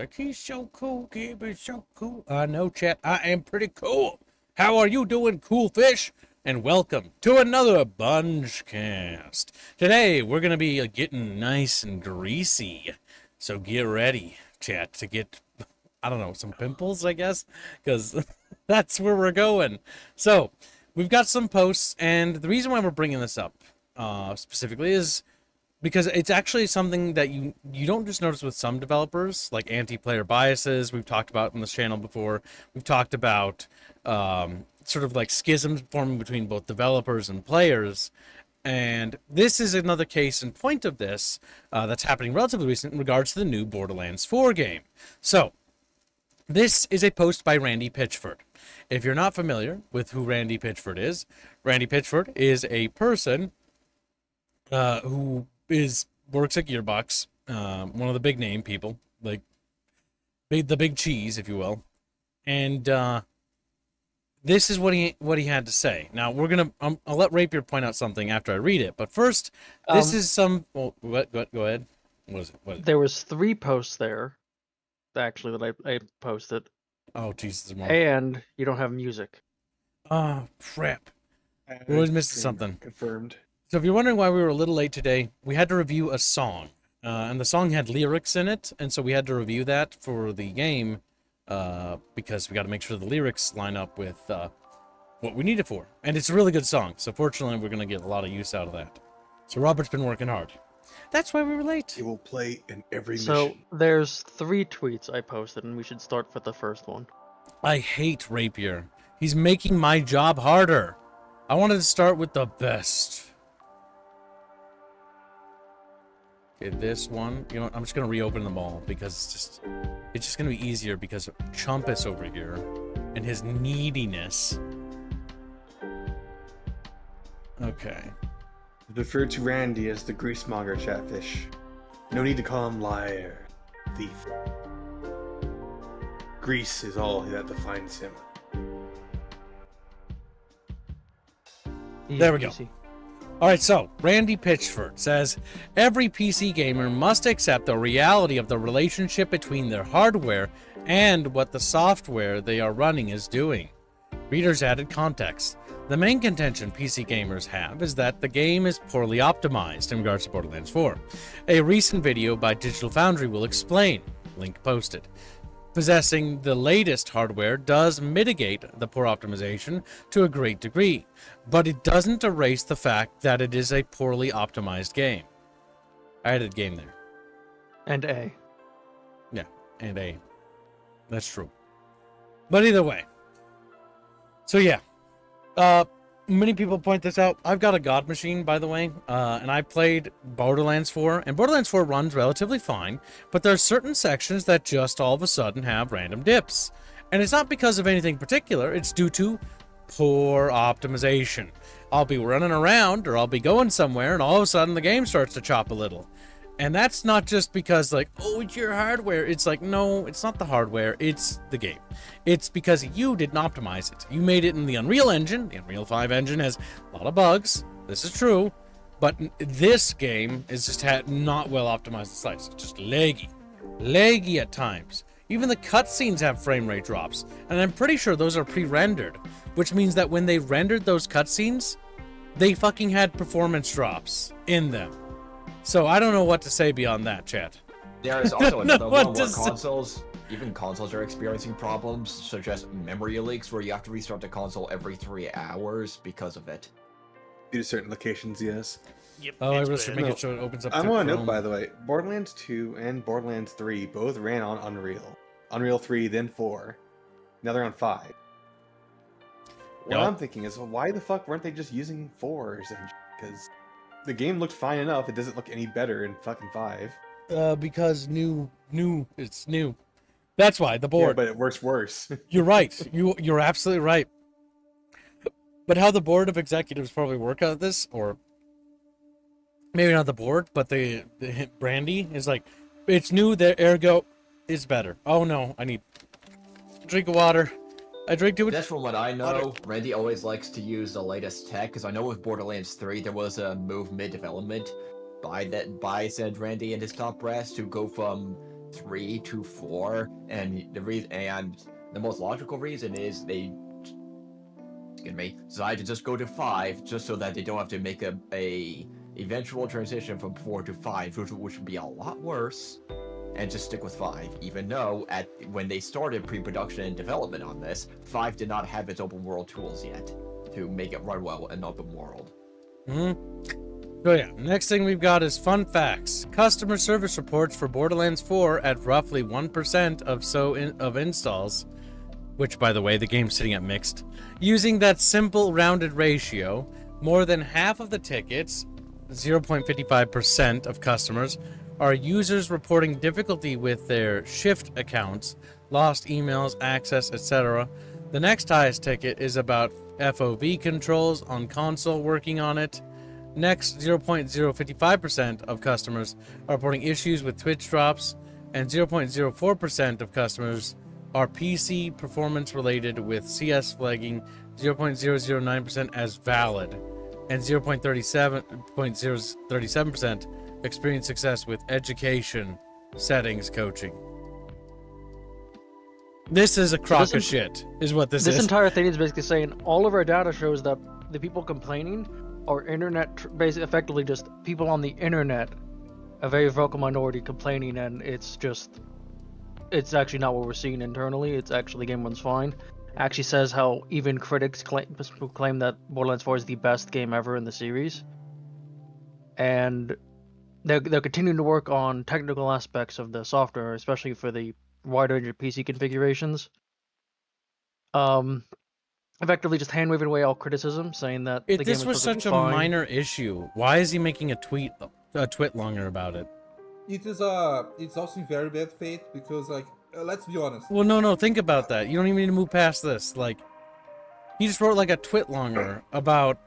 Like, he's so cool, Gib is so cool. No, chat, I am pretty cool. How are you doing, cool fish? And welcome to another Bungecast. Today, we're going to be getting nice and greasy. So get ready, chat, to get, I don't know, some pimples, I guess? Because that's where we're going. So, we've got some posts, and the reason why we're bringing this up specifically is because it's actually something that you don't just notice with some developers, like anti-player biases. We've talked about on this channel before. We've talked about sort of like schisms forming between both developers and players. And this is another case in point of this that's happening relatively recent in regards to the new Borderlands 4 game. So, this is a post by Randy Pitchford. If you're not familiar with who Randy Pitchford is a person who works at Gearbox, one of the big name people, like the big cheese, if you will. And this is what he had to say. Now we're gonna I'll let Rapier point out something after I read it, but first, this is some. Well, what? Go ahead. What is it? There was 3 posts there, actually, that I posted. Oh Jesus! And you don't have music. Oh crap! We're always missing something. Confirmed. So if you're wondering why we were a little late today, we had to review a song. And the song had lyrics in it, and so we had to review that for the game because we got to make sure the lyrics line up with what we need it for. And it's a really good song, so fortunately we're going to get a lot of use out of that. So Robert's been working hard. That's why we were late. It will play in every So mission. there's 3 tweets I posted, and we should start with the first one. I hate Rapier. He's making my job harder. I wanted to start with the best. Okay, this one, you know what, I'm just gonna reopen them all because it's just gonna be easier because of Chumpus over here and his neediness. Okay. Refer to Randy as the greasemonger chatfish. No need to call him liar, thief. Grease is all that defines him. There we go. Alright, so, Randy Pitchford says, every PC gamer must accept the reality of the relationship between their hardware and what the software they are running is doing. Readers added context. The main contention PC gamers have is that the game is poorly optimized in regards to Borderlands 4. A recent video by Digital Foundry will explain. Link posted. Possessing the latest hardware does mitigate the poor optimization to a great degree, but it doesn't erase the fact that it is a poorly optimized game. I added game there. And A. Yeah, and A. That's true. But either way. So yeah. Many people point this out. I've got a God machine, by the way, and I played Borderlands 4, and Borderlands 4 runs relatively fine, but there are certain sections that just all of a sudden have random dips. And it's not because of anything particular, it's due to poor optimization. I'll be running around, or I'll be going somewhere, and all of a sudden the game starts to chop a little. And that's not just because, like, oh, it's your hardware. It's like, no, it's not the hardware, it's the game. It's because you didn't optimize it. You made it in the Unreal Engine. The Unreal 5 engine has a lot of bugs. This is true. But this game is just not well optimized sites. It's just laggy. Laggy at times. Even the cutscenes have frame rate drops. And I'm pretty sure those are pre-rendered. Which means that when they rendered those cutscenes, they fucking had performance drops in them. So I don't know what to say beyond that, chat. There is also another one where say. even consoles are experiencing problems, such as memory leaks, where you have to restart the console every 3 hours because of it. Due to certain locations, yes. Yep, oh, I was making sure it opens up. I want to note, by the way, Borderlands 2 and Borderlands 3 both ran on Unreal. Unreal 3, then 4. Now they're on 5. What I'm thinking is, why the fuck weren't they just using 4s? Because the game looked fine enough. It doesn't look any better in fucking 5. Because it's new. That's why, the board. Yeah, but it works worse. You're right. You're absolutely right. But how the board of executives probably work out this, or maybe not the board, but the Brandy is like, it's new, the ergo is better. Oh no, I need a drink of water. I drink too much. That's from what I know. Randy always likes to use the latest tech, because I know with Borderlands 3 there was a move mid-development by said Randy and his top brass to go from 3 to 4, and the most logical reason is they decided to just go to 5, just so that they don't have to make a eventual transition from 4 to 5, which would be a lot worse, and just stick with 5. Even though when they started pre-production and development on this, 5 did not have its open world tools yet to make it run well in open world. So yeah, next thing we've got is fun facts. Customer service reports for Borderlands 4 at roughly 1% of installs, which by the way, the game's sitting at mixed. Using that simple rounded ratio, more than half of the tickets, 0.55% of customers, are users reporting difficulty with their Shift accounts, lost emails, access, etc. The next highest ticket is about FOV controls on console working on it. Next, 0.055% of customers are reporting issues with Twitch drops, and 0.04% of customers are PC performance related with CS flagging 0.009% as valid, and 0.37% experience success with education settings coaching. This is a crock of shit, is what this is. This entire thing is basically saying all of our data shows that the people complaining are basically effectively just people on the internet, a very vocal minority complaining, and it's actually not what we're seeing internally. It's actually the game runs fine. Actually says how even critics claim that Borderlands 4 is the best game ever in the series, and they're continuing to work on technical aspects of the software, especially for the wide range of PC configurations. Effectively just hand waving away all criticism, saying that the game This was such a minor issue. Why is he making a twit longer about it? It's also in very bad faith because, like, let's be honest. Well, no, think about that. You don't even need to move past this. Like, he just wrote like a twit longer about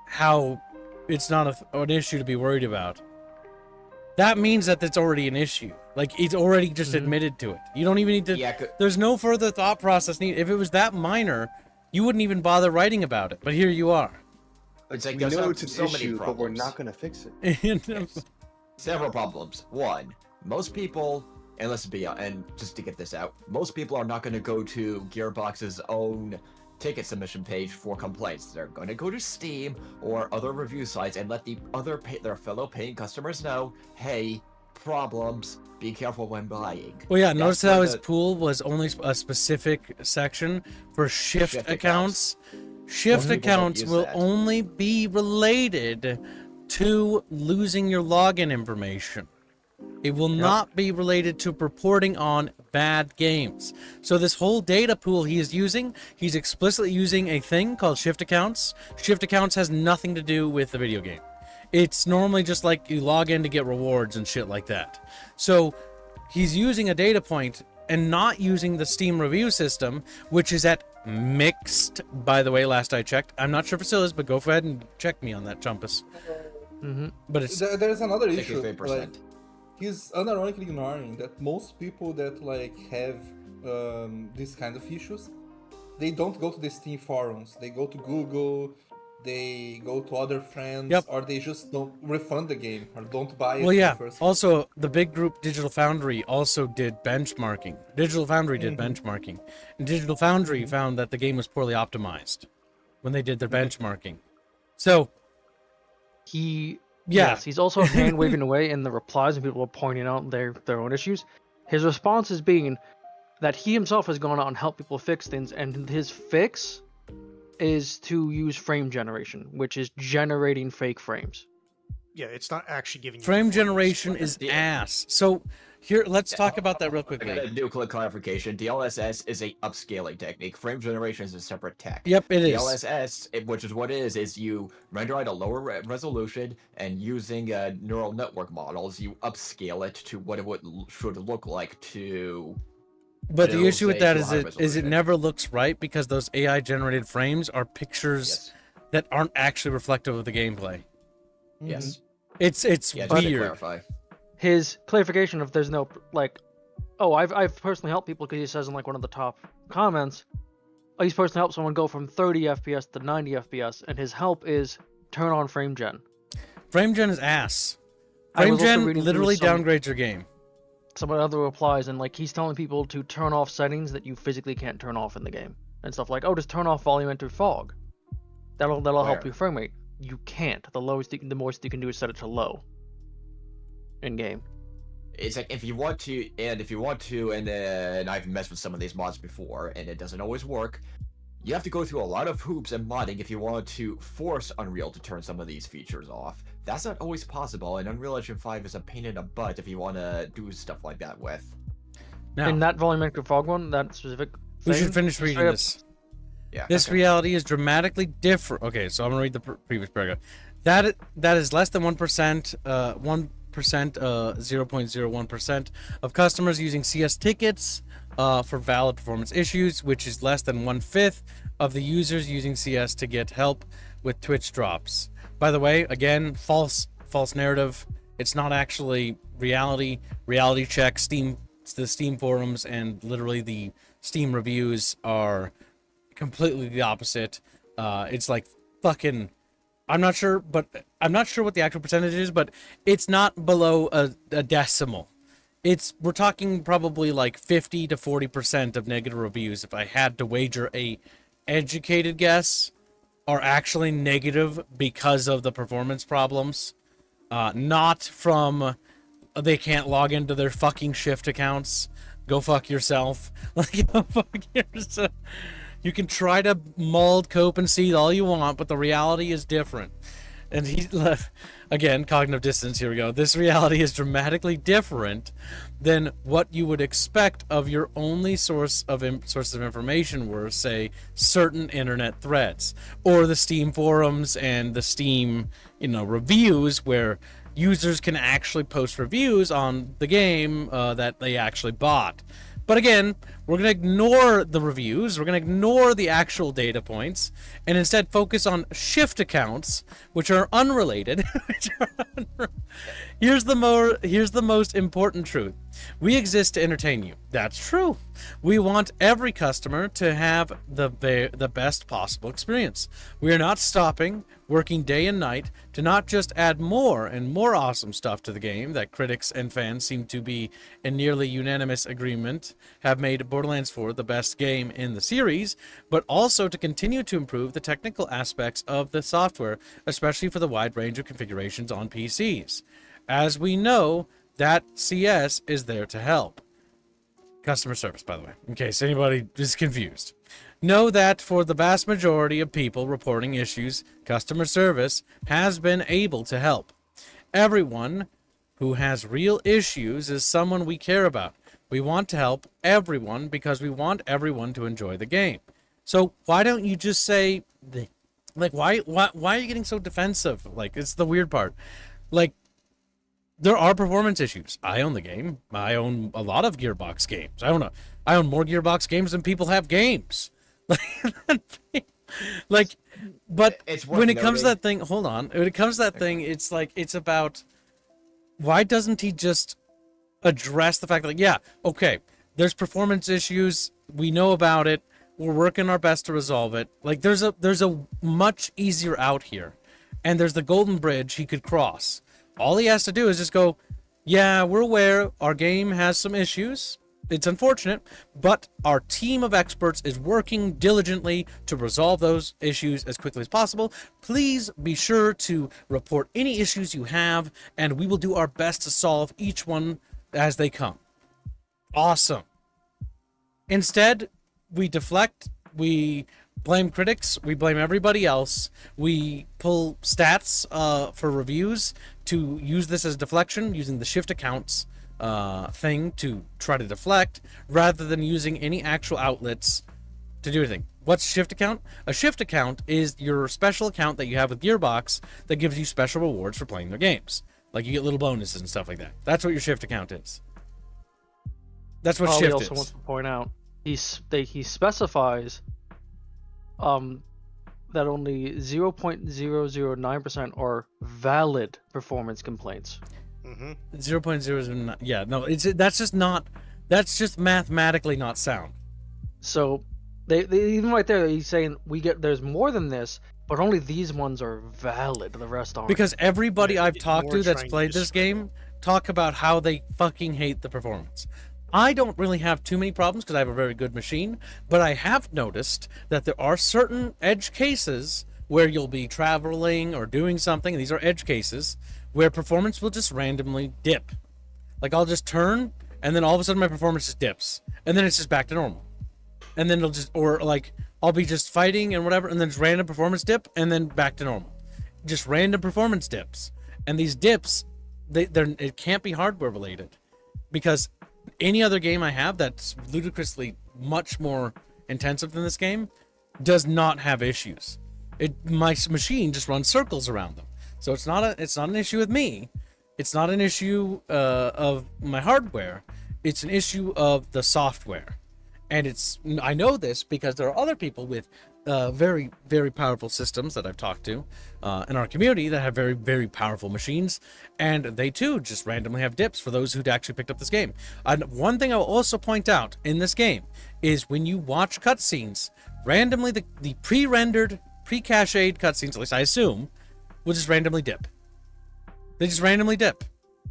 how it's not an issue to be worried about. That means that it's already an issue. Like, he's already just admitted to it. You don't even need to... Yeah, there's no further thought process needed. If it was that minor, you wouldn't even bother writing about it. But here you are. it's like We there's know it's an so many issue, problems. but we're not going to fix it. Yes. Several problems. One, most people, and just to get this out, most people are not going to go to Gearbox's own ticket submission page for complaints. They're going to go to Steam or other review sites and let their fellow paying customers know, hey, problems, be careful when buying. Well, yeah, notice how his pool was only a specific section for shift accounts. Shift accounts will only be related to losing your login information. It will not be related to reporting on bad games. So this whole data pool he is using, he's explicitly using a thing called shift accounts. Shift accounts has nothing to do with the video game. It's normally just like you log in to get rewards and shit like that. So he's using a data point and not using the Steam review system, which is at mixed, by the way, last I checked. I'm not sure if it still is, but go ahead and check me on that, Chumpus. But it's... There's another issue. 63%. Like, he's unironically ignoring that most people that like have this kind of issues, they don't go to the Steam forums. They go to Google, they go to other friends, or they just don't refund the game or don't buy it. Well, yeah. First. Also, the big group Digital Foundry also did benchmarking. Digital Foundry did benchmarking, and Digital Foundry found that the game was poorly optimized when they did their benchmarking. So Yes, he's also hand waving away in the replies and people are pointing out their own issues. His response is being that he himself has gone out and helped people fix things, and his fix is to use frame generation, which is generating fake frames. Yeah, it's not actually giving you frame frames. generation is ass. So here, let's talk about that real I quickly. gotta do a quick clarification. DLSS is a upscaling technique. Frame generation is a separate tech. Yep, it is. DLSS, which is what it is you render at a lower resolution, and using neural network models, you upscale it to what it should look like to... But the issue with that to is high it resolution. never looks right because those AI generated frames are pictures that aren't actually reflective of the gameplay. Yes. It's Yeah, just to weird. clarify. His clarification of there's no like, oh, I've personally helped people, because he says in like one of the top comments, oh, he's personally helped someone go from 30 FPS to 90 FPS, and his help is turn on frame gen. Frame gen is ass. I Frame was also gen reading through literally some- downgrades your game. some other replies, and like he's telling people to turn off settings that you physically can't turn off in the game, and stuff like, oh, just turn off volume into fog. That'll help Where? your frame rate. You can't. The most you can do is set it to low. In game. It's like if you want to, and then I've messed with some of these mods before, and it doesn't always work. You have to go through a lot of hoops and modding if you want to force Unreal to turn some of these features off. That's not always possible, and Unreal Engine 5 is a pain in the butt if you want to do stuff like that with. Now, In that volumetric fog one, that specific we thing, should finish reading straight up- this. Yeah. This reality is dramatically different. Okay, so I'm gonna read the previous paragraph. That is less than 1%, 0.01% of customers using CS tickets for valid performance issues, which is less than 1/5 of the users using CS to get help with Twitch drops. By the way, again, false narrative. It's not actually reality. Reality check, the Steam forums and literally the Steam reviews are completely the opposite. It's like fucking, I'm not sure what the actual percentage is, but it's not below a decimal. We're talking probably like 50 to 40% of negative reviews, if I had to wager a educated guess, are actually negative because of the performance problems, not from they can't log into their fucking Shift accounts. Go fuck yourself. Like, go fuck yourself. You can try to mold, cope, and seed all you want, but the reality is different. And again, cognitive dissonance, here we go. This reality is dramatically different than what you would expect of your only sources of information were, say, certain internet threads, or the Steam forums and the Steam, reviews, where users can actually post reviews on the game that they actually bought. But again, we're going to ignore the reviews, we're going to ignore the actual data points, and instead focus on Shift accounts, which are unrelated. Here's the most important truth. We exist to entertain you. That's true. We want every customer to have the best possible experience. We are not stopping, working day and night to not just add more and more awesome stuff to the game that critics and fans seem to be in nearly unanimous agreement have made Borderlands 4 the best game in the series, but also to continue to improve the technical aspects of the software, especially for the wide range of configurations on PCs. As we know, that CS is there to help. Customer service, by the way, in case anybody is confused. Know that for the vast majority of people reporting issues, customer service has been able to help. Everyone who has real issues is someone we care about. We want to help everyone because we want everyone to enjoy the game. So why don't you just say, like, why are you getting so defensive? Like, it's the weird part. Like, there are performance issues. I own the game. I own a lot of Gearbox games. I own more Gearbox games than people have games. Like, but when it comes to that thing, hold on. When it comes to that thing, it's like, it's about, why doesn't he just address the fact that, like, yeah, okay, there's performance issues. We know about it. We're working our best to resolve it. Like, there's a much easier out here, and there's the golden bridge he could cross. All he has to do is just go, yeah, we're aware our game has some issues. It's unfortunate, but our team of experts is working diligently to resolve those issues as quickly as possible. Please be sure to report any issues you have, and we will do our best to solve each one as they come. Awesome. Instead, we deflect, we blame critics, we blame everybody else, we pull stats for reviews to use this as deflection, using the Shift accounts thing to try to deflect, rather than using any actual outlets to do anything. What's Shift account? A Shift account is your special account that you have with Gearbox that gives you special rewards for playing their games. Like, you get little bonuses and stuff like that. That's what your Shift account is. That's what Shift is. He also wants to point out, he specifies that only 0.009% are valid performance complaints. 0.009. Yeah, no, that's just mathematically not sound. So they even right there, he's saying there's more than this, but only these ones are valid. The rest aren't. Because everybody I've talked to that's trying played to this game talk about how they fucking hate the performance. I don't really have too many problems because I have a very good machine, but I have noticed that there are certain edge cases where you'll be traveling or doing something, and these are edge cases, where performance will just randomly dip. Like, I'll just turn, and then all of a sudden my performance just dips, and then it's just back to normal. And then it'll just, or like, I'll be just fighting and whatever, and then just random performance dip, and then back to normal. Just random performance dips. And they're it can't be hardware related, because any other game I have that's ludicrously much more intensive than this game does not have issues. My machine just runs circles around them. So it's not an issue with me. It's not an issue of my hardware. It's an issue of the software. And I know this because there are other people with very, very powerful systems that I've talked to in our community that have very, very powerful machines, and they too just randomly have dips for those who'd actually picked up this game. And one thing I'll also point out in this game is when you watch cutscenes, randomly the pre-rendered, pre-cached cutscenes, at least I assume, will just randomly dip. They just randomly dip,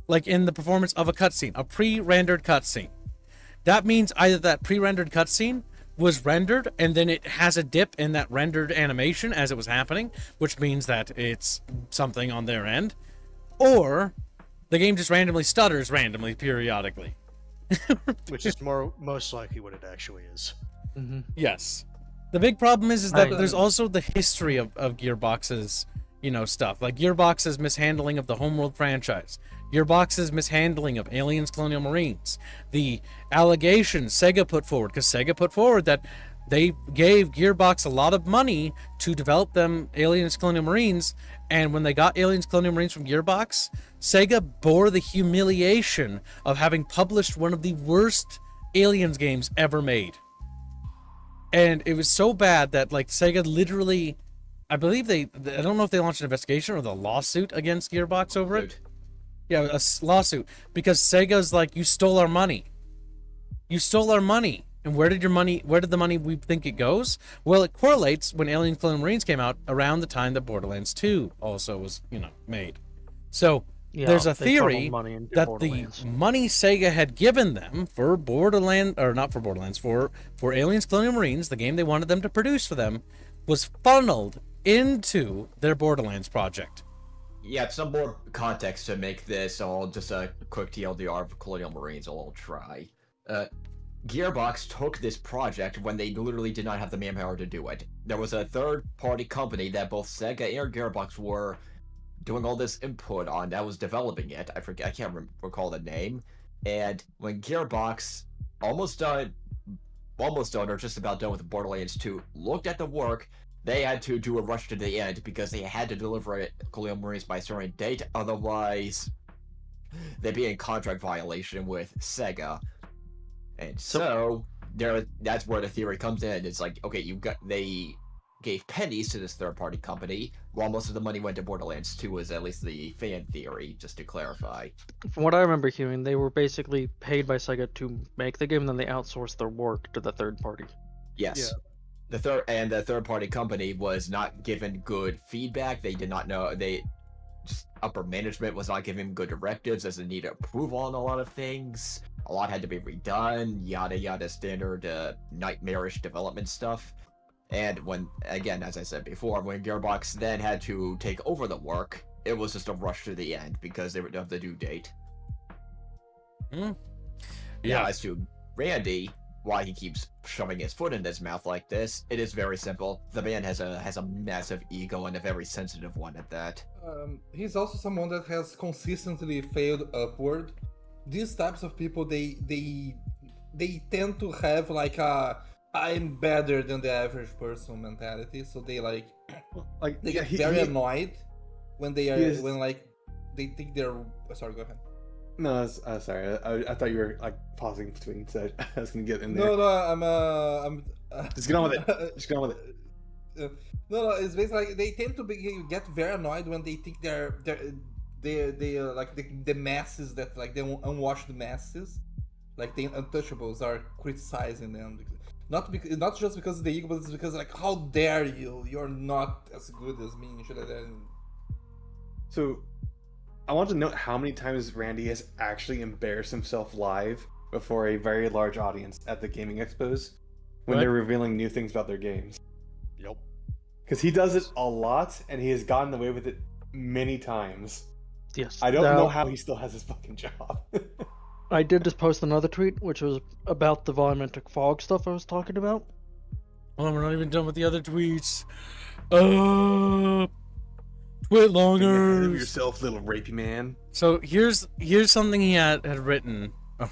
like in the performance of a cutscene, a pre-rendered cutscene. That means either that pre-rendered cutscene was rendered and then it has a dip in that rendered animation as it was happening, which means that it's something on their end, or the game just randomly stutters randomly periodically. Which is most likely what it actually is. Mm-hmm. Yes. The big problem is that there's also the history of Gearbox's, stuff. Like Gearbox's mishandling of the Homeworld franchise. Gearbox's mishandling of Aliens Colonial Marines. The allegations Sega put forward, because Sega put forward that they gave Gearbox a lot of money to develop them Aliens Colonial Marines, and when they got Aliens Colonial Marines from Gearbox, Sega bore the humiliation of having published one of the worst Aliens games ever made. And it was so bad that, like, Sega literally, I believe I don't know if they launched an investigation or the lawsuit against Gearbox over it. Yeah, a lawsuit, because Sega's like, you stole our money. You stole our money. And where did the money we think it goes? Well, it correlates when Alien Colonial Marines came out around the time that Borderlands 2 also was, made. So there's a theory that the money Sega had given them for Borderlands, or not for Borderlands, for Aliens Colonial Marines, the game they wanted them to produce for them, was funneled into their Borderlands project. Yeah, some more context to make this all just a quick TLDR for Colonial Marines, a little try. Gearbox took this project when they literally did not have the manpower to do it. There was a third-party company that both Sega and Gearbox were doing all this input on that was developing it. I can't recall the name. And when Gearbox almost done or just about done with Borderlands 2 looked at the work, they had to do a rush to the end because they had to deliver it Colonial Marines by a certain date, otherwise they'd be in contract violation with Sega. And so that's where the theory comes in. It's like, okay, they gave pennies to this third-party company, while most of the money went to Borderlands 2, is at least the fan theory, just to clarify. From what I remember hearing, they were basically paid by Sega to make the game, and then they outsourced their work to the third party. Yes. Yeah. The third-party company was not given good feedback. They did not know. Upper management was not giving good directives, as it needed approval on a lot of things. A lot had to be redone, yada yada, standard nightmarish development stuff. And when, again, as I said before, when Gearbox then had to take over the work, it was just a rush to the end because they would have the due date. Yeah. As to Randy, why he keeps shoving his foot in his mouth like this, it is very simple. The man has a massive ego, and a very sensitive one at that. He's also someone that has consistently failed upward. These types of people, they tend to have like a I'm better than the average person mentality, so they they get very annoyed when they they think they're. Sorry, go ahead. No, sorry. I thought you were like pausing between, so I was gonna get in there. No, I'm. Just get on with it. Just get on with it. No, it's basically like they tend to get very annoyed when they think they're like the masses that like the unwashed masses, like the untouchables are criticizing them. Not just because of the ego, but it's because like, how dare you? You're not as good as me. So I want to note how many times Randy has actually embarrassed himself live before a very large audience at the gaming expos when Right. they're revealing new things about their games. Yep. Because he does it a lot, and he has gotten away with it many times. Yes. I don't Now, know how he still has his fucking job. I did just post another tweet, which was about the volumetric fog stuff I was talking about. Oh, we're not even done with the other tweets. Twit Getting ahead of longers. yourself, little rapey man. So here's something he had written. Oh,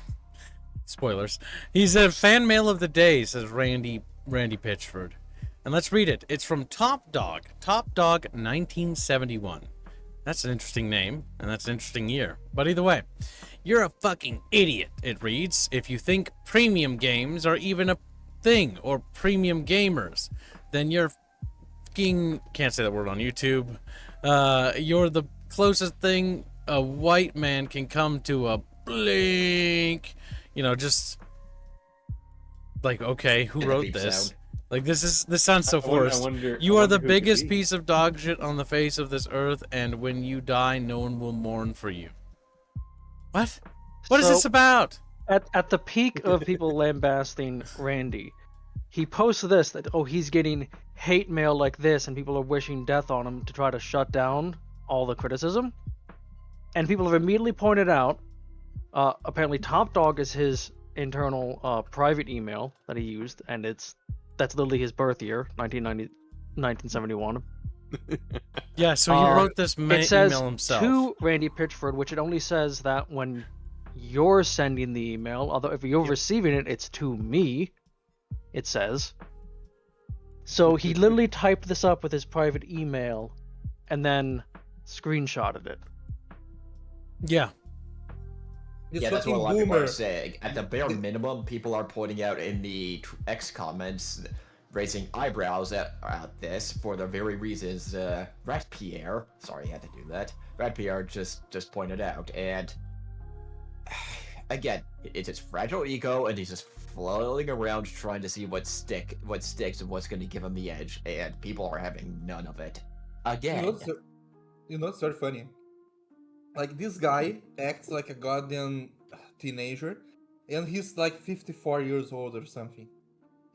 spoilers. He said fan mail of the day, says Randy Pitchford. And let's read it. It's from Top Dog 1971. That's an interesting name, and that's an interesting year. But either way, you're a fucking idiot, it reads, if you think premium games are even a thing, or premium gamers. Then you're fucking, can't say that word on YouTube. You're the closest thing a white man can come to a blink. You know, just like, okay, who And the wrote beep this? sound. Like, this sounds so I wonder- forced. I wonder- You I are wonder the who it could biggest be. piece of dog shit on the face of this earth, and when you die, no one will mourn for you. What? What is So- this about? At the peak of people lambasting Randy, he posts this that he's getting hate mail like this and people are wishing death on him to try to shut down all the criticism. And people have immediately pointed out, apparently Top Dog is his internal private email that he used, and that's literally his birth year, 1971. Yeah, so he wrote this It says email himself. to Randy Pitchford, which it only says that when you're sending the email, although if you're receiving it, it's to me, it says. So he literally typed this up with his private email and then screenshotted it. Yeah. This Yeah, that's what a fucking lot of people are boomer. saying. At the bare minimum, people are pointing out in the X comments, raising eyebrows at this for the very reasons Rat Pierre, sorry, I had to do that. Rat Pierre just pointed out, and again, it's his fragile ego, and he's just floating around trying to see what sticks and what's going to give him the edge, and people are having none of it. Again, You know, it's very funny. Like, this guy acts like a goddamn teenager, and he's like 54 years old or something.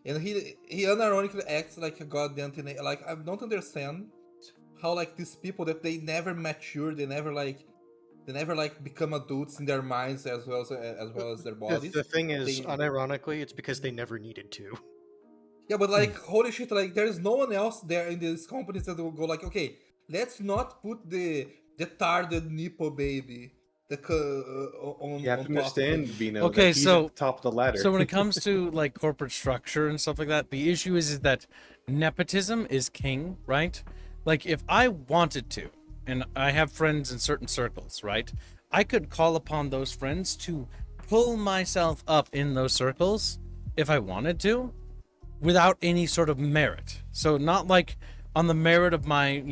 And he unironically acts like a goddamn teenager. Like, I don't understand how, like, these people that they never mature, they never become adults in their minds as well as their bodies. The thing is, They- unironically, it's because they never needed to. Yeah, but like, holy shit, like, there's no one else there in these companies that will go like, okay, let's not put the tarded Nippo baby on. You have on to top of understand, it. Vino. Okay, that he's so- at the top of the ladder. So when it comes to like corporate structure and stuff like that, the issue is that nepotism is king, right? Like if I wanted to, and I have friends in certain circles, right? I could call upon those friends to pull myself up in those circles if I wanted to, without any sort of merit. So not like on the merit of my,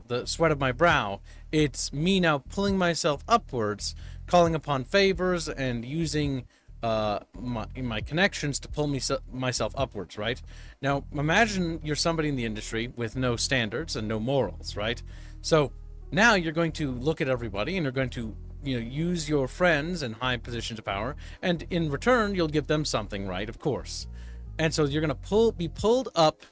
the sweat of my brow. It's me now pulling myself upwards, calling upon favors and using my connections to pull myself upwards, right? Now, imagine you're somebody in the industry with no standards and no morals, right? So now you're going to look at everybody and you're going to use your friends in high positions of power, and in return you'll give them something, right? Of course. And so you're going to be pulled up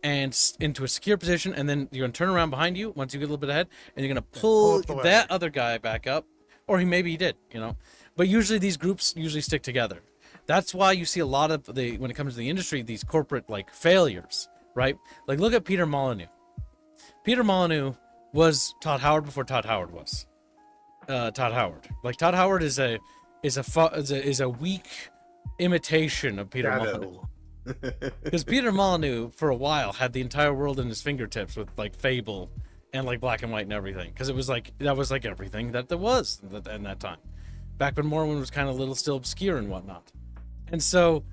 and into a secure position, and then you're going to turn around behind you once you get a little bit ahead, and you're going to pull up the ladder. that other guy back up, or maybe he did, But usually these groups stick together. That's why you see a lot of when it comes to the industry, these corporate like failures, right? Like look at Peter Molyneux. Peter Molyneux was Todd Howard before Todd Howard was. Todd Howard. Like Todd Howard is a weak imitation of Peter Molyneux. Because Peter Molyneux for a while had the entire world in his fingertips with like Fable and like Black and White and everything, because it was like that was like everything that there was in that time, back when Morrowind was kind of still obscure and whatnot. And so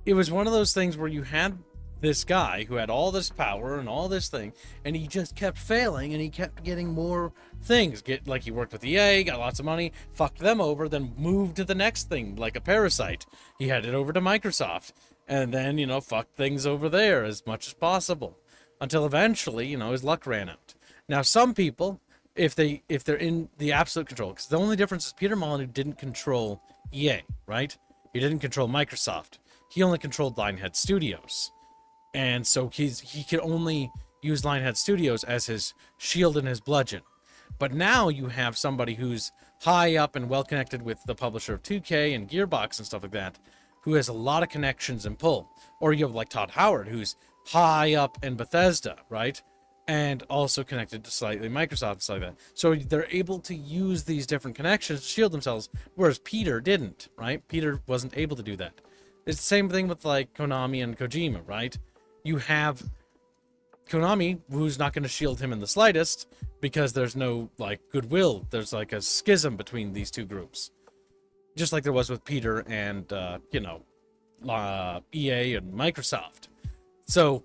it was one of those things where you had this guy who had all this power and all this thing, and he just kept failing, and he kept getting more things. Like he worked with EA, got lots of money, fucked them over, then moved to the next thing, like a Parasite. He headed over to Microsoft, and then, fucked things over there as much as possible, until eventually, his luck ran out. Now, some people if they're in the absolute control. Because the only difference is Peter Molyneux didn't control EA, right? He didn't control Microsoft. He only controlled Lionhead Studios, and so he could only use Lionhead Studios as his shield and his bludgeon. But now you have somebody who's high up and well connected with the publisher of 2K and Gearbox and stuff like that, who has a lot of connections and pull. Or you have like Todd Howard, who's high up in Bethesda, right? And also connected to slightly Microsoft and stuff like that. So they're able to use these different connections to shield themselves, whereas Peter didn't, right? Peter wasn't able to do that. It's the same thing with like Konami and Kojima, right? You have Konami, who's not going to shield him in the slightest because there's no like goodwill. There's like a schism between these two groups, just like there was with Peter and EA and Microsoft. So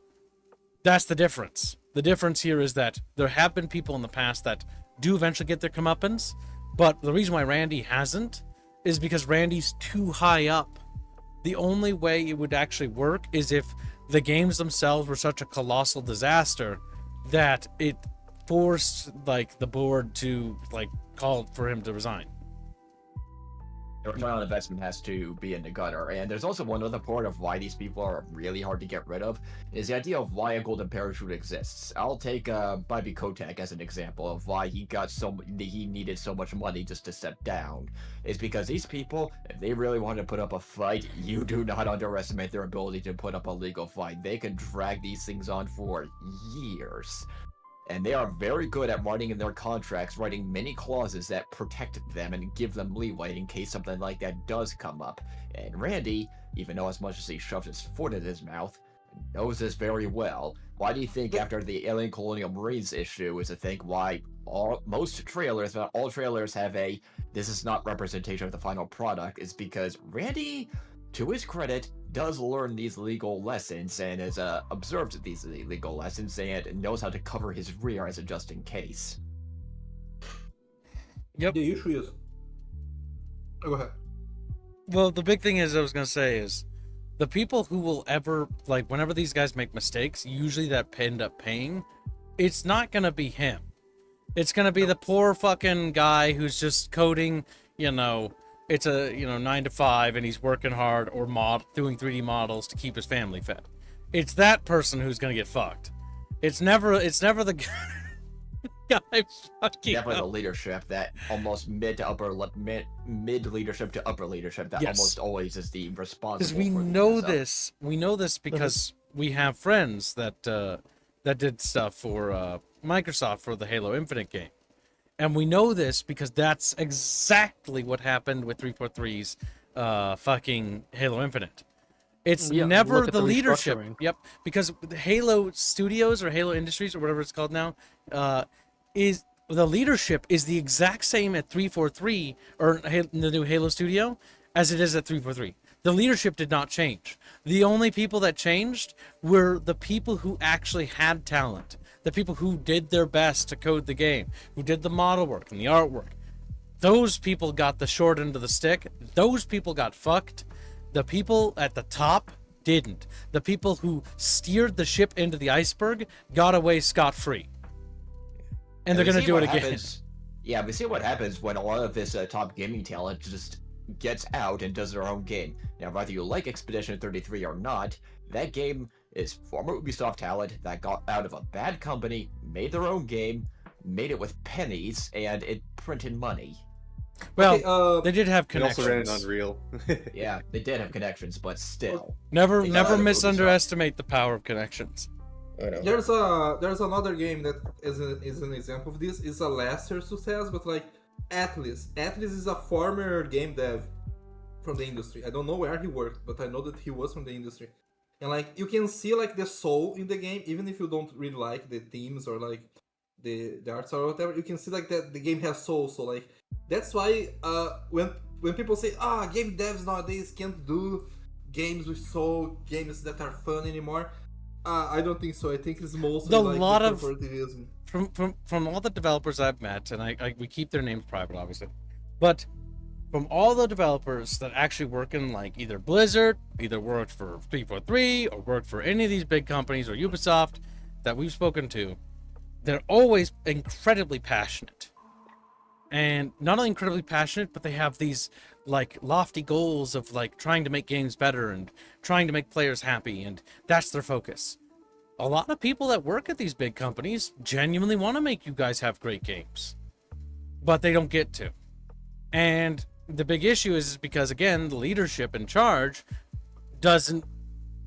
that's the difference. The difference here is that there have been people in the past that do eventually get their comeuppance, but the reason why Randy hasn't is because Randy's too high up. The only way it would actually work is if the games themselves were such a colossal disaster that it forced like the board to like call for him to resign. The return on investment has to be in the gutter. And there's also one other part of why these people are really hard to get rid of, is the idea of why a golden parachute exists. I'll take Bobby Kotick as an example of why he needed so much money just to step down. It's because these people, if they really want to put up a fight, you do not underestimate their ability to put up a legal fight. They can drag these things on for years. And they are very good at writing in their contracts, writing many clauses that protect them and give them leeway in case something like that does come up. And Randy, even though as much as he shoves his foot in his mouth, knows this very well. Why do you think after the Alien Colonial Marines issue is a thing why most trailers, not all trailers, have a "this is not representation of the final product" is because Randy, to his credit, does learn these legal lessons and has observed these legal lessons and knows how to cover his rear as a just in case. Yep. The issue is... Oh, go ahead. Well, the big thing is, I was going to say, is the people who will ever, like, whenever these guys make mistakes, usually that end up paying, it's not going to be him. It's going to be the poor fucking guy who's just coding, it's a 9 to 5 and he's working hard or doing 3D models to keep his family fed. It's that person who's gonna get fucked. It's never the guy fucking Definitely the leadership, that almost mid leadership to upper leadership that almost always is the responsible. Because we know this because we have friends that did stuff for Microsoft for the Halo Infinite game. And we know this because that's exactly what happened with 343's fucking Halo Infinite. It's never the leadership. Yep, because Halo Studios or Halo Industries or whatever it's called now, is the leadership is the exact same at 343 or the new Halo Studio as it is at 343. The leadership did not change. The only people that changed were the people who actually had talent. The people who did their best to code the game, who did the model work and the artwork. Those people got the short end of the stick. Those people got fucked. The people at the top didn't. The people who steered the ship into the iceberg got away scot-free. And they're going to do it again. Yeah, we see what happens when a lot of this top gaming talent just gets out and does their own game. Now, whether you like Expedition 33 or not, that game is former Ubisoft talent that got out of a bad company, made their own game, made it with pennies, and it printed money. Well, they did have connections. They also ran Unreal. Yeah, they did have connections, but still. Never misunderestimate the power of connections. There's another game that is an example of this. It's a lesser success, but like Atlas. Atlas is a former game dev from the industry. I don't know where he worked, but I know that he was from the industry. And like you can see like the soul in the game, even if you don't really like the themes or like the arts or whatever, you can see like that the game has soul. So like that's why when people say game devs nowadays can't do games with soul, games that are fun anymore, I don't think so. I think it's mostly like lot of corporativism. From all the developers I've met, and we keep their names private, obviously, but from all the developers that actually work in like either Blizzard, either worked for 343, or worked for any of these big companies or Ubisoft that we've spoken to, they're always incredibly passionate. And not only incredibly passionate, but they have these like lofty goals of like trying to make games better and trying to make players happy, and that's their focus. A lot of people that work at these big companies genuinely want to make you guys have great games, but they don't get to. And the big issue is because, again, the leadership in charge doesn't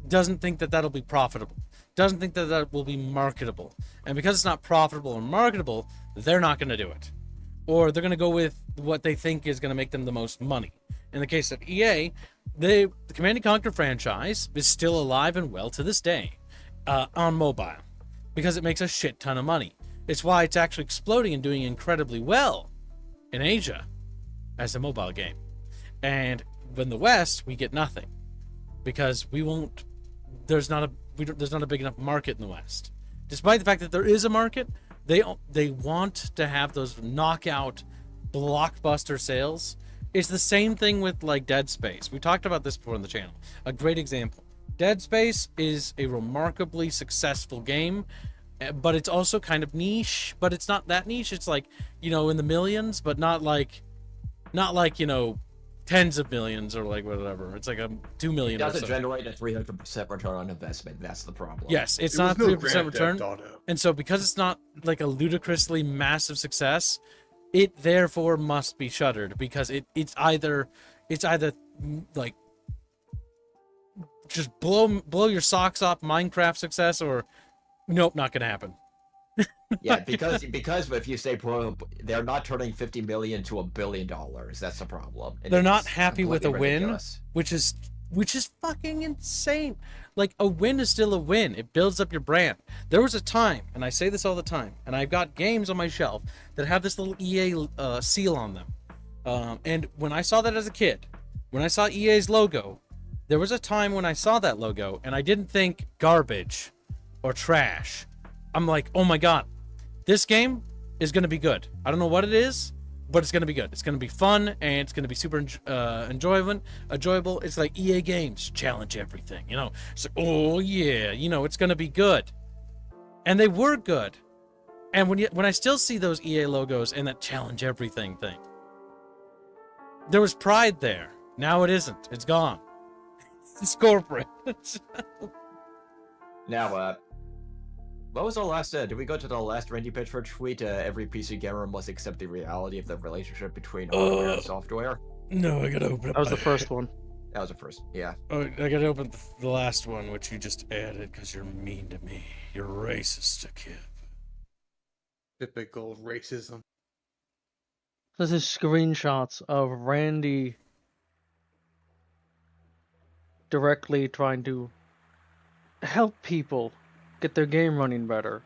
think that that'll be profitable, doesn't think that that will be marketable. And because it's not profitable or marketable, they're not going to do it. Or they're going to go with what they think is going to make them the most money. In the case of EA, the Command & Conquer franchise is still alive and well to this day on mobile, because it makes a shit ton of money. It's why it's actually exploding and doing incredibly well in Asia as a mobile game. And in the West, we get nothing, because there's not a big enough market in the West. Despite the fact that there is a market, they want to have those knockout blockbuster sales. It's the same thing with like Dead Space. We talked about this before on the channel. A great example. Dead Space is a remarkably successful game, but it's also kind of niche, but it's not that niche. It's like, you know, in the millions, but not like, you know, tens of millions or like whatever. It's like a 2 million. It doesn't generate a 300% return on investment. That's the problem. Yes, it's not a 300% return. And so because it's not like a ludicrously massive success, it therefore must be shuttered, because it's either like just blow your socks off Minecraft success, or nope, not gonna happen. Yeah, because if you say they're not turning 50 million to $1 billion, that's the problem. And they're not happy with a ridiculous. win, which is fucking insane. Like, a win is still a win. It builds up your brand. There was a time, and I say this all the time, and I've got games on my shelf that have this little EA seal on them. And when I saw that as a kid, when I saw EA's logo, there was a time when I saw that logo and I didn't think garbage or trash. I'm like, oh my god, this game is going to be good. I don't know what it is, but it's going to be good. It's going to be fun, and it's going to be super enjoyable. It's like EA games, challenge everything, you know. It's like, oh yeah, you know, it's going to be good. And they were good. And when I still see those EA logos and that challenge everything thing, there was pride there. Now it isn't. It's gone. It's corporate. Now, what was the last? Did we go to the last Randy Pitchford tweet? Every PC gamer must accept the reality of the relationship between hardware and software. No, I gotta open up. That was the first one. That was the first. Yeah. Oh, I gotta open the last one, which you just added because you're mean to me. You're racist to Kip. Typical racism. This is screenshots of Randy directly trying to help people get their game running better.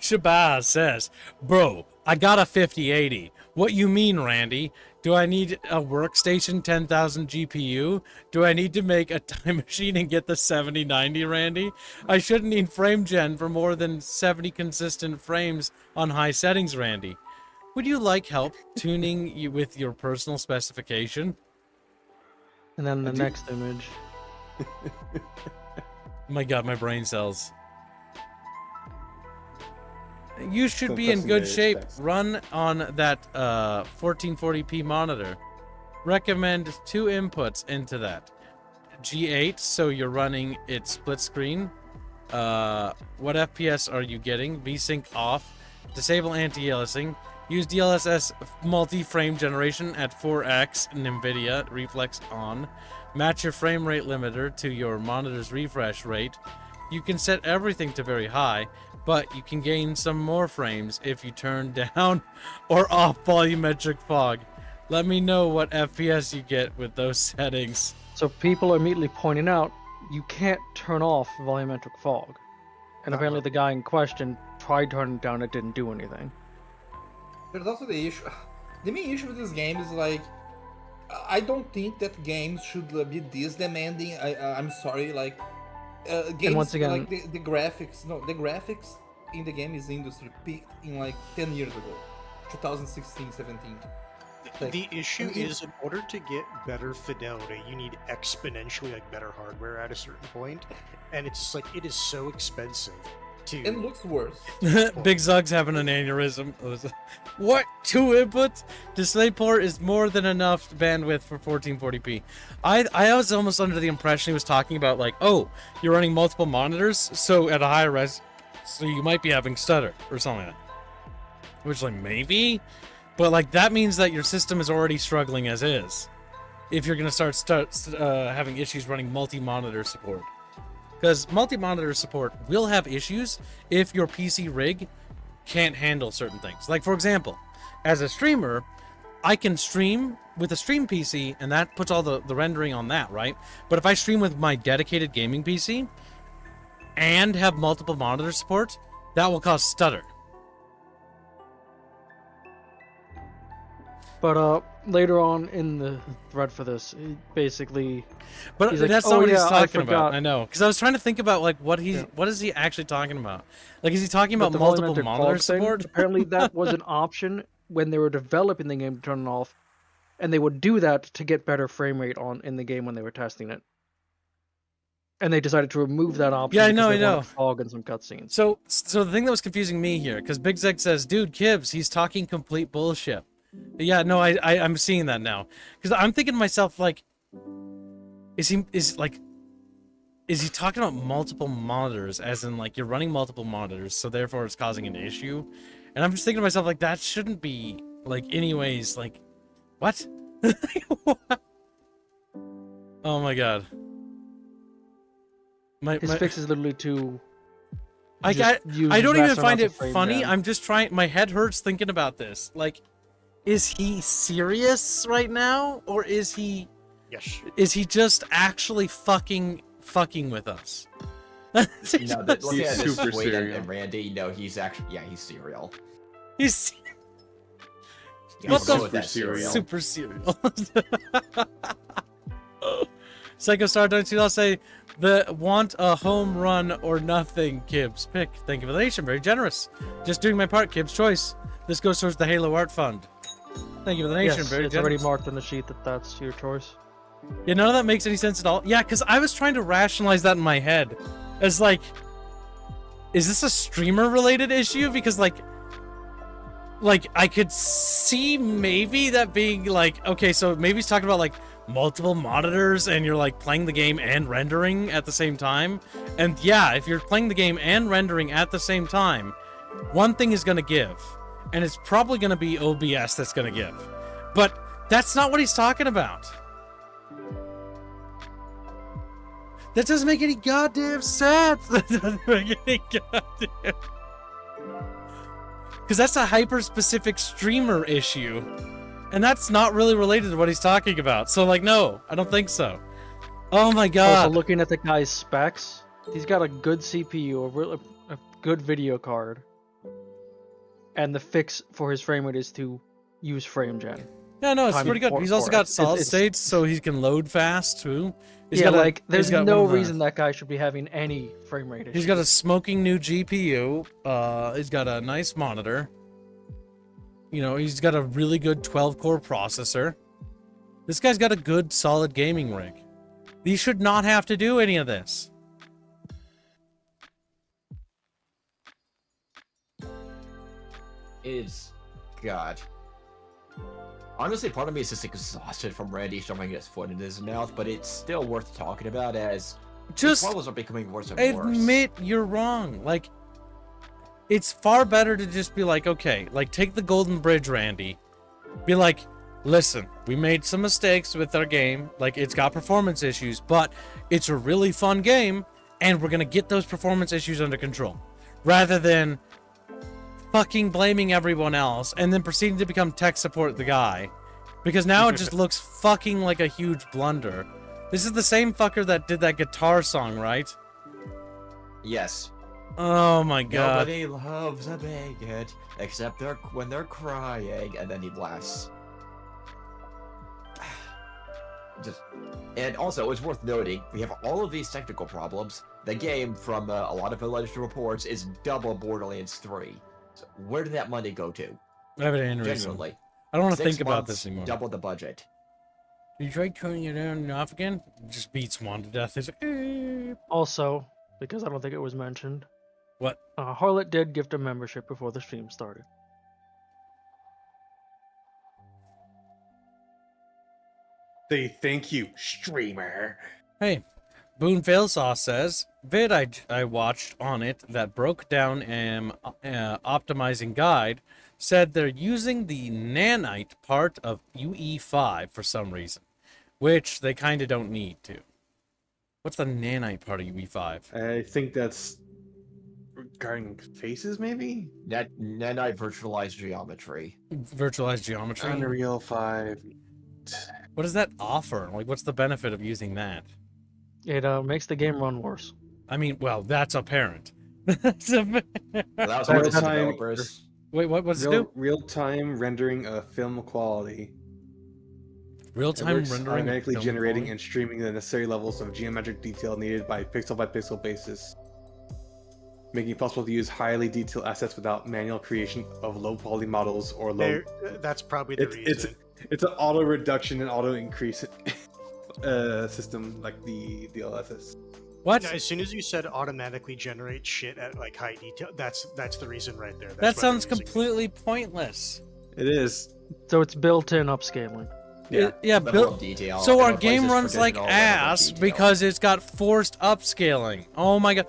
Shabazz says, bro, I got a 5080. What you mean, Randy? Do I need a workstation 10,000 GPU? Do I need to make a time machine and get the 7090, Randy? I shouldn't need frame gen for more than 70 consistent frames on high settings, Randy. Would you like help tuning you with your personal specification? And then the next image. Oh my god, my brain cells. You should be in good shape. Run on that 1440p monitor. Recommend 2 inputs into that. G8, so you're running it split screen. What FPS are you getting? VSync off. Disable anti-aliasing. Use DLSS multi-frame generation at 4x. Nvidia reflex on. Match your frame rate limiter to your monitor's refresh rate. You can set everything to very high, but you can gain some more frames if you turn down or off volumetric fog. Let me know what FPS you get with those settings. So people are immediately pointing out you can't turn off volumetric fog. And apparently the guy in question tried turning it down, it didn't do anything. There's also the issue. The main issue with this game is like, I don't think that games should be this demanding. I'm sorry, like games and once again, like the graphics. No, the graphics in the games industry peaked in like 10 years ago, 2016, 17. Like, the issue is, in order to get better fidelity, you need exponentially better hardware at a certain point, and it's just like, it is so expensive Two. and looks worse. Big Zug's having an aneurysm. What? 2 inputs? DisplayPort is more than enough bandwidth for 1440p. I was almost under the impression he was talking about like, oh, you're running multiple monitors, so at a higher res, so you might be having stutter or something like that. Which, like, maybe? But, like, that means that your system is already struggling as is. If you're going to start having issues running multi-monitor support. Because multi-monitor support will have issues if your PC rig can't handle certain things. Like, for example, as a streamer, I can stream with a stream PC, and that puts all the rendering on that, right? But if I stream with my dedicated gaming PC and have multiple monitor support, that will cause stutter. But later on in the thread for this, he basically. But he's that's like, not "Oh, what he's yeah, I talking about. forgot." I know, because I was trying to think about like what is he actually talking about? Like, is he talking But about the multiple volumetric monitor fog thing, support? apparently, that was an option when they were developing the game to turn it off, and they would do that to get better frame rate in the game when they were testing it. And they decided to remove that option. Yeah, I because know, they I know. wanted fog and some cutscenes. So the thing that was confusing me here, because Big Zeg says, "Dude, Kibbs, he's talking complete bullshit." Yeah, no, I'm seeing that now, because I'm thinking to myself like, is he talking about multiple monitors, as in like you're running multiple monitors, so therefore it's causing an issue? And I'm just thinking to myself like that shouldn't be like anyways like, what? What? Oh my god. His fix is literally to. I just use don't even less find amounts it of frame funny. gen. I'm just trying. My head hurts thinking about this. Like, is he serious right now, or is he Yes. just actually fucking with us? No, looking at He's this super tweet serial. and Randy, no, he's actually, yeah, he's serial. He's Yeah, What we'll the go with that serial? super serial. Psycho Star 22, I'll say the want a home run or nothing, Kibbs. Pick. Thank you for the donation. Very generous. Just doing my part, Kibbs. Choice. This goes towards the Halo Art Fund. Thank you for the donation. Yes, Very it's generous. already marked on the sheet that that's your choice. Yeah, none of that makes any sense at all. Yeah, because I was trying to rationalize that in my head. As like, is this a streamer-related issue? Because like I could see maybe that being like, okay, so maybe he's talking about like multiple monitors and you're like playing the game and rendering at the same time. And yeah, if you're playing the game and rendering at the same time, one thing is going to give. And it's probably going to be OBS that's going to give. But that's not what he's talking about. That doesn't make any goddamn sense. That doesn't make any goddamn. Because that's a hyper-specific streamer issue. And that's not really related to what he's talking about. So, like, no, I don't think so. Oh my god. Also, looking at the guy's specs, he's got a good CPU, a good video card. And the fix for his frame rate is to use frame gen. Yeah, no, it's time pretty good. for- He's also for got it. solid It's- states, so he can load fast, too. He's Yeah, got like, he's there's got no one of the- reason that guy should be having any frame rate issues. He's got a smoking new GPU. He's got a nice monitor. You know, he's got a really good 12-core processor. This guy's got a good, solid gaming rig. He should not have to do any of this. Is God. Honestly, part of me is just exhausted from Randy shoving his foot in his mouth, but it's still worth talking about as Just the problems are becoming worse and worse. admit you're wrong. Like, it's far better to just be like, okay, like, take the Golden Bridge, Randy. Be like, listen, we made some mistakes with our game. Like, it's got performance issues, but it's a really fun game, and we're gonna get those performance issues under control. Rather than fucking blaming everyone else and then proceeding to become tech support the guy. Because now it just looks fucking like a huge blunder. This is the same fucker that did that guitar song, right? Yes. Oh my god. Nobody loves a bigot except when they're crying, and then he laughs. And also, it's worth noting, we have all of these technical problems. The game, from a lot of alleged reports, is double Borderlands 3. So where did that money go to? I have an aneurysm. Genuinely. I don't want to 6 think about months, this anymore. Double the budget. You try turning it on and off again? It just beats one to death. It's like, Also, because I don't think it was mentioned, What? Harlot did gift a membership before the stream started. Say thank you, streamer. Hey, Boone Failsaw says, vid I watched on it that broke down optimizing guide said they're using the nanite part of UE5 for some reason, which they kind of don't need to. What's the nanite part of UE5? I think that's regarding faces, maybe? Nanite virtualized geometry. Virtualized geometry? Unreal 5. What does that offer? Like, what's the benefit of using that? It makes the game run worse. I mean, well, that's apparent. That was one of the Real-time- developers. Wait, what was it do? Real-time rendering of film quality. It Real-time works rendering? of automatically film generating quality? and streaming the necessary levels of geometric detail needed by pixel basis, making it possible to use highly detailed assets without manual creation of low-quality models or low. That's probably the reason. It's an auto reduction and auto increase system like the DLSS. What? Yeah, as soon as you said automatically generate shit at like high detail, that's the reason right there. That's That why sounds they're using it. completely pointless. It is. So it's built-in upscaling. Yeah. Yeah, Level Bill. of detail. So our and game replaces runs like traditional level of ass detail. because it's got forced upscaling. Oh my god.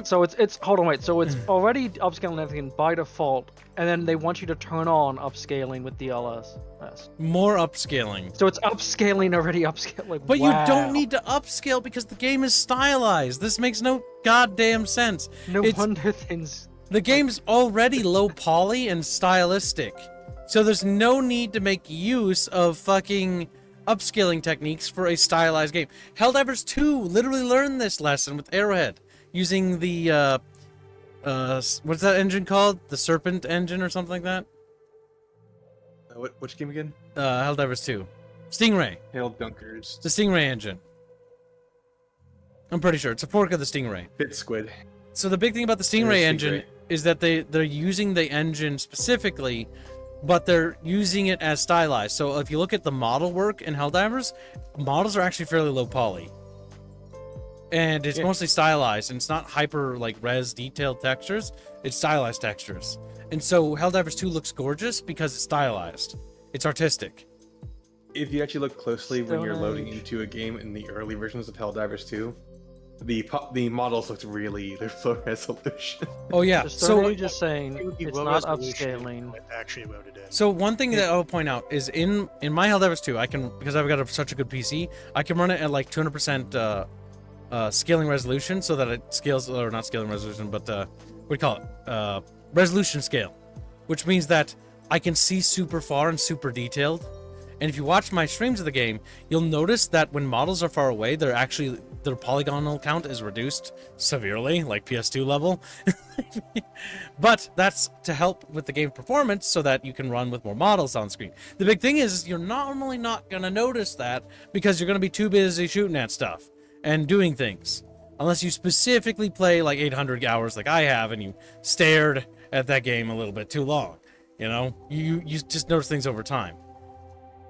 So it's hold on, wait. So it's already upscaling everything by default, and then they want you to turn on upscaling with DLSS. More upscaling. So it's upscaling already upscaling. Like, But wow. you don't need to upscale because the game is stylized. This makes no goddamn sense. No it's- wonder things. The game's already low poly and stylistic. So there's no need to make use of fucking upscaling techniques for a stylized game. Helldivers 2 literally learned this lesson with Arrowhead using the what's that engine called? The Serpent engine or something like that? Which game again? Helldivers 2. Stingray. Hail Dunkers. It's the Stingray engine. I'm pretty sure it's a fork of the Stingray. Pit Squid. So the big thing about the Stingray Stingray. engine is that they're using the engine specifically, but they're using it as stylized. So if you look at the model work in Helldivers, models are actually fairly low poly. And it's mostly stylized, and it's not hyper like res detailed textures, it's stylized textures. And so Helldivers 2 looks gorgeous because it's stylized. It's artistic. If you actually look closely when you're Stone loading Age. into a game in the early versions of Helldivers 2, the models looked really low resolution. Oh yeah. The So Stone Age is saying It would be it's low not resolution upscaling. with actually loaded in. So one thing that I'll point out is in my Helldivers 2, I can, because I've got such a good PC, I can run it at like 200% scaling resolution, so that it scales, or not scaling resolution, but what do you call it? Resolution scale, which means that I can see super far and super detailed. And if you watch my streams of the game, you'll notice that when models are far away, their polygonal count is reduced severely, like PS2 level. But that's to help with the game performance so that you can run with more models on screen. The big thing is you're normally not going to notice that because you're going to be too busy shooting at stuff and doing things. Unless you specifically play like 800 hours like I have and you stared at that game a little bit too long. You know, you just notice things over time.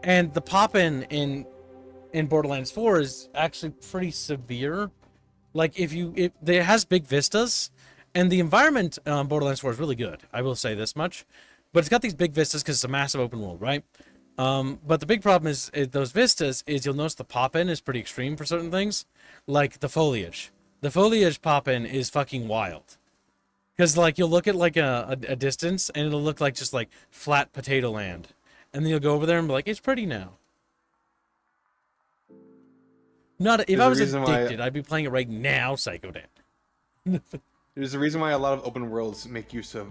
And the pop-in in Borderlands 4 is actually pretty severe. Like it has big vistas, and the environment on Borderlands 4 is really good. I will say this much, but it's got these big vistas because it's a massive open world, right? But the big problem is those vistas is you'll notice the pop-in is pretty extreme for certain things, like the foliage. The foliage pop-in is fucking wild. Because like you'll look at like a distance and it'll look like just like flat potato land. And then you'll go over there and be like, it's pretty now. If There's I a was reason why- addicted, I'd be playing it right now, Psycho Dan. There's a reason why a lot of open worlds make use of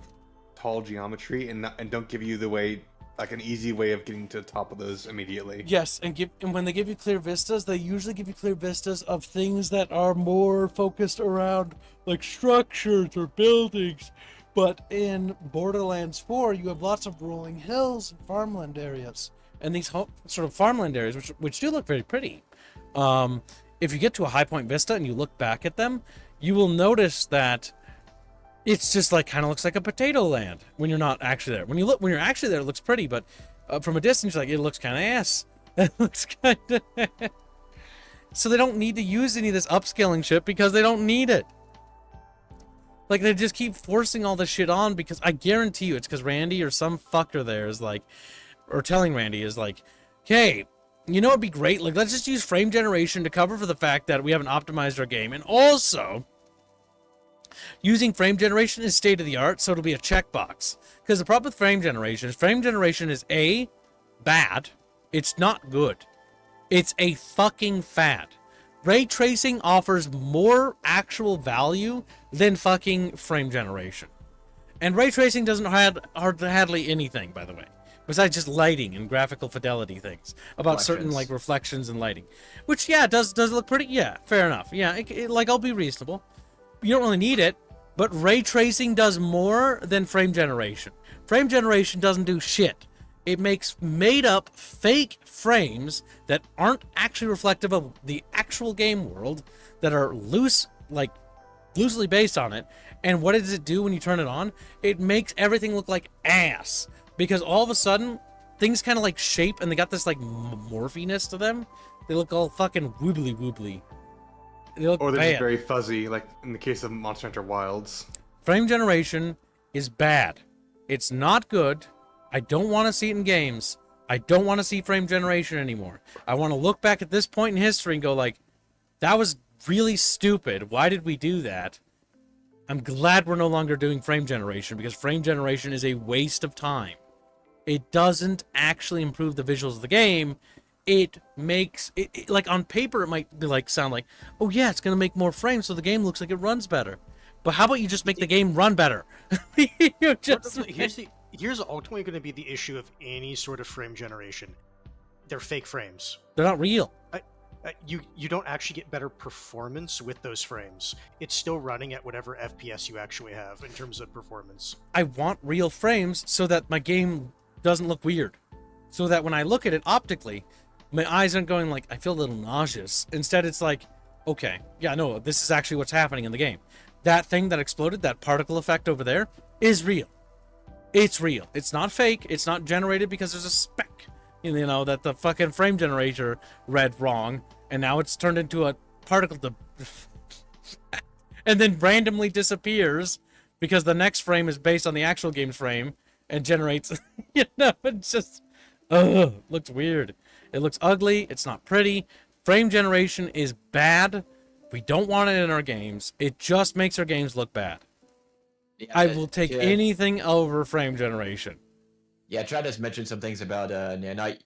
tall geometry and don't give you the way, like an easy way of getting to the top of those immediately. Yes, and when they give you clear vistas, they usually give you clear vistas of things that are more focused around like structures or buildings. But in Borderlands 4, you have lots of rolling hills and farmland areas, and these sort of farmland areas, which do look very pretty. If you get to a high point vista and you look back at them, you will notice that it's just like kind of looks like a potato land when you're not actually there. When you're actually there, it looks pretty, but from a distance, you're like, it looks kind of ass. It looks kind of. So they don't need to use any of this upscaling shit because they don't need it. Like, they just keep forcing all this shit on because I guarantee you it's because Randy or some fucker there is like, or telling Randy is like, okay, you know what'd be great? Like, let's just use frame generation to cover for the fact that we haven't optimized our game. And also, using frame generation is state of the art, so it'll be a checkbox. Because the problem with frame generation is A, bad. It's not good. It's a fucking fad. Ray tracing offers more actual value than fucking frame generation. And ray tracing doesn't have hardly anything, by the way, besides just lighting and graphical fidelity things about certain like reflections and lighting, which does look pretty. Yeah, fair enough. Yeah, like I'll be reasonable. You don't really need it, but ray tracing does more than frame generation. Frame generation doesn't do shit. It makes made-up fake frames that aren't actually reflective of the actual game world, that are loosely based on it. And what does it do when you turn it on? It makes everything look like ass. Because all of a sudden, things kind of like shape and they got this like morphiness to them. They look all fucking woobly. They look Or they're bad. just very fuzzy, like in the case of Monster Hunter Wilds. Frame generation is bad. It's not good. I don't want to see it in games. I don't want to see frame generation anymore. I want to look back at this point in history and go like, that was really stupid. Why did we do that? I'm glad we're no longer doing frame generation, because frame generation is a waste of time. It doesn't actually improve the visuals of the game. It makes it like on paper it might be like sound like, oh yeah, it's gonna make more frames so the game looks like it runs better. But how about you just make the game run better? You just Here's ultimately going to be the issue of any sort of frame generation. They're fake frames. They're not real. You don't actually get better performance with those frames. It's still running at whatever FPS you actually have in terms of performance. I want real frames so that my game doesn't look weird. So that when I look at it optically, my eyes aren't going like, I feel a little nauseous. Instead, it's like, okay, yeah, no, this is actually what's happening in the game. That thing that exploded, that particle effect over there, is real. It's real. It's not fake. It's not generated because there's a speck, you know, that the fucking frame generator read wrong, and now it's turned into a particle and then randomly disappears because the next frame is based on the actual game's frame and generates, you know, it's just, looks weird. It looks ugly. It's not pretty. Frame generation is bad. We don't want it in our games. It just makes our games look bad. Yeah, I will take anything over frame generation. Yeah, Travis mentioned some things about Nanite.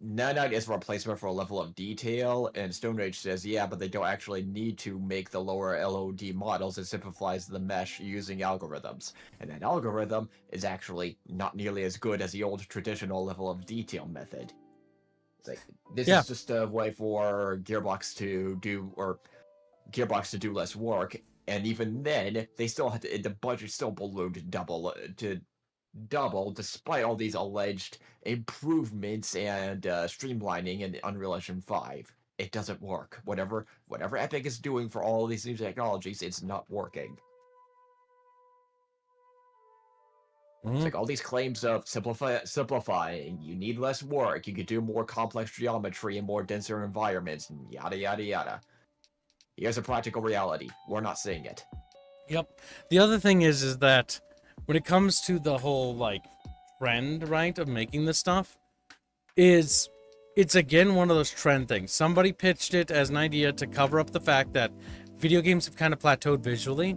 Nanite is a replacement for a level of detail, and Stone Rage says, yeah, but they don't actually need to make the lower LOD models. It simplifies the mesh using algorithms. And that algorithm is actually not nearly as good as the old traditional level of detail method. It's like, this is just a way for Gearbox to do less work. And even then, they still had to, the budget still ballooned double despite all these alleged improvements and streamlining in Unreal Engine 5. It doesn't work. Whatever Epic is doing for all these new technologies, it's not working. It's like all these claims of simplifying, you need less work, you could do more complex geometry and more denser environments, and yada yada yada. Here's a practical reality. We're not seeing it. Yep. The other thing is that when it comes to the whole like trend, right, of making this stuff, it's again one of those trend things. Somebody pitched it as an idea to cover up the fact that video games have kind of plateaued visually.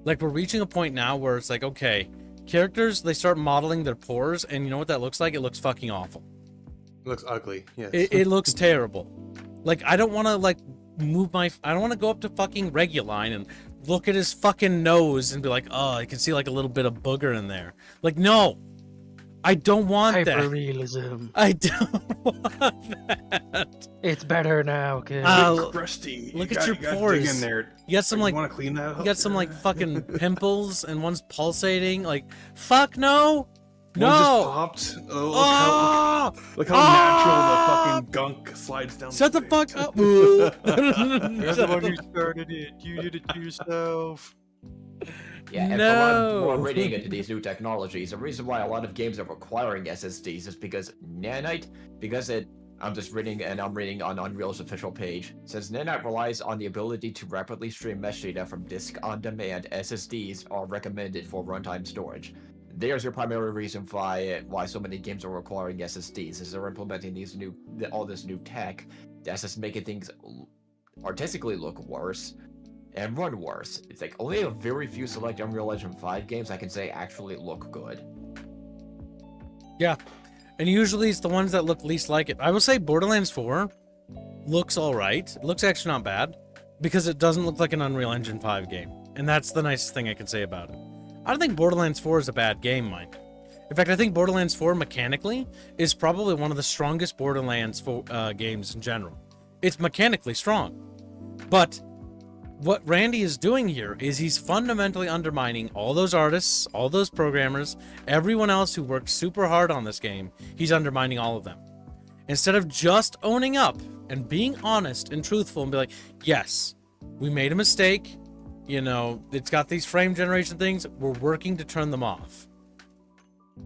Like, we're reaching a point now where it's like, okay, characters, they start modeling their pores, and you know what that looks like? It looks fucking awful. It looks ugly. Yes. It looks terrible. Like, I don't want to like I don't want to go up to fucking Reguline and look at his fucking nose and be like, oh, I can see like a little bit of booger in there. Like, no, I don't want that. Hyperrealism. I don't want that. It's better now, kid. Crusty. Look at your pores. Dig in there. You got some You like, want to clean that up? you got some like fucking pimples and one's pulsating. Like, fuck no. One just No! popped. Oh, Oh! look how natural the fucking gunk slides down. Shut the face. fuck up! You're the one who started it. You did it to yourself. Yeah, and No. for more reading into these new technologies, the reason why a lot of games are requiring SSDs is because Nanite, because it I'm just reading, and I'm reading on Unreal's official page. It says NetApp relies on the ability to rapidly stream mesh data from disk-on-demand SSDs are recommended for runtime storage. There's your primary reason why so many games are requiring SSDs, is they're implementing all this new tech that's just making things artistically look worse and run worse. It's like only a very few select Unreal Engine 5 games I can say actually look good. Yeah. And usually it's the ones that look least like it. I will say Borderlands 4 looks alright. It looks actually not bad. Because it doesn't look like an Unreal Engine 5 game. And that's the nicest thing I can say about it. I don't think Borderlands 4 is a bad game, mind. In fact, I think Borderlands 4 mechanically is probably one of the strongest Borderlands games in general. It's mechanically strong. But what Randy is doing here is he's fundamentally undermining all those artists, all those programmers, everyone else who worked super hard on this game. He's undermining all of them. Instead of just owning up and being honest and truthful and be like, yes, we made a mistake. You know, it's got these frame generation things. We're working to turn them off.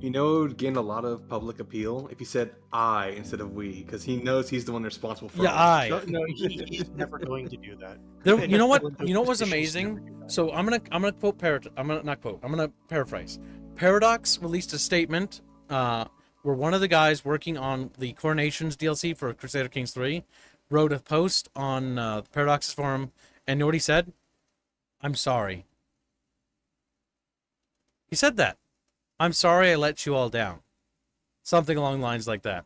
You know, it would gain a lot of public appeal if he said "I" instead of "we," because he knows he's the one responsible for. Yeah, I. No, he's never going to do that. There, you know what? You know what was amazing? So I'm gonna quote I'm gonna paraphrase. Paradox released a statement where one of the guys working on the Coronations DLC for Crusader Kings 3 wrote a post on Paradox's forum, and you know what he said? I'm sorry. He said that. I'm sorry I let you all down. Something along lines like that.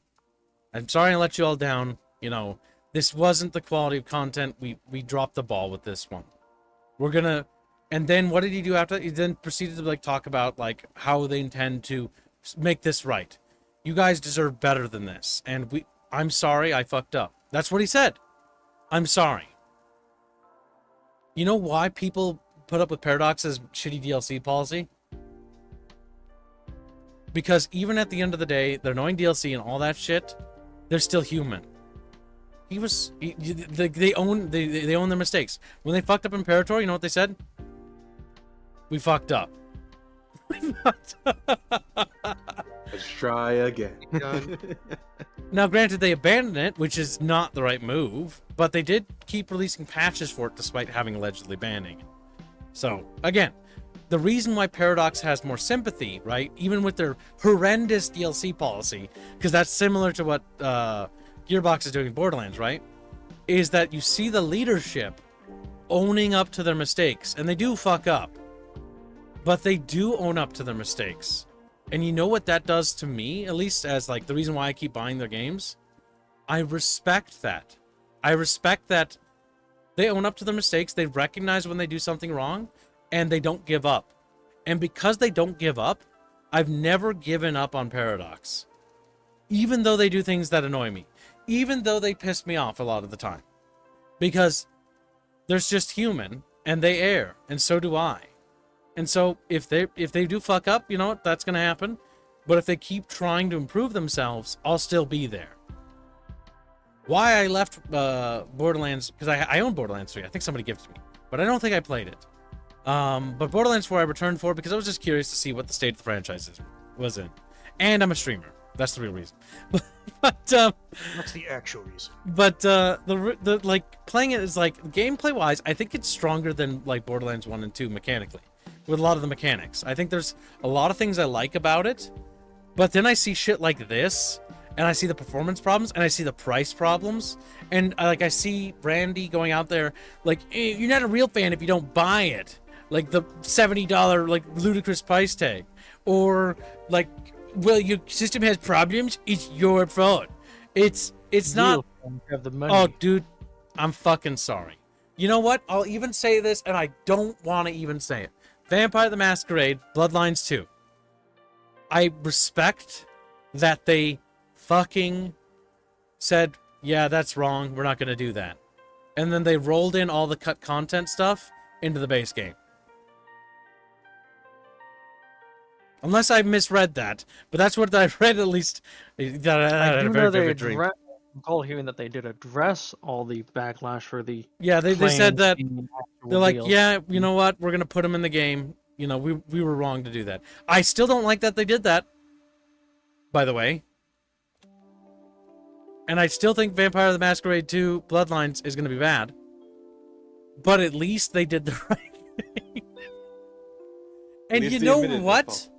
I'm sorry I let you all down. You know, this wasn't the quality of content. We dropped the ball with this one. We're gonna... And then what did he do after that? He then proceeded to like talk about like how they intend to make this right. You guys deserve better than this. And I'm sorry I fucked up. That's what he said. I'm sorry. You know why people put up with Paradox's shitty DLC policy? Because even at the end of the day, they're annoying DLC and all that shit, they're still human. They own their mistakes. When they fucked up Imperator, you know what they said? We fucked up. We fucked up. Let's try again. Now, granted, they abandoned it, which is not the right move, but they did keep releasing patches for it despite having allegedly banning it. So, again, the reason why Paradox has more sympathy, right, even with their horrendous DLC policy, because that's similar to what Gearbox is doing in Borderlands, right, is that you see the leadership owning up to their mistakes, and they do fuck up, but they do own up to their mistakes. And you know what that does to me, at least as like the reason why I keep buying their games? I respect that. I respect that they own up to their mistakes, they recognize when they do something wrong, and they don't give up. And because they don't give up, I've never given up on Paradox. Even though they do things that annoy me. Even though they piss me off a lot of the time. Because there's just human, and they err, and so do I. And so if they do fuck up, you know what, that's going to happen. But if they keep trying to improve themselves, I'll still be there. Why I left Borderlands, because I own Borderlands 3. I think somebody gifted me. But I don't think I played it. But Borderlands 4 I returned for because I was just curious to see what the state of the franchise was in. And I'm a streamer. That's the real reason. But that's the actual reason. But the like playing it is like gameplay wise, I think it's stronger than like Borderlands 1 and 2 mechanically. With a lot of the mechanics. I think there's a lot of things I like about it. But then I see shit like this, and I see the performance problems, and I see the price problems, and I see Randy going out there like, hey, you're not a real fan if you don't buy it. Like the $70 like ludicrous price tag, or like, well, your system has problems. It's your fault. It's not. Have the money. Oh, dude, I'm fucking sorry. You know what? I'll even say this, and I don't want to even say it. Vampire the Masquerade, Bloodlines 2. I respect that they fucking said, yeah, that's wrong. We're not going to do that. And then they rolled in all the cut content stuff into the base game. Unless I misread that, but that's what I read at least. That I had a very vivid dream. I recall hearing that they did address all the backlash for the. Yeah, they said that they're like, deal. yeah, you know what? We're gonna put them in the game. You know, we were wrong to do that. I still don't like that they did that. By the way, And I still think Vampire the Masquerade 2 Bloodlines is going to be bad. But at least they did the right thing. And you know what?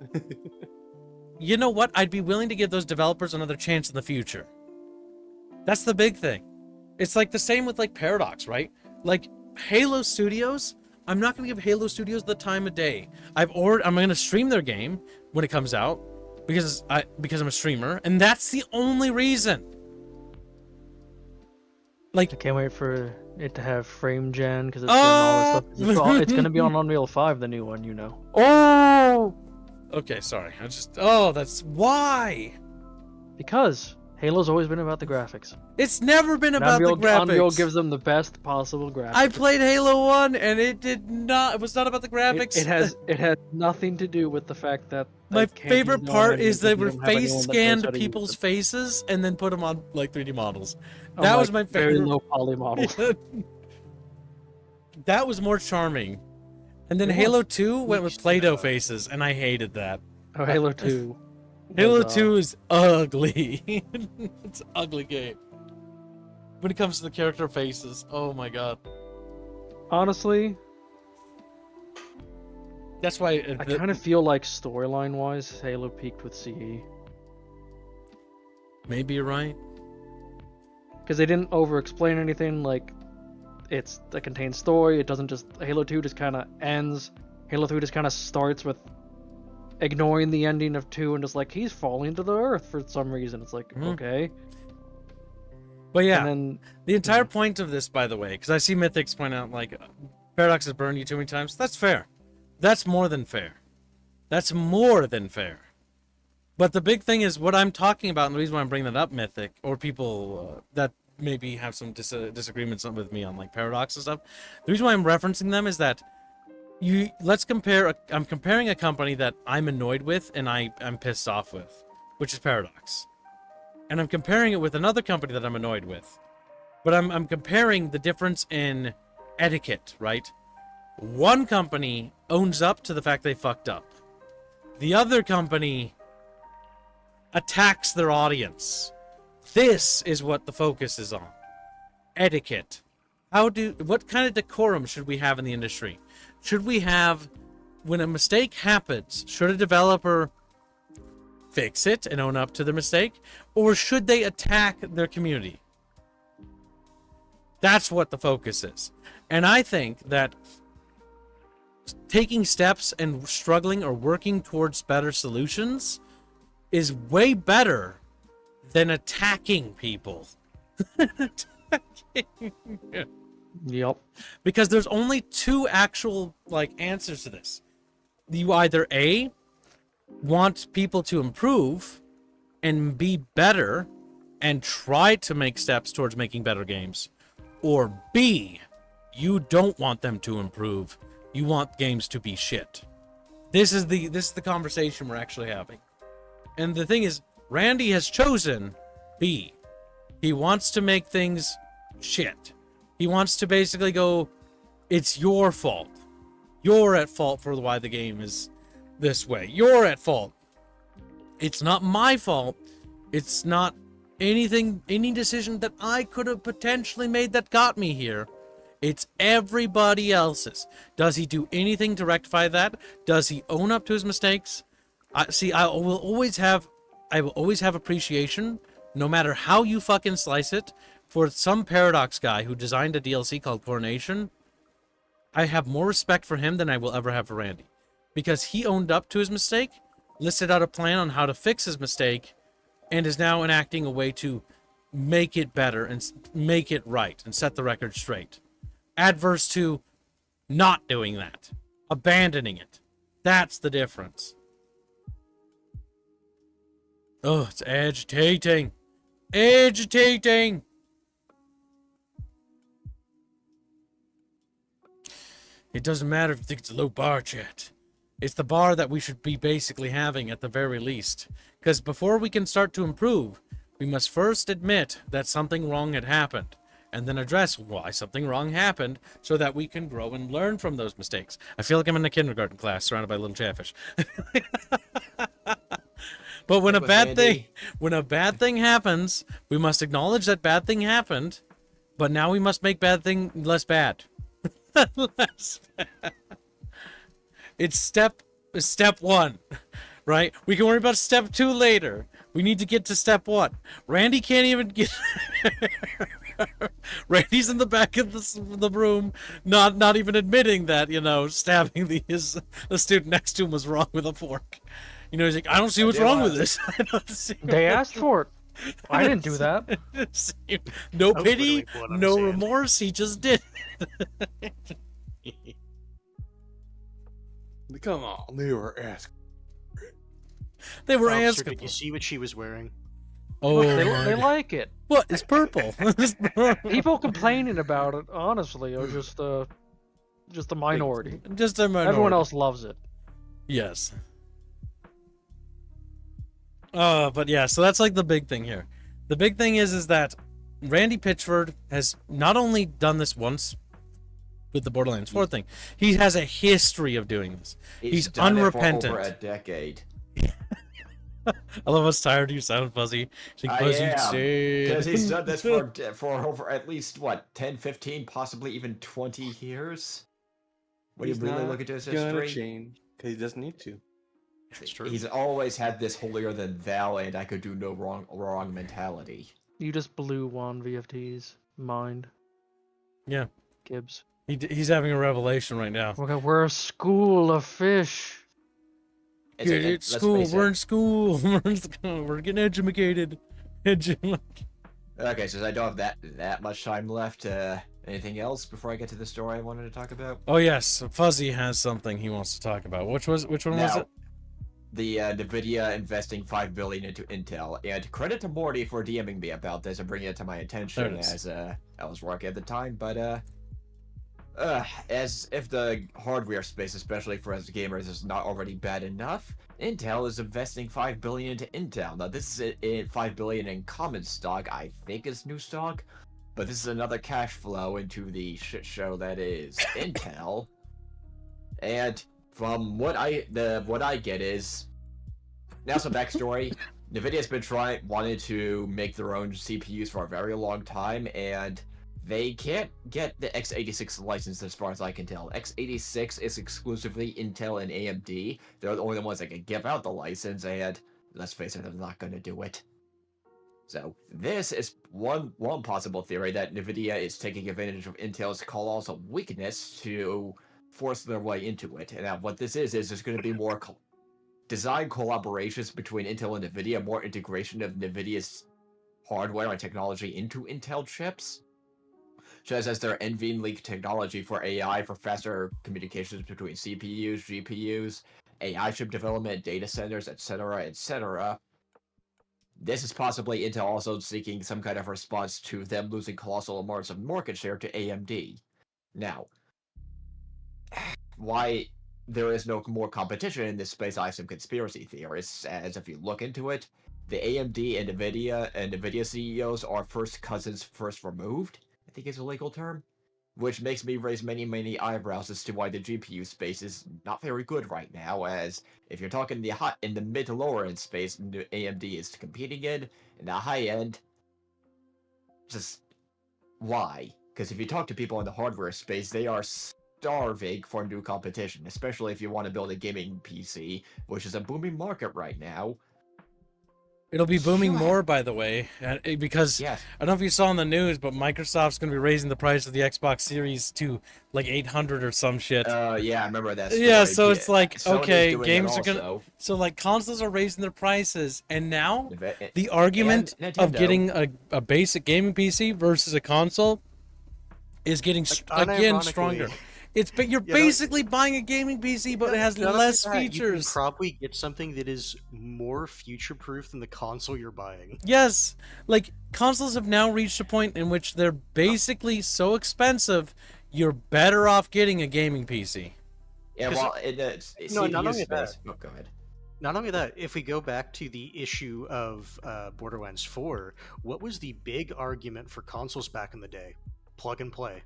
You know what? I'd be willing to give those developers another chance in the future. That's the big thing. It's like the same with like Paradox, right? Like Halo Studios, I'm not going to give Halo Studios the time of day. I'm going to stream their game when it comes out because I'm a streamer, and that's the only reason. Like, I can't wait for it to have frame gen because it's all this stuff. It's going to be on Unreal 5, the new one, you know. Oh! Okay, sorry. That's why. Because Halo's always been about the graphics. It's never been about the graphics. Unreal gives them the best possible graphics. I played Halo 1 and it was not about the graphics. It has nothing to do with the fact that my favorite part is they were face scanned people's faces and then put them on like 3D models. That was my favorite. Very low poly models. That was more charming. And then Halo 2 went with Play-Doh faces, and I hated that. Oh, Halo 2. Halo 2 is ugly. It's an ugly game. When it comes to the character faces, oh my god. Honestly, that's why I kind of feel like storyline-wise, Halo peaked with CE. Maybe you're right. Because they didn't over-explain anything, like, it's a contained story, it doesn't just... Halo 2 just kind of ends. Halo 3 just kind of starts with ignoring the ending of 2 and just like, he's falling to the earth for some reason. It's like, okay. But yeah, and then, the entire point of this, by the way, because I see Mythics point out, like, Paradox has burned you too many times. That's fair. That's more than fair. That's more than fair. But the big thing is what I'm talking about, and the reason why I'm bringing that up, Mythic, or people that maybe have some disagreements with me on like Paradox and stuff. The reason why I'm referencing them is that let's compare. I'm comparing a company that I'm annoyed with and I'm pissed off with, which is Paradox, and I'm comparing it with another company that I'm annoyed with. But I'm comparing the difference in etiquette, right? One company owns up to the fact they fucked up. The other company attacks their audience. This is what the focus is on. Etiquette. What kind of decorum should we have in the industry? Should we have, when a mistake happens, should a developer fix it and own up to the mistake? Or should they attack their community? That's what the focus is. And I think that taking steps and struggling or working towards better solutions is way better than attacking people. Yep. Because there's only two actual answers to this. You either A, want people to improve and be better and try to make steps towards making better games, or B, you don't want them to improve. You want games to be shit. This is the conversation we're actually having. And the thing is, Randy has chosen B. He wants to make things shit. He wants to basically go, it's your fault. You're at fault for why the game is this way. You're at fault. It's not my fault. It's not any decision that I could have potentially made that got me here. It's everybody else's. Does he do anything to rectify that? Does he own up to his mistakes? I will always have appreciation, no matter how you fucking slice it, for some Paradox guy who designed a DLC called Coronation. I have more respect for him than I will ever have for Randy, because he owned up to his mistake, listed out a plan on how to fix his mistake, and is now enacting a way to make it better and make it right and set the record straight. Adverse to not doing that, abandoning it. That's the difference. Oh, it's agitating. Agitating! It doesn't matter if you think it's a low bar, chat. It's the bar that we should be basically having at the very least. Because before we can start to improve, we must first admit that something wrong had happened, and then address why something wrong happened so that we can grow and learn from those mistakes. I feel like I'm in a kindergarten class surrounded by little chatfish. But when a With bad Randy. thing happens, we must acknowledge that bad thing happened, but now we must make bad thing less bad. Less bad. It's step one, right? We can worry about step 2 later. We need to get to step 1. Randy can't even get. Randy's in the back of the room, not even admitting that stabbing the student next to him was wrong with a fork. He's like, I don't see what's wrong with this. I don't see They asked for it. I didn't do that. No I was pity, literally pulling on no his hand. remorse. He just did. Come on, they were asking. They were Officer, asking. did you see what she was wearing? Oh, They like it. what? It's purple. People complaining about it, honestly, are just a minority. Just a minority. Everyone else loves it. Yes. But yeah, so that's like the big thing here. The big thing is that Randy Pitchford has not only done this once with the Borderlands 4 thing, he has a history of doing this. He's done unrepentant. it for over a decade. I love how tired you sound, Fuzzy. She's like, I Fuzzy, am, say because he's it. done this for over at least, what, 10, 15, possibly even 20 years? When you He's really not look into his gonna history, change because he doesn't need to. It's true. he's always had this holier than thou and I could do no wrong mentality. You just blew one VFT's mind. Yeah. Gibbs. He's having a revelation right now. Okay, we're a school of fish. It's let's school. face it. We're in school. We're getting educated. Okay, since I don't have that much time left, anything else before I get to the story I wanted to talk about? Oh yes, Fuzzy has something he wants to talk about. Which one was Now, it? the Nvidia investing $5 billion into Intel, and credit to Morty for DMing me about this and bringing it to my attention There it is. as I was working at the time. But as if the hardware space, especially for us gamers, is not already bad enough, Intel is investing $5 billion into Intel. Now this is $5 billion in common stock. I think it's new stock, but this is another cash flow into the shit show that is Intel. And from what I get is, now some backstory. Nvidia's been wanted to make their own CPUs for a very long time, and they can't get the x86 license as far as I can tell. x86 is exclusively Intel and AMD. They're the only ones that can give out the license, and let's face it, they're not going to do it. So this is one possible theory that Nvidia is taking advantage of Intel's colossal weakness to force their way into it. And now what this is there's going to be more design collaborations between Intel and Nvidia, more integration of Nvidia's hardware and technology into Intel chips, such as their NVLink technology for AI for faster communications between CPUs, GPUs, AI chip development, data centers, etc., etc. This is possibly Intel also seeking some kind of response to them losing colossal amounts of market share to AMD. Now, why there is no more competition in this space, I have some conspiracy theorists, as if you look into it, the AMD and Nvidia CEOs are first cousins first removed, I think is a legal term, which makes me raise many eyebrows as to why the GPU space is not very good right now, as if you're talking in the mid to lower end space, AMD is competing in the high end, just why? Because if you talk to people in the hardware space, they are starving for new competition, especially if you want to build a gaming PC, which is a booming market right now. It'll be booming Sure. more, by the way, because Yes. I don't know if you saw in the news, but Microsoft's going to be raising the price of the Xbox Series to like 800 or some shit. Yeah, I remember that story. Yeah, so it's like, Sony's okay, doing it games are gonna. also. So like consoles are raising their prices, and now Nve- the argument and of Nintendo. getting a basic gaming PC versus a console is getting again unironically, stronger. But you're you know- basically buying a gaming PC, but it has Not only less that, you can features. probably get something that is more future-proof than the console you're buying. Yes, like consoles have now reached a point in which they're basically so expensive, you're better off getting a gaming PC. Yeah, 'Cause- well, in the No, not CPU only that. space. Oh, go ahead. Not only that, if we go back to the issue of Borderlands 4, what was the big argument for consoles back in the day? Plug and play.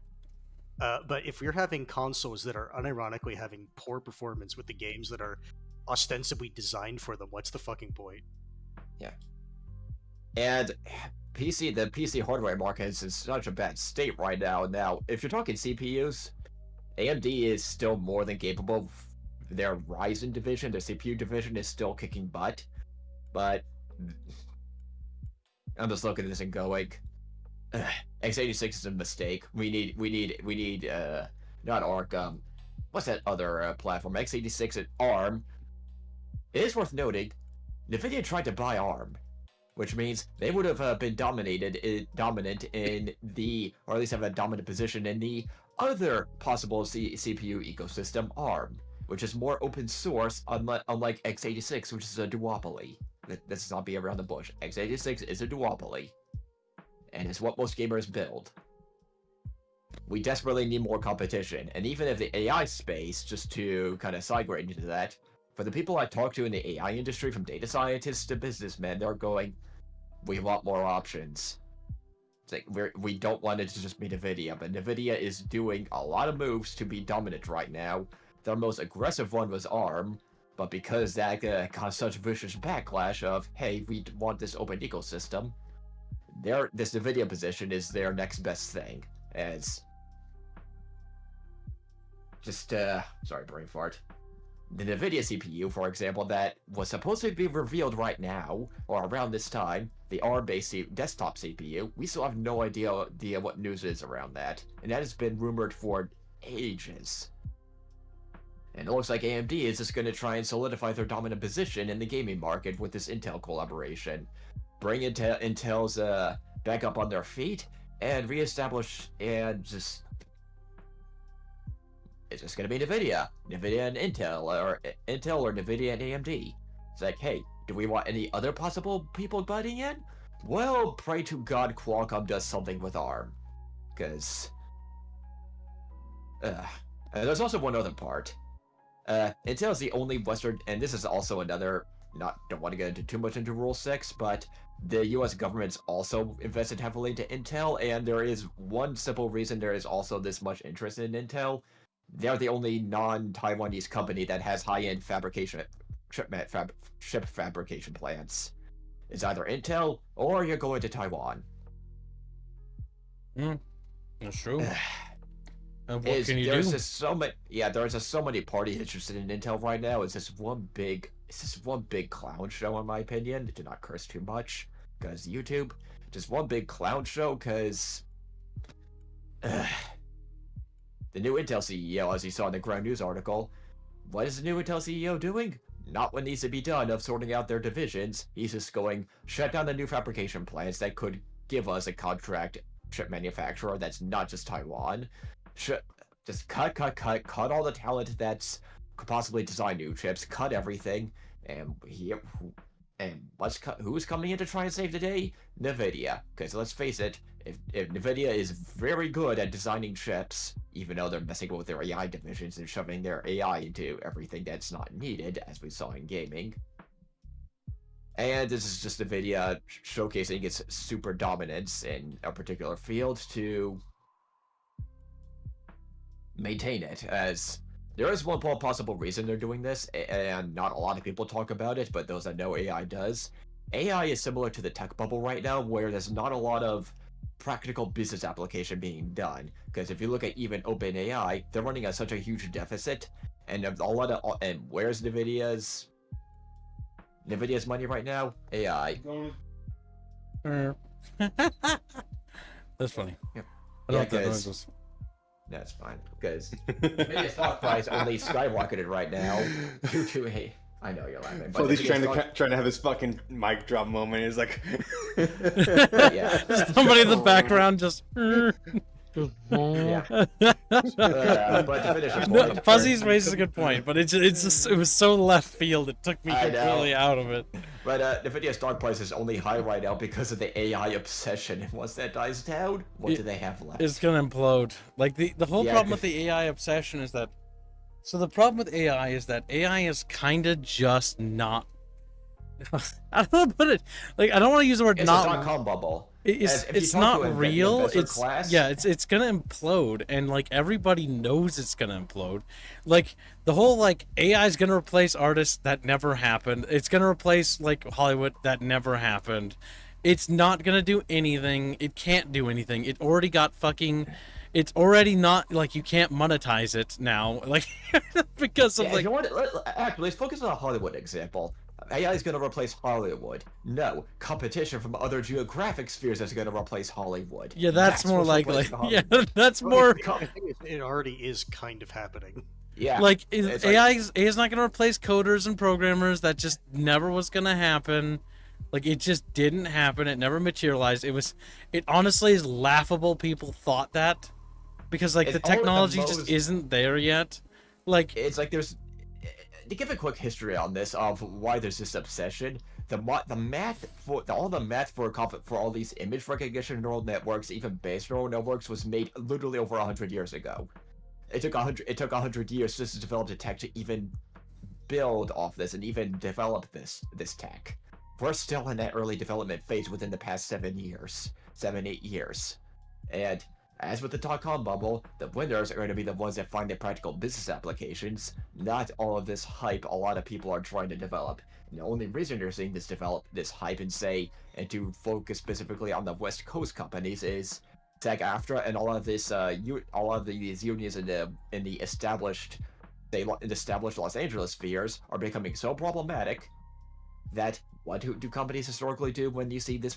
But if we're having consoles that are unironically having poor performance with the games that are ostensibly designed for them, what's the fucking point? And the PC hardware market is in such a bad state right now. Now, if you're talking CPUs, AMD is still more than capable. Their Ryzen division, their CPU division, is still kicking butt. But I'm just looking at this and going, x86 is a mistake. We need not ARC. What's that other platform? x86 and ARM. It is worth noting, Nvidia tried to buy ARM, which means they would have been dominant in the, or at least have a dominant position in the other possible CPU ecosystem, ARM, which is more open source, unlike x86, which is a duopoly. Let's not be around the bush. x86 is a duopoly, and it's what most gamers build. We desperately need more competition, and even if the AI space, just to kind of segue into that, for the people I talk to in the AI industry, from data scientists to businessmen, they're going, we want more options. It's like, we don't want it to just be Nvidia, but Nvidia is doing a lot of moves to be dominant right now. Their most aggressive one was ARM, but because that caused such vicious backlash of, hey, we want this open ecosystem, this Nvidia position is their next best thing. As just, sorry, brain fart. The Nvidia CPU, for example, that was supposed to be revealed right now, or around this time, the ARM-based desktop CPU, we still have no idea what news is around that, and that has been rumored for ages. And it looks like AMD is just going to try and solidify their dominant position in the gaming market with this Intel collaboration. Bring Intel's back up on their feet, and reestablish, and just... It's just going to be Nvidia and Intel, or Nvidia and AMD. It's like, hey, do we want any other possible people butting in? Well, pray to God Qualcomm does something with ARM. Because... there's also one other part. Intel is the only Western, and this is also another, don't want to get into too much into Rule 6, but the US government's also invested heavily into Intel, and there is one simple reason there is also this much interest in Intel. They're the only non-Taiwanese company that has high-end chip fabrication plants. It's either Intel, or you're going to Taiwan. That's true. And what can you do? There's just so many parties interested in Intel right now. It's just one big clown show, in my opinion. Do not curse too much, because YouTube. Just one big clown show, because the new Intel CEO, as you saw in the Ground News article, what is the new Intel CEO doing? Not what needs to be done of sorting out their divisions. He's just going, shut down the new fabrication plants that could give us a contract chip manufacturer that's not just Taiwan. Just cut all the talent that's could possibly design new chips, cut everything, and who's coming in to try and save the day? Nvidia. Because let's face it, if Nvidia is very good at designing chips, even though they're messing with their AI divisions and shoving their AI into everything that's not needed, as we saw in gaming. And this is just Nvidia showcasing its super dominance in a particular field to maintain it, as there is one possible reason they're doing this, and not a lot of people talk about it, but those that know AI does. AI is similar to the tech bubble right now, where there's not a lot of practical business application being done. Because if you look at even OpenAI, they're running at such a huge deficit, and where's Nvidia's money right now? AI. That's funny. Yeah. I don't know noises. That's fine, because Nvidia's stock price only skyrocketed right now due to a... I know you're laughing, but he's trying to have his fucking mic drop moment. He's like, yeah. Somebody in the background just. Yeah. But to finish the point, Fuzzy's raises a good point, but it was so left field. It took me completely out of it. But Nvidia's stock price is only high right now because of the AI obsession. And once that dies down, what do they have left? It's gonna implode. Like the whole problem with the AI obsession is that. So the problem with AI is that AI is kind of just not. I don't know how to put it. Like, I don't want to use the word it's not. a .com bubble. If you it's talk not to an real. investor It's class, yeah, it's gonna implode, and like everybody knows it's gonna implode. Like the whole like AI is gonna replace artists, that never happened. It's gonna replace like Hollywood, that never happened. It's not gonna do anything. It can't do anything. It already got fucking. It's already not like you can't monetize it now, like because of yeah, if like you want, actually, let's focus on a Hollywood example. AI is going to replace Hollywood. No, competition from other geographic spheres is going to replace Hollywood. yeah, that's more what's likely. replacing Yeah, Hollywood. that's Well, more. the thing is, it already is kind of happening. Yeah, Like it's AI is not going to replace coders and programmers. That just never was going to happen. Like it just didn't happen. It never materialized. It honestly is laughable people thought that, because like the It's all the technology just most- isn't there yet. Like it's like there's to give a quick history on this of why there's this obsession. The math for all the math for all these image recognition neural networks, even base neural networks, was made literally over 100 years ago. It took 100 years just to develop the tech to even build off this and even develop this tech. We're still in that early development phase within the past 8 years. And as with the dot-com bubble, the winners are going to be the ones that find the practical business applications, not all of this hype a lot of people are trying to develop. And the only reason you're seeing this hype and to focus specifically on the West Coast companies is SAG-AFTRA and all of these unions in the established Los Angeles spheres are becoming so problematic that what do companies historically do when you see this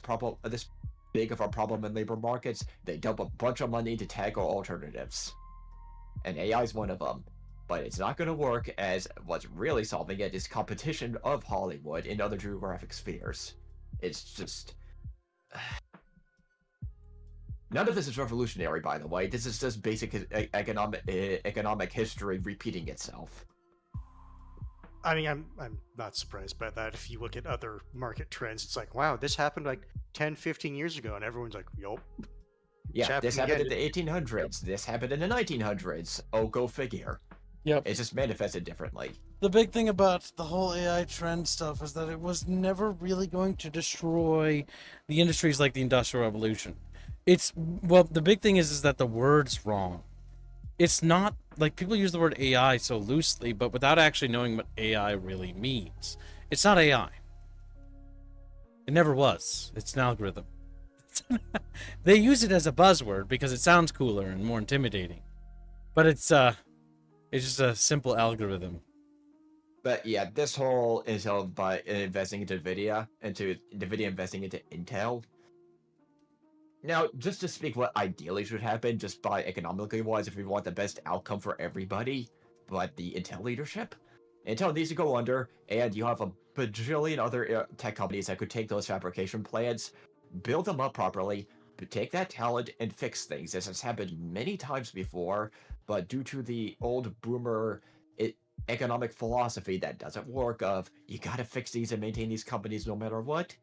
big of a problem in labor markets? They dump a bunch of money into tech or alternatives. And AI is one of them. But it's not going to work, as what's really solving it is competition of Hollywood in other geographic spheres. It's just... None of this is revolutionary, by the way. This is just basic economic history repeating itself. I mean, I'm not surprised by that. If you look at other market trends, it's like, wow, this happened like 10, 15 years ago, and everyone's like, yup. Yeah, this happened in the 1800s. This happened in the 1900s. Oh, go figure. Yep. It's just manifested differently. the big thing about the whole AI trend stuff is that it was never really going to destroy the industries like the Industrial Revolution. The big thing is that the word's wrong. It's not like people use the word AI so loosely, but without actually knowing what AI really means. It's not AI. It never was. It's an algorithm. They use it as a buzzword because it sounds cooler and more intimidating. But it's just a simple algorithm. But yeah, this whole is held by investing into Nvidia investing into Intel. Now, just to speak what ideally should happen, just by economically wise, if we want the best outcome for everybody, but the Intel leadership, Intel needs to go under, and you have a bajillion other tech companies that could take those fabrication plants, build them up properly, take that talent and fix things. This has happened many times before, but due to the old boomer economic philosophy that doesn't work of, you gotta fix these and maintain these companies no matter what,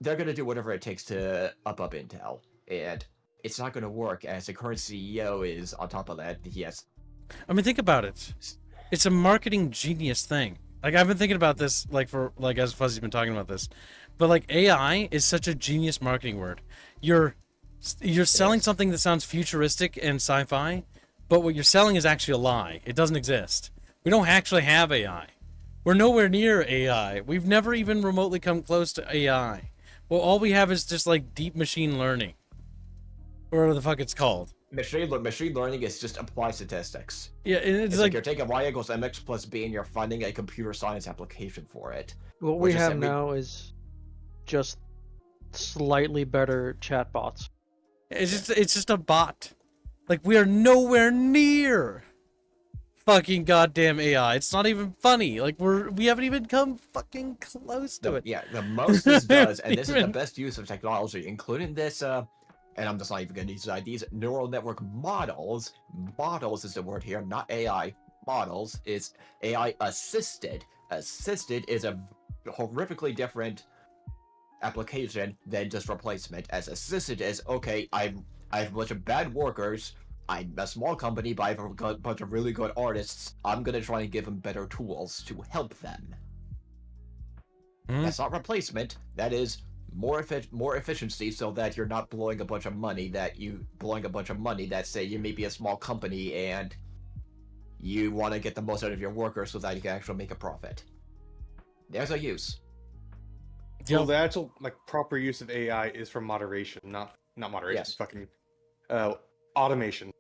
they're gonna do whatever it takes to up Intel. And it's not gonna work, as the current CEO is on top of that. I mean, think about it. It's a marketing genius thing. Like, I've been thinking about this, as Fuzzy's been talking about this. But, like, AI is such a genius marketing word. You're selling something that sounds futuristic and sci-fi, but what you're selling is actually a lie. It doesn't exist. We don't actually have AI. We're nowhere near AI. We've never even remotely come close to AI. Well, all we have is just, like, deep machine learning. Or whatever the fuck it's called. Machine learning is just applied statistics. Yeah, and It's like you're taking y equals mx plus b and you're finding a computer science application for it. What we have now is just slightly better chatbots. It's just a bot. Like, we are nowhere near fucking goddamn AI. It's not even funny. Like, we haven't even come fucking close to it. Yeah, the most this does, and this is the best use of technology, including this, and I'm just not even gonna use these neural network models. Models is the word here, not AI. Models is AI assisted. Assisted is a horrifically different application than just replacement. As assisted is, okay, I have a bunch of bad workers, I'm a small company, but I have a bunch of really good artists. I'm gonna try and give them better tools to help them. That's not replacement. That is more efficiency, so that you're not blowing a bunch of money. That say you may be a small company and you want to get the most out of your workers so that you can actually make a profit. There's a use. Well, the actual proper use of AI is for moderation, not moderation. Yes. Fucking automation.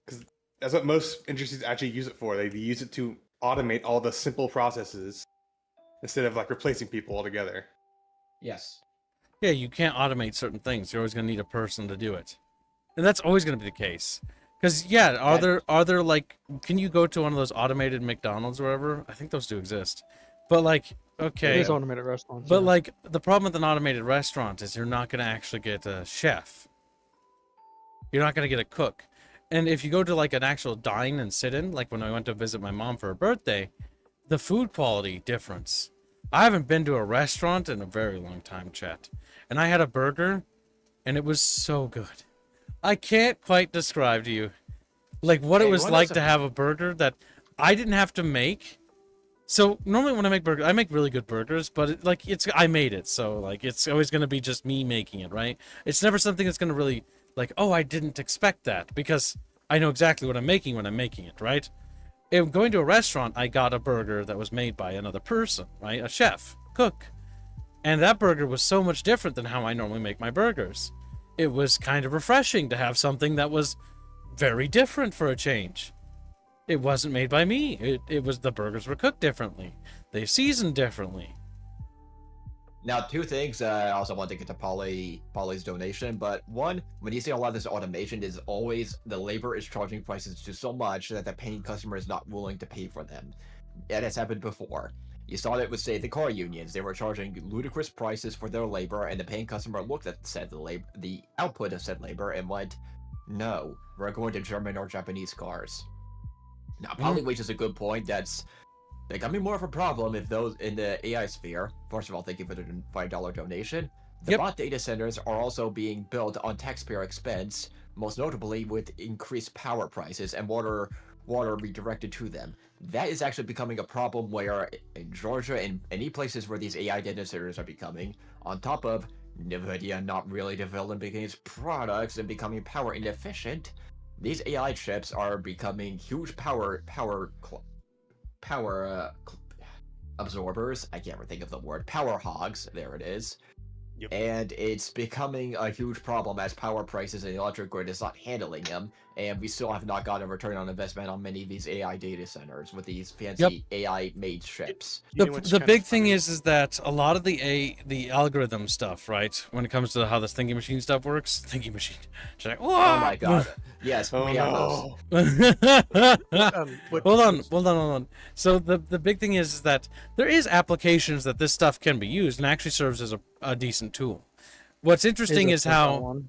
Because that's what most industries actually use it for. They use it to automate all the simple processes instead of replacing people altogether. Yes. Yeah, you can't automate certain things. You're always going to need a person to do it, and that's always going to be the case. Because yeah, are there can you go to one of those automated McDonald's or whatever? I think those do exist, but okay, It is automated restaurants. but yeah. the problem with an automated restaurant is you're not going to actually get a chef. You're not going to get a cook, and if you go to an actual dine and sit in, like when I went to visit my mom for her birthday, the food quality difference. I haven't been to a restaurant in a very long time, chat. And I had a burger, and it was so good. I can't quite describe to you, what it was like to have a burger that I didn't have to make. So normally when I make burgers, I make really good burgers, but I made it, so it's always gonna be just me making it, right? It's never something that's gonna really oh, I didn't expect that, because I know exactly what I'm making when I'm making it, right? Going to a restaurant, I got a burger that was made by another person, right? A chef, cook. And that burger was so much different than how I normally make my burgers. It was kind of refreshing to have something that was very different for a change. It wasn't made by me. The burgers were cooked differently. They seasoned differently. Now, two things. I also want to get to Polly's donation, but one, when you see a lot of this automation, is always the labor is charging prices to so much that the paying customer is not willing to pay for them. It has happened before. You saw it with, say, the car unions. They were charging ludicrous prices for their labor, and the paying customer looked at the output of said labor and went, "No, we're going to German or Japanese cars." Now, Polly raises a good point. That's becoming more of a problem if those in the AI sphere. First of all, thank you for the $5 donation. The bot data centers are also being built on taxpayer expense, most notably with increased power prices and water redirected to them. That is actually becoming a problem where in Georgia and any places where these AI data centers are becoming, on top of Nvidia not really developing its products and becoming power inefficient, these AI chips are becoming huge power absorbers. I can't think of the word. Power hogs. There it is. Yep. And it's becoming a huge problem as power prices and the electric grid is not handling them, and we still have not gotten a return on investment on many of these AI data centers with these fancy AI-made chips. The big thing is that a lot of the algorithm stuff, right? When it comes to how this thinking machine stuff works, thinking machine. Oh my god! Yes. Oh we have no! Hold on. So the big thing is that there is applications that this stuff can be used and actually serves as a decent tool. What's interesting is how.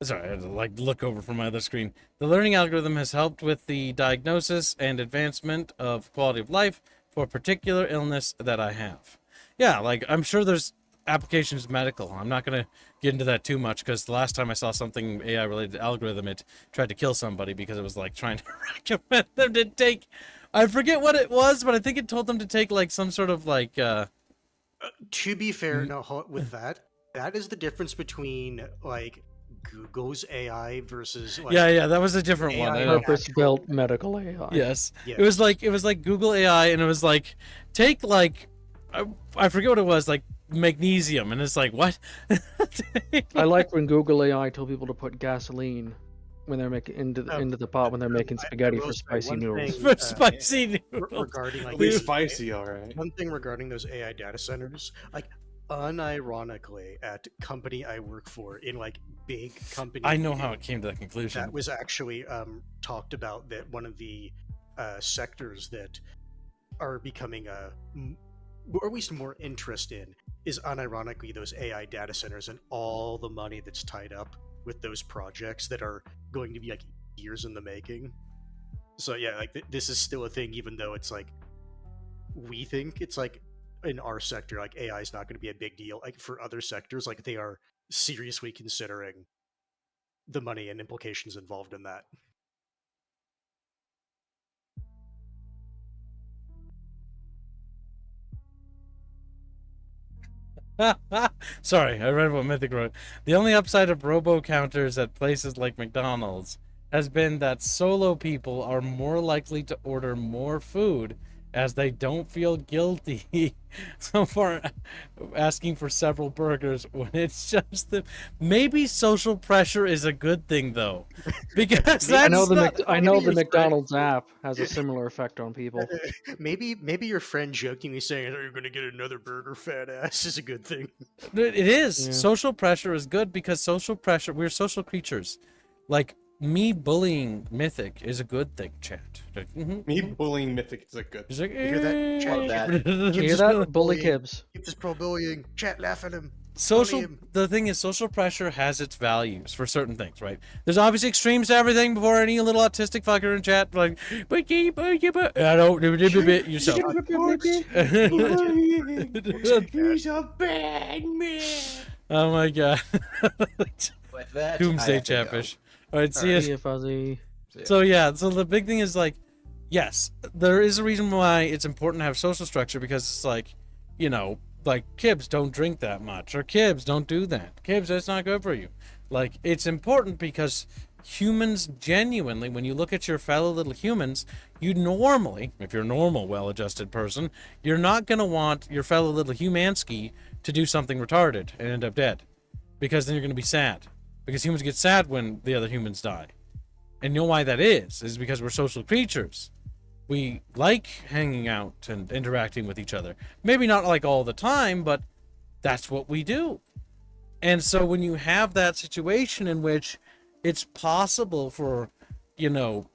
Sorry, I had to look over from my other screen. The learning algorithm has helped with the diagnosis and advancement of quality of life for a particular illness that I have. Yeah, I'm sure there's applications medical. I'm not going to get into that too much because the last time I saw something AI related to algorithm, it tried to kill somebody because it was trying to recommend them to take. I forget what it was, but I think it told them to take some sort of to be fair, with that is the difference between Google's AI versus yeah, that was a different one. Purpose-built medical AI. Yes, yeah. It was like Google AI, and it was take I forget what it was, magnesium, and it's what? I like when Google AI told people to put gasoline when they're making into the pot when they're making spaghetti for spicy noodles. For spicy noodles. Regarding At least spicy, all right. One thing regarding those AI data centers, unironically, at company I work for, in big company, I know how it came to that conclusion. That was actually talked about, that one of the sectors that are becoming or at least more interest in is unironically those AI data centers and all the money that's tied up with those projects that are going to be years in the making. So yeah, this is still a thing, even though it's we think it's in our sector, AI is not going to be a big deal. For other sectors, they are seriously considering the money and implications involved in that. Sorry, I read what Mythic wrote. The only upside of robo counters at places like McDonald's has been that solo people are more likely to order more food as they don't feel guilty so far asking for several burgers when it's just the maybe social pressure is a good thing though, because I know that's the not, I know maybe the your McDonald's app has a similar effect on people. Maybe your friend jokingly saying, "Oh, you're going to get another burger, fat ass," is a good thing. it is Yeah. social pressure is good because social pressure, we're social creatures. Like me bullying Mythic is a good thing, chat. Like, Me bullying Mythic is a good. He's like, You hear that? Chat, Love that. You hear Just that? Bully bullying. Kibbs. Keep this pro bullying. Chat, laugh at him. social Bully him. the thing is social pressure has its values for certain things, right? There's obviously extremes to everything. Before any little autistic fucker in chat like I don't yourself. He's a bad man. Oh my god. With that, I Doomsday have to go. Chatfish. All right, see All ya. See you, Fuzzy. So yeah, so the big thing is like, yes, there is a reason why it's important to have social structure, because it's like, you know, like Kibbs don't drink that much, or Kibbs don't do that. Kibbs, that's not good for you. Like, it's important because humans genuinely, when you look at your fellow little humans, you normally, if you're a normal, well-adjusted person, you're not gonna want your fellow little humanski to do something retarded and end up dead, because then you're gonna be sad. Because humans get sad when the other humans die. And you know why that is because we're social creatures. We like hanging out and interacting with each other. Maybe not like all the time, but that's what we do. And so when you have that situation in which it's possible for, you know,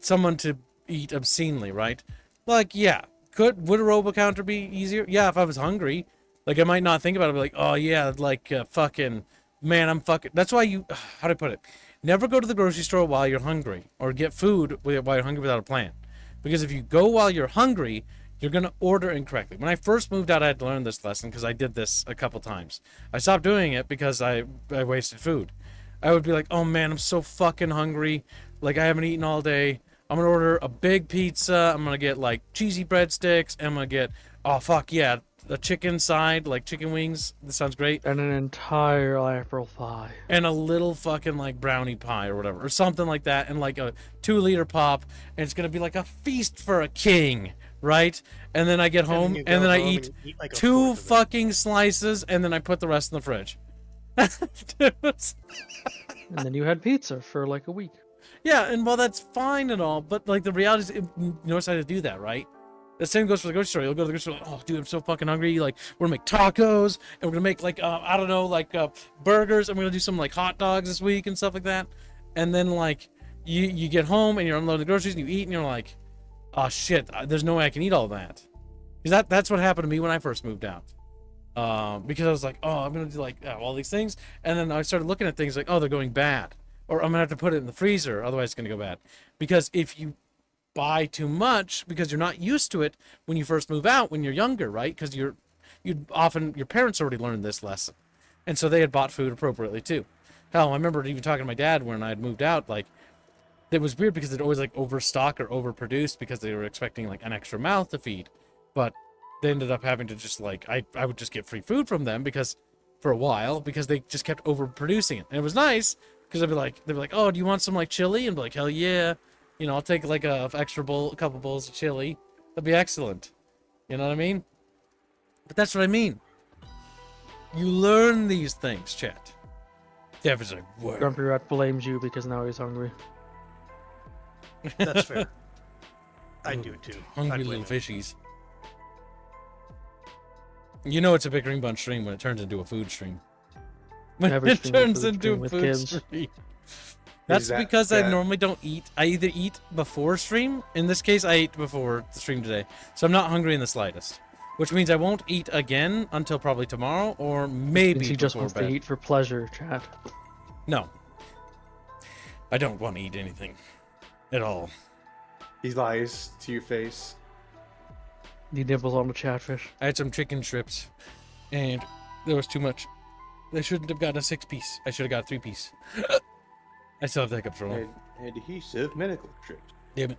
someone to eat obscenely, right? Like, yeah, would a robo counter be easier? Yeah, if I was hungry. Like, I might not think about it, but like, oh yeah, like fucking, man, I'm fucking. That's why you, how do I put it? Never go to the grocery store while you're hungry, or get food while you're hungry without a plan. Because if you go while you're hungry, you're going to order incorrectly. When I first moved out, I had to learn this lesson because I did this a couple times. I stopped doing it because I wasted food. I would be like, oh man, I'm so fucking hungry. Like, I haven't eaten all day. I'm going to order a big pizza. I'm going to get like cheesy breadsticks. And I'm going to get, oh fuck yeah, a chicken side, like chicken wings. This sounds great. And an entire apple pie. And a little fucking like brownie pie or whatever, or something like that, and like a 2-liter pop, and it's gonna be like a feast for a king, right? And then I get home, you and go then I home eat and eat like a 2 fourth of it. fucking slices, and then I put the rest in the fridge. And then you had pizza for like a week. Yeah, and well, that's fine and all, but like the reality is, notice how to do that, right? The same goes for the grocery store. You'll go to the grocery store, like, oh, dude, I'm so fucking hungry. Like, we're gonna make tacos, and we're gonna make like, I don't know, like burgers, and we're gonna do some like hot dogs this week and stuff like that. And then like, you get home and you're unloading the groceries and you eat, and you're like, oh shit, there's no way I can eat all that. Because that's what happened to me when I first moved out. Because I was like, oh, I'm gonna do like all these things, and then I started looking at things like, oh, they're going bad, or I'm gonna have to put it in the freezer, otherwise it's gonna go bad. Because if you buy too much because you're not used to it when you first move out when you're younger, right? Because your parents already learned this lesson, and so they had bought food appropriately too. Hell, I remember even talking to my dad when I had moved out, like it was weird because they'd always like overstock or overproduce because they were expecting like an extra mouth to feed, but they ended up having to just like I would just get free food from them because for a while because they just kept overproducing it, and it was nice because they'd be like, oh, do you want some like chili? And be like, hell yeah. You know, I'll take like a couple bowls of chili. That'd be excellent. You know what I mean? But that's what I mean. You learn these things, chat. Dev is like, what? Grumpy Rat blames you because now he's hungry. That's fair. I do it too. Hungry I'd little blame him. fishies. You know it's a Bickering Bunch stream when it turns into a food stream. When Every it stream is a turns food into stream a with food kids. stream. That's that because I bad? normally don't eat. I either eat before stream. In this case, I ate before the stream today. So I'm not hungry in the slightest. Which means I won't eat again until probably tomorrow or maybe He just before wants bed. to eat for pleasure, chat. No. I don't want to eat anything. At all. He lies to your face. He nibbles on the chatfish. I had some chicken strips. And there was too much. I shouldn't have gotten a 6-piece. I should have got a 3-piece. I still have the hiccups from And adhesive medical strips. Damn it.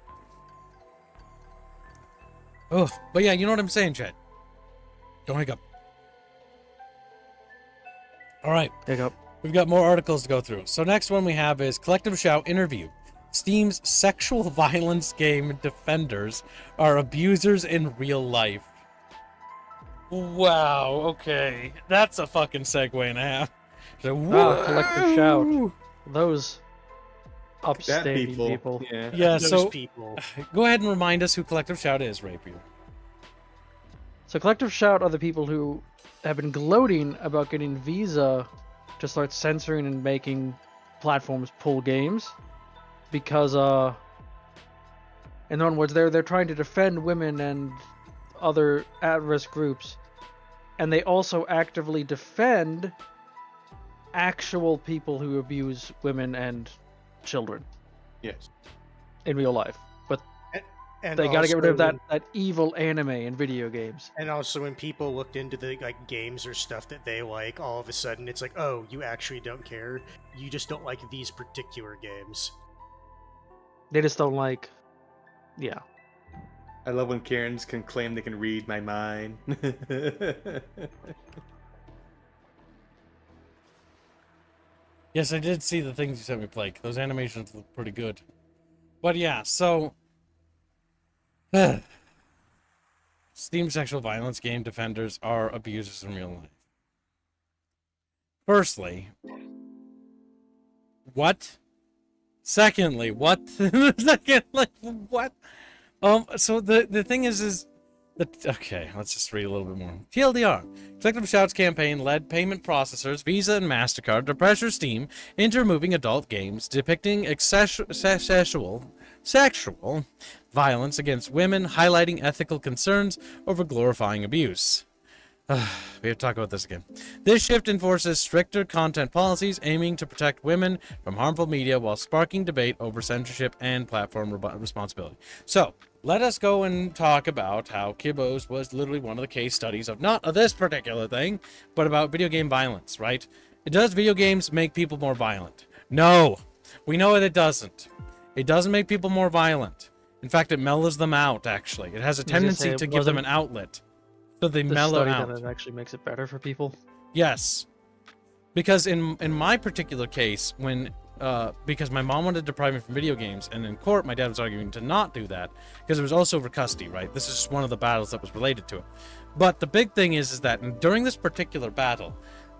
Oh, but yeah, you know what I'm saying, Chad. Don't hiccup. All right. Hiccup. We've got more articles to go through. So next one we have is Collective Shout interview. Steam's sexual violence game defenders are abusers in real life. Wow, okay. That's a fucking segue and a half. So, Collective Shout. woo! Those That upstanding people. Yeah. Yeah, Those so people. go ahead and remind us who Collective Shout is, Rapier. So Collective Shout are the people who have been gloating about getting Visa to start censoring and making platforms pull games because in other words they're trying to defend women and other at-risk groups, and they also actively defend actual people who abuse women and children Yes. in real life. But And they got to get rid of also that evil anime in video games. And also, when people looked into the games or stuff that they like, all of a sudden it's like, oh, you actually don't care. You just don't like these particular games. They just don't like, yeah. I love when Karens can claim they can read my mind. Yes, I did see the things you sent me, Blake. Those animations look pretty good. But yeah, so Steam sexual violence game defenders are abusers in real life. Firstly, what? Secondly, what? Secondly, what? So the thing is okay, let's just read a little bit more. TLDR. Collective Shout's campaign led payment processors, Visa and MasterCard, to pressure Steam into removing adult games depicting sexual violence against women, highlighting ethical concerns over glorifying abuse. We have to talk about this again. This shift enforces stricter content policies aiming to protect women from harmful media while sparking debate over censorship and platform responsibility. So, let us go and talk about how Kibbos was literally one of the case studies of not of this particular thing, but about video game violence, right? Does video games make people more violent? No. We know it doesn't. It doesn't make people more violent. In fact, it mellows them out, actually. It has a tendency to give them an outlet. So they mellow out. That it actually makes it better for people. Yes, because in my particular case, when because my mom wanted to deprive me from video games, and in court my dad was arguing to not do that because it was also over custody. Right, this is just one of the battles that was related to it. But the big thing is that during this particular battle,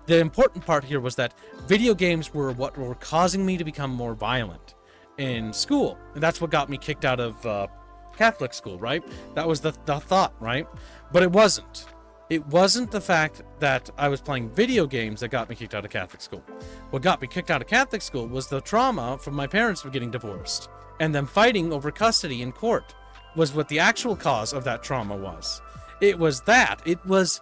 the important part here was that video games were what were causing me to become more violent in school, and that's what got me kicked out of Catholic school. Right, that was the thought. Right. But it wasn't. It wasn't the fact that I was playing video games that got me kicked out of Catholic school. What got me kicked out of Catholic school was the trauma from my parents getting divorced and them fighting over custody in court was what the actual cause of that trauma was. It was that. It was,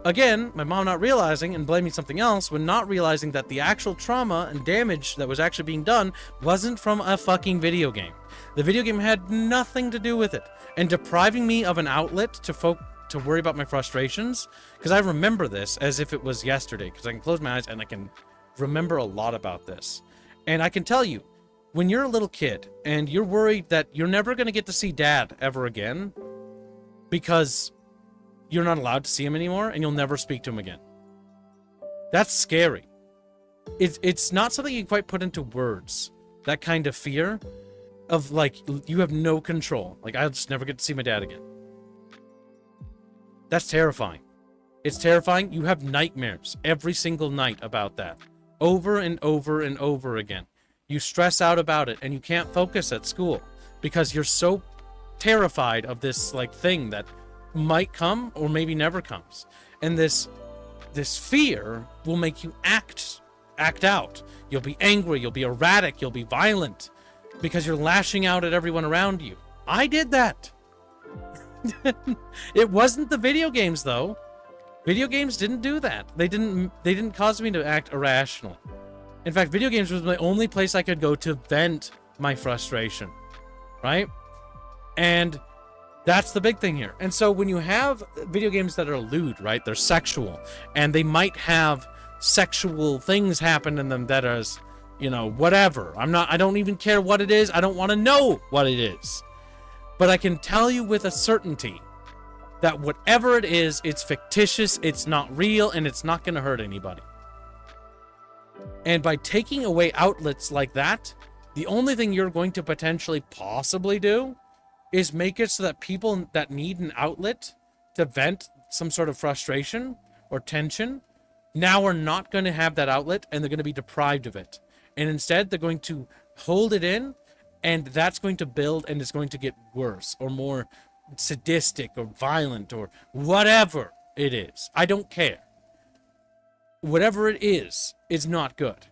again, my mom not realizing and blaming something else when not realizing that the actual trauma and damage that was actually being done wasn't from a fucking video game. The video game had nothing to do with it. And depriving me of an outlet to worry about my frustrations, because I remember this as if it was yesterday, because I can close my eyes and I can remember a lot about this. And I can tell you, when you're a little kid and you're worried that you're never going to get to see dad ever again because you're not allowed to see him anymore and you'll never speak to him again, that's scary. It's not something you can quite put into words, that kind of fear of like you have no control, like I'll just never get to see my dad again. That's terrifying. It's terrifying. You have nightmares every single night about that. Over and over and over again. You stress out about it and you can't focus at school because you're so terrified of this like thing that might come or maybe never comes. And this fear will make you act out. You'll be angry, you'll be erratic, you'll be violent because you're lashing out at everyone around you. I did that. It wasn't the video games though. Video games didn't do that. They didn't cause me to act irrationally. In fact, video games was the only place I could go to vent my frustration, right? And that's the big thing here. And so when you have video games that are lewd, right? They're sexual and they might have sexual things happen in them that is, whatever. I don't even care what it is. I don't want to know what it is. But I can tell you with a certainty that whatever it is, it's fictitious, it's not real, and it's not going to hurt anybody. And by taking away outlets like that, the only thing you're going to potentially possibly do is make it so that people that need an outlet to vent some sort of frustration or tension now are not going to have that outlet, and they're going to be deprived of it. And instead, they're going to hold it in, and that's going to build, and it's going to get worse or more sadistic or violent or whatever it is. I don't care. Whatever it is not good.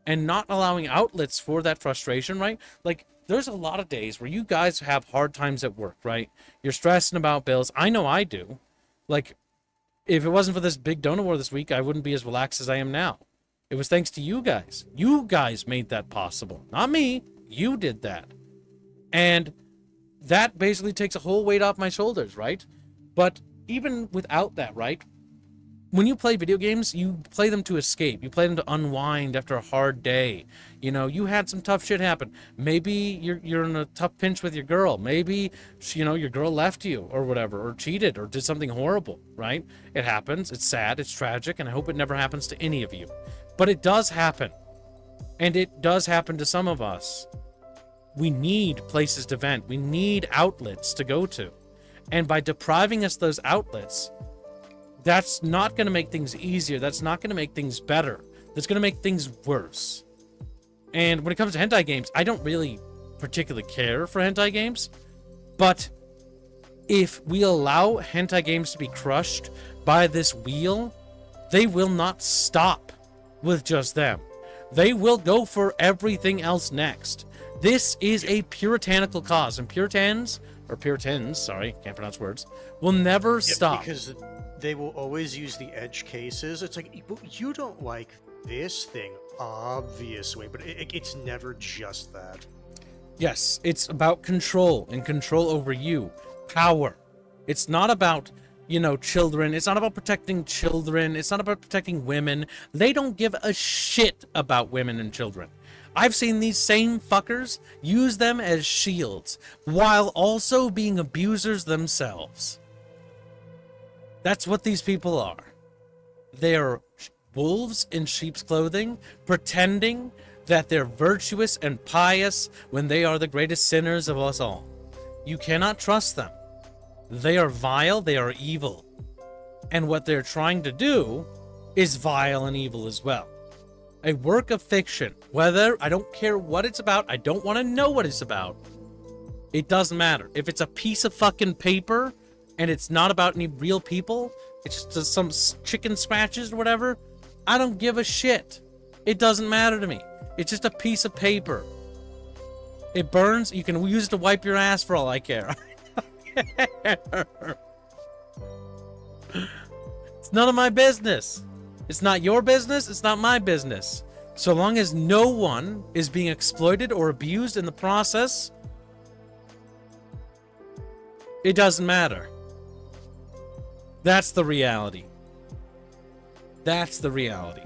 And not allowing outlets for that frustration, right? Like, there's a lot of days where you guys have hard times at work, right? You're stressing about bills. I know I do. Like, if it wasn't for this big donor war this week, I wouldn't be as relaxed as I am now. It was thanks to you guys. You guys made that possible. Not me. You did that. And that basically takes a whole weight off my shoulders, right? But even without that, right? When you play video games, you play them to escape. You play them to unwind after a hard day. You know, you had some tough shit happen. Maybe you're in a tough pinch with your girl. Maybe, you know, your girl left you or whatever, or cheated or did something horrible, right? It happens. It's sad. It's tragic. And I hope it never happens to any of you. But it does happen. And it does happen to some of us. We need places to vent. We need outlets to go to. And by depriving us those outlets, that's not going to make things easier. That's not going to make things better. That's going to make things worse. And when it comes to hentai games, I don't really particularly care for hentai games. But if we allow hentai games to be crushed by this wheel, they will not stop with just them. They will go for everything else next. This is a puritanical cause. And Puritans, sorry, can't pronounce words, will never stop. Because they will always use the edge cases. It's like, you don't like this thing, obviously, but it's never just that. Yes, it's about control and control over you. Power. It's not about, you know, children. It's not about protecting children. It's not about protecting women. They don't give a shit about women and children. I've seen these same fuckers use them as shields while also being abusers themselves. That's what these people are. They're wolves in sheep's clothing, pretending that they're virtuous and pious when they are the greatest sinners of us all. You cannot trust them. They are vile, they are evil. And what they're trying to do is vile and evil as well. A work of fiction, whether, I don't care what it's about, I don't want to know what it's about. It doesn't matter. If it's a piece of fucking paper, and it's not about any real people, it's just some chicken scratches or whatever, I don't give a shit. It doesn't matter to me. It's just a piece of paper. It burns, you can use it to wipe your ass for all I care. It's none of my business. It's not your business, it's not my business. So long as no one is being exploited or abused in the process, it doesn't matter. That's the reality. That's the reality.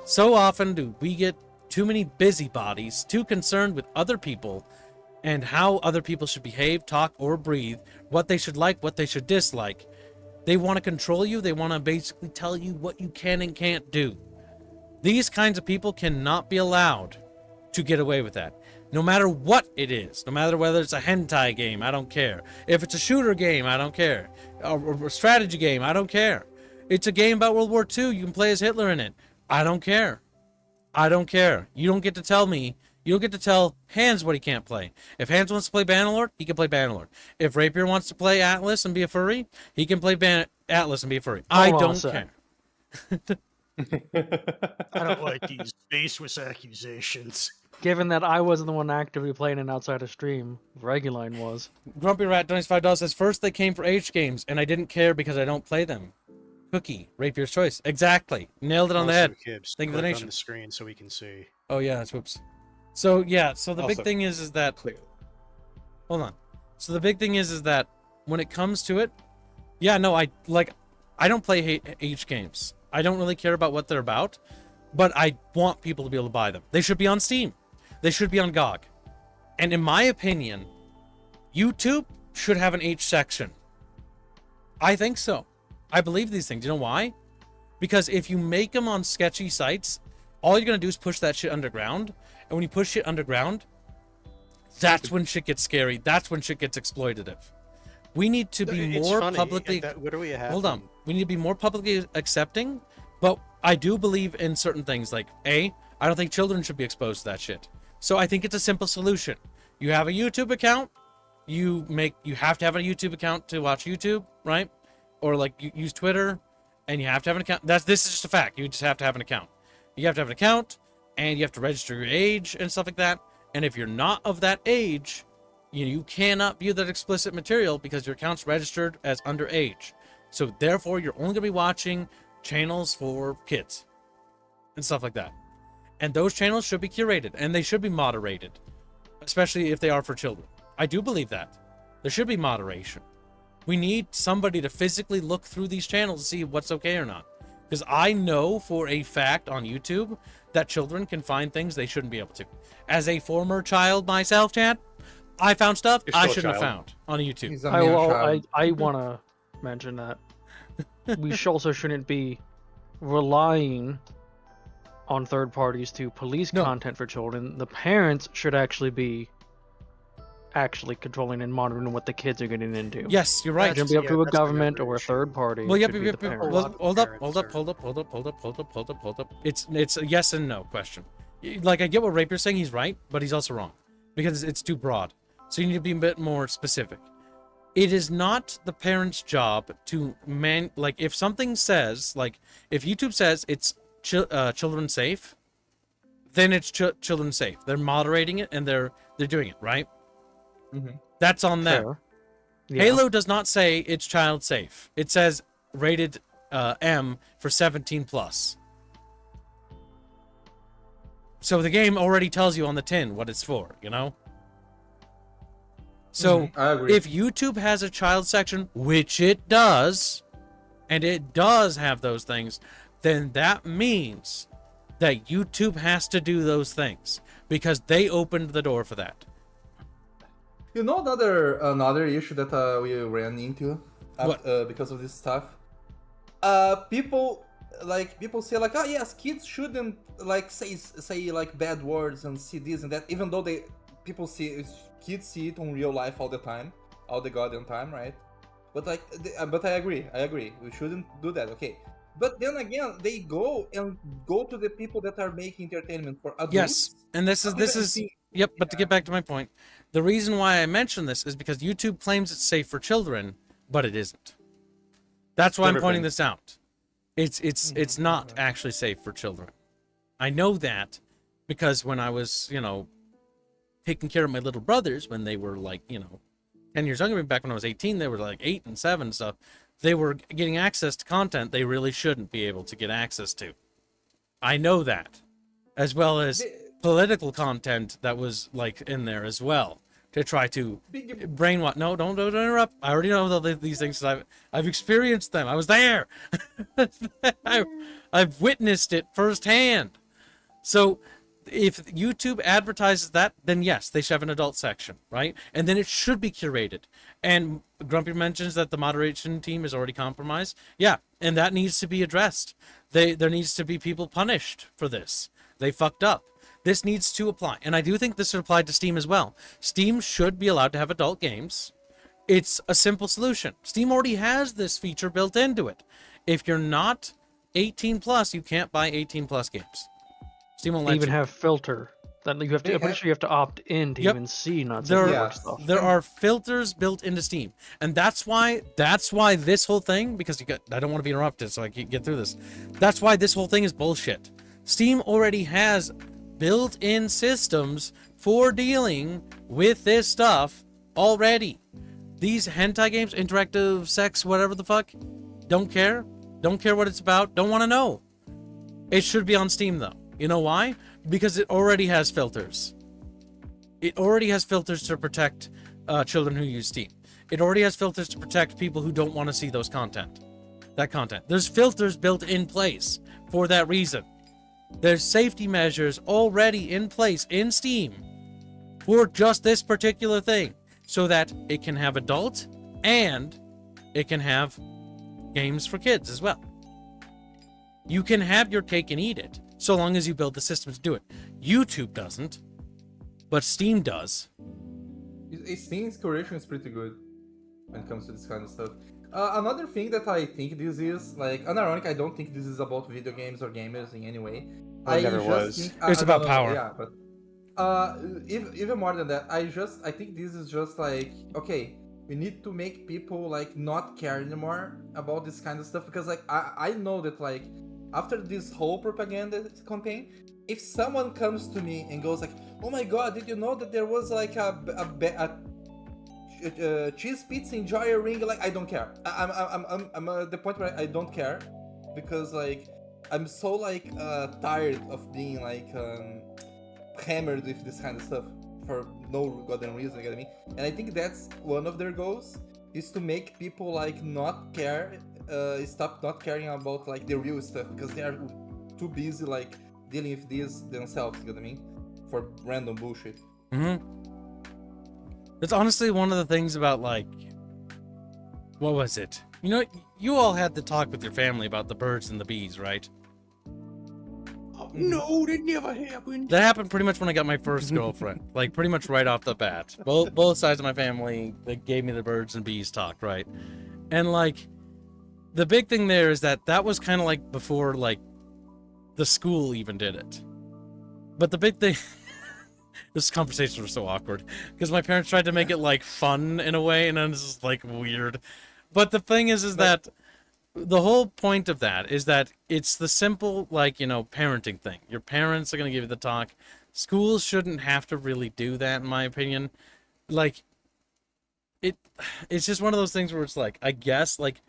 So often do we get too many busybodies, too concerned with other people and how other people should behave, talk, or breathe, what they should like, what they should dislike. They want to control you. They want to basically tell you what you can and can't do. These kinds of people cannot be allowed to get away with that. No matter what it is, no matter whether it's a hentai game, I don't care. If it's a shooter game, I don't care. Or a strategy game, I don't care. It's a game about World War II, you can play as Hitler in it. I don't care. I don't care. You don't get to tell me. You don't get to tell Hans what he can't play. If Hans wants to play Bannerlord, he can play Bannerlord. If Rapier wants to play Atlas and be a furry, he can play Atlas and be a furry. I don't care. I don't like these baseless accusations. Given that I wasn't the one actively playing it outside of stream, Reguline was. Grumpy Rat donates $5 says, first they came for H games, and I didn't care because I don't play them. Cookie, Rapier's choice. Exactly. Nailed it on the head. Kibbs, Thank you for the click nation. on the screen so we can see. Oh yeah, that's whoops. So yeah, so the big thing is that hold on. So the big thing is that when it comes to it, yeah, no, I don't play H games. I don't really care about what they're about, but I want people to be able to buy them. They should be on Steam. They should be on GOG. And in my opinion, YouTube should have an H section. I think so. I believe these things. You know why? Because if you make them on sketchy sites, all you're gonna do is push that shit underground. And when you push shit underground, that's when shit gets scary. That's when shit gets exploitative. We need to be It's more funny, publicly. what do we have? Hold on. We need to be more publicly accepting. But I do believe in certain things. Like I don't think children should be exposed to that shit. So I think it's a simple solution. You have a YouTube account. You have to have a YouTube account to watch YouTube, right? Or like you use Twitter, and you have to have an account. This is just a fact. You just have to have an account. You have to have an account, and you have to register your age and stuff like that. And if you're not of that age, you cannot view that explicit material because your account's registered as underage. So therefore, you're only gonna be watching channels for kids and stuff like that. And those channels should be curated, and they should be moderated, especially if they are for children. I do believe that. There should be moderation. We need somebody to physically look through these channels to see what's okay or not. Because I know for a fact on YouTube that children can find things they shouldn't be able to. As a former child myself, Chad, I found stuff You're I still a shouldn't have child. found on YouTube. He's a mere child. I want to mention that we also shouldn't be relying on third parties to police No. content for children. The parents should actually be controlling and monitoring what the kids are getting into. Yes, you're right. It shouldn't be up to a that's the government younger or a issue. third party. Well, It yep, should yep, be the yep, yep. parents. lot Well, of hold up, parents hold up, are- hold up. It's a yes and no question. Like, I get what Rapier's saying, he's right, but he's also wrong. Because it's too broad. So you need to be a bit more specific. It is not the parent's job to like, if something says, like, if YouTube says it's children safe, then it's children safe. They're moderating it, and they're doing it, right? Mhm. That's on them. Fair. Yeah. Halo does not say it's child safe. It says rated M for 17 plus. So the game already tells you on the tin what it's for, you know? So I agree. if YouTube has a child section, which it does, and it does have those things, then that means that YouTube has to do those things because they opened the door for that. You know another issue that we ran into What? because of this stuff. People say like, oh yes, kids shouldn't like say like bad words and see this and that, even though kids see it on real life all the time, all the goddamn time, right? But like, but I agree, we shouldn't do that, okay? But then again, they go to the people that are making entertainment for adults. Yes, and this is yep. But to get back to my point, the reason why I mention this is because YouTube claims it's safe for children, but it isn't. That's why I'm Never pointing been. this out. It's not actually safe for children. I know that because when I was, taking care of my little brothers when they were like, 10 years younger, back when I was 18, they were like 8 and 7 and stuff. They were getting access to content they really shouldn't be able to get access to. I know that. As well as political content that was like in there as well to try to brainwash. No, don't interrupt. I already know these things 'cause I've experienced them. I was there. I've witnessed it firsthand. So if YouTube advertises that, then yes, they should have an adult section, right? And then it should be curated. And Grumpy mentions that the moderation team is already compromised. Yeah, and that needs to be addressed. There needs to be people punished for this. They fucked up. This needs to apply. And I do think this should apply to Steam as well. Steam should be allowed to have adult games. It's a simple solution. Steam already has this feature built into it. If you're not 18 plus, you can't buy 18 plus games. Steam won't They let even you. have filter that you have to. I'm pretty sure you have to opt in to Yep. even see not There safe are- for stuff. There are filters built into Steam, and that's why this whole thing, because I don't want to be interrupted, so I can get through this. That's why this whole thing is bullshit. Steam already has built-in systems for dealing with this stuff already. These hentai games, interactive sex, whatever the fuck, don't care what it's about, don't want to know. It should be on Steam though. You know why? Because it already has filters. It already has filters to protect children who use Steam. It already has filters to protect people who don't want to see that content. There's filters built in place for that reason. There's safety measures already in place in Steam for just this particular thing, so that it can have adult and it can have games for kids as well. You can have your cake and eat it. so long as you build the system to do it. YouTube doesn't, but Steam does. Steam's curation is pretty good when it comes to this kind of stuff. Another thing that I think this is, like, unironic, I don't think this is about video games or gamers in any way. It never was. It's about power. Yeah, but even more than that, I think this is just like, okay, we need to make people like not care anymore about this kind of stuff, because like I know that like after this whole propaganda campaign, if someone comes to me and goes like, oh my god, did you know that there was like a cheese pizza in Joy Ring? Like, I don't care. I'm at the point where I don't care, because like I'm so like tired of being like hammered with this kind of stuff for no goddamn reason, you get me? And I think that's one of their goals, is to make people like not care, stop not caring about like the real stuff, because they are too busy like dealing with this themselves, you get what I mean? For random bullshit. It's honestly one of the things about, like, what was it? You know, you all had to talk with your family about the birds and the bees, right? No, that never happened. That happened pretty much when I got my first girlfriend. Like, pretty much right off the bat. Both sides of my family, they gave me the birds and bees talk, right? And, like, the big thing there is that was kind of like before, like, the school even did it. But the big thing... This conversation was so awkward, because my parents tried to make it, like, fun in a way, and then it's just, like, weird. But the thing is that... The whole point of that is that it's the simple, like, you know, parenting thing. Your parents are going to give you the talk. Schools shouldn't have to really do that, in my opinion. Like, it's just one of those things where it's like, I guess, like,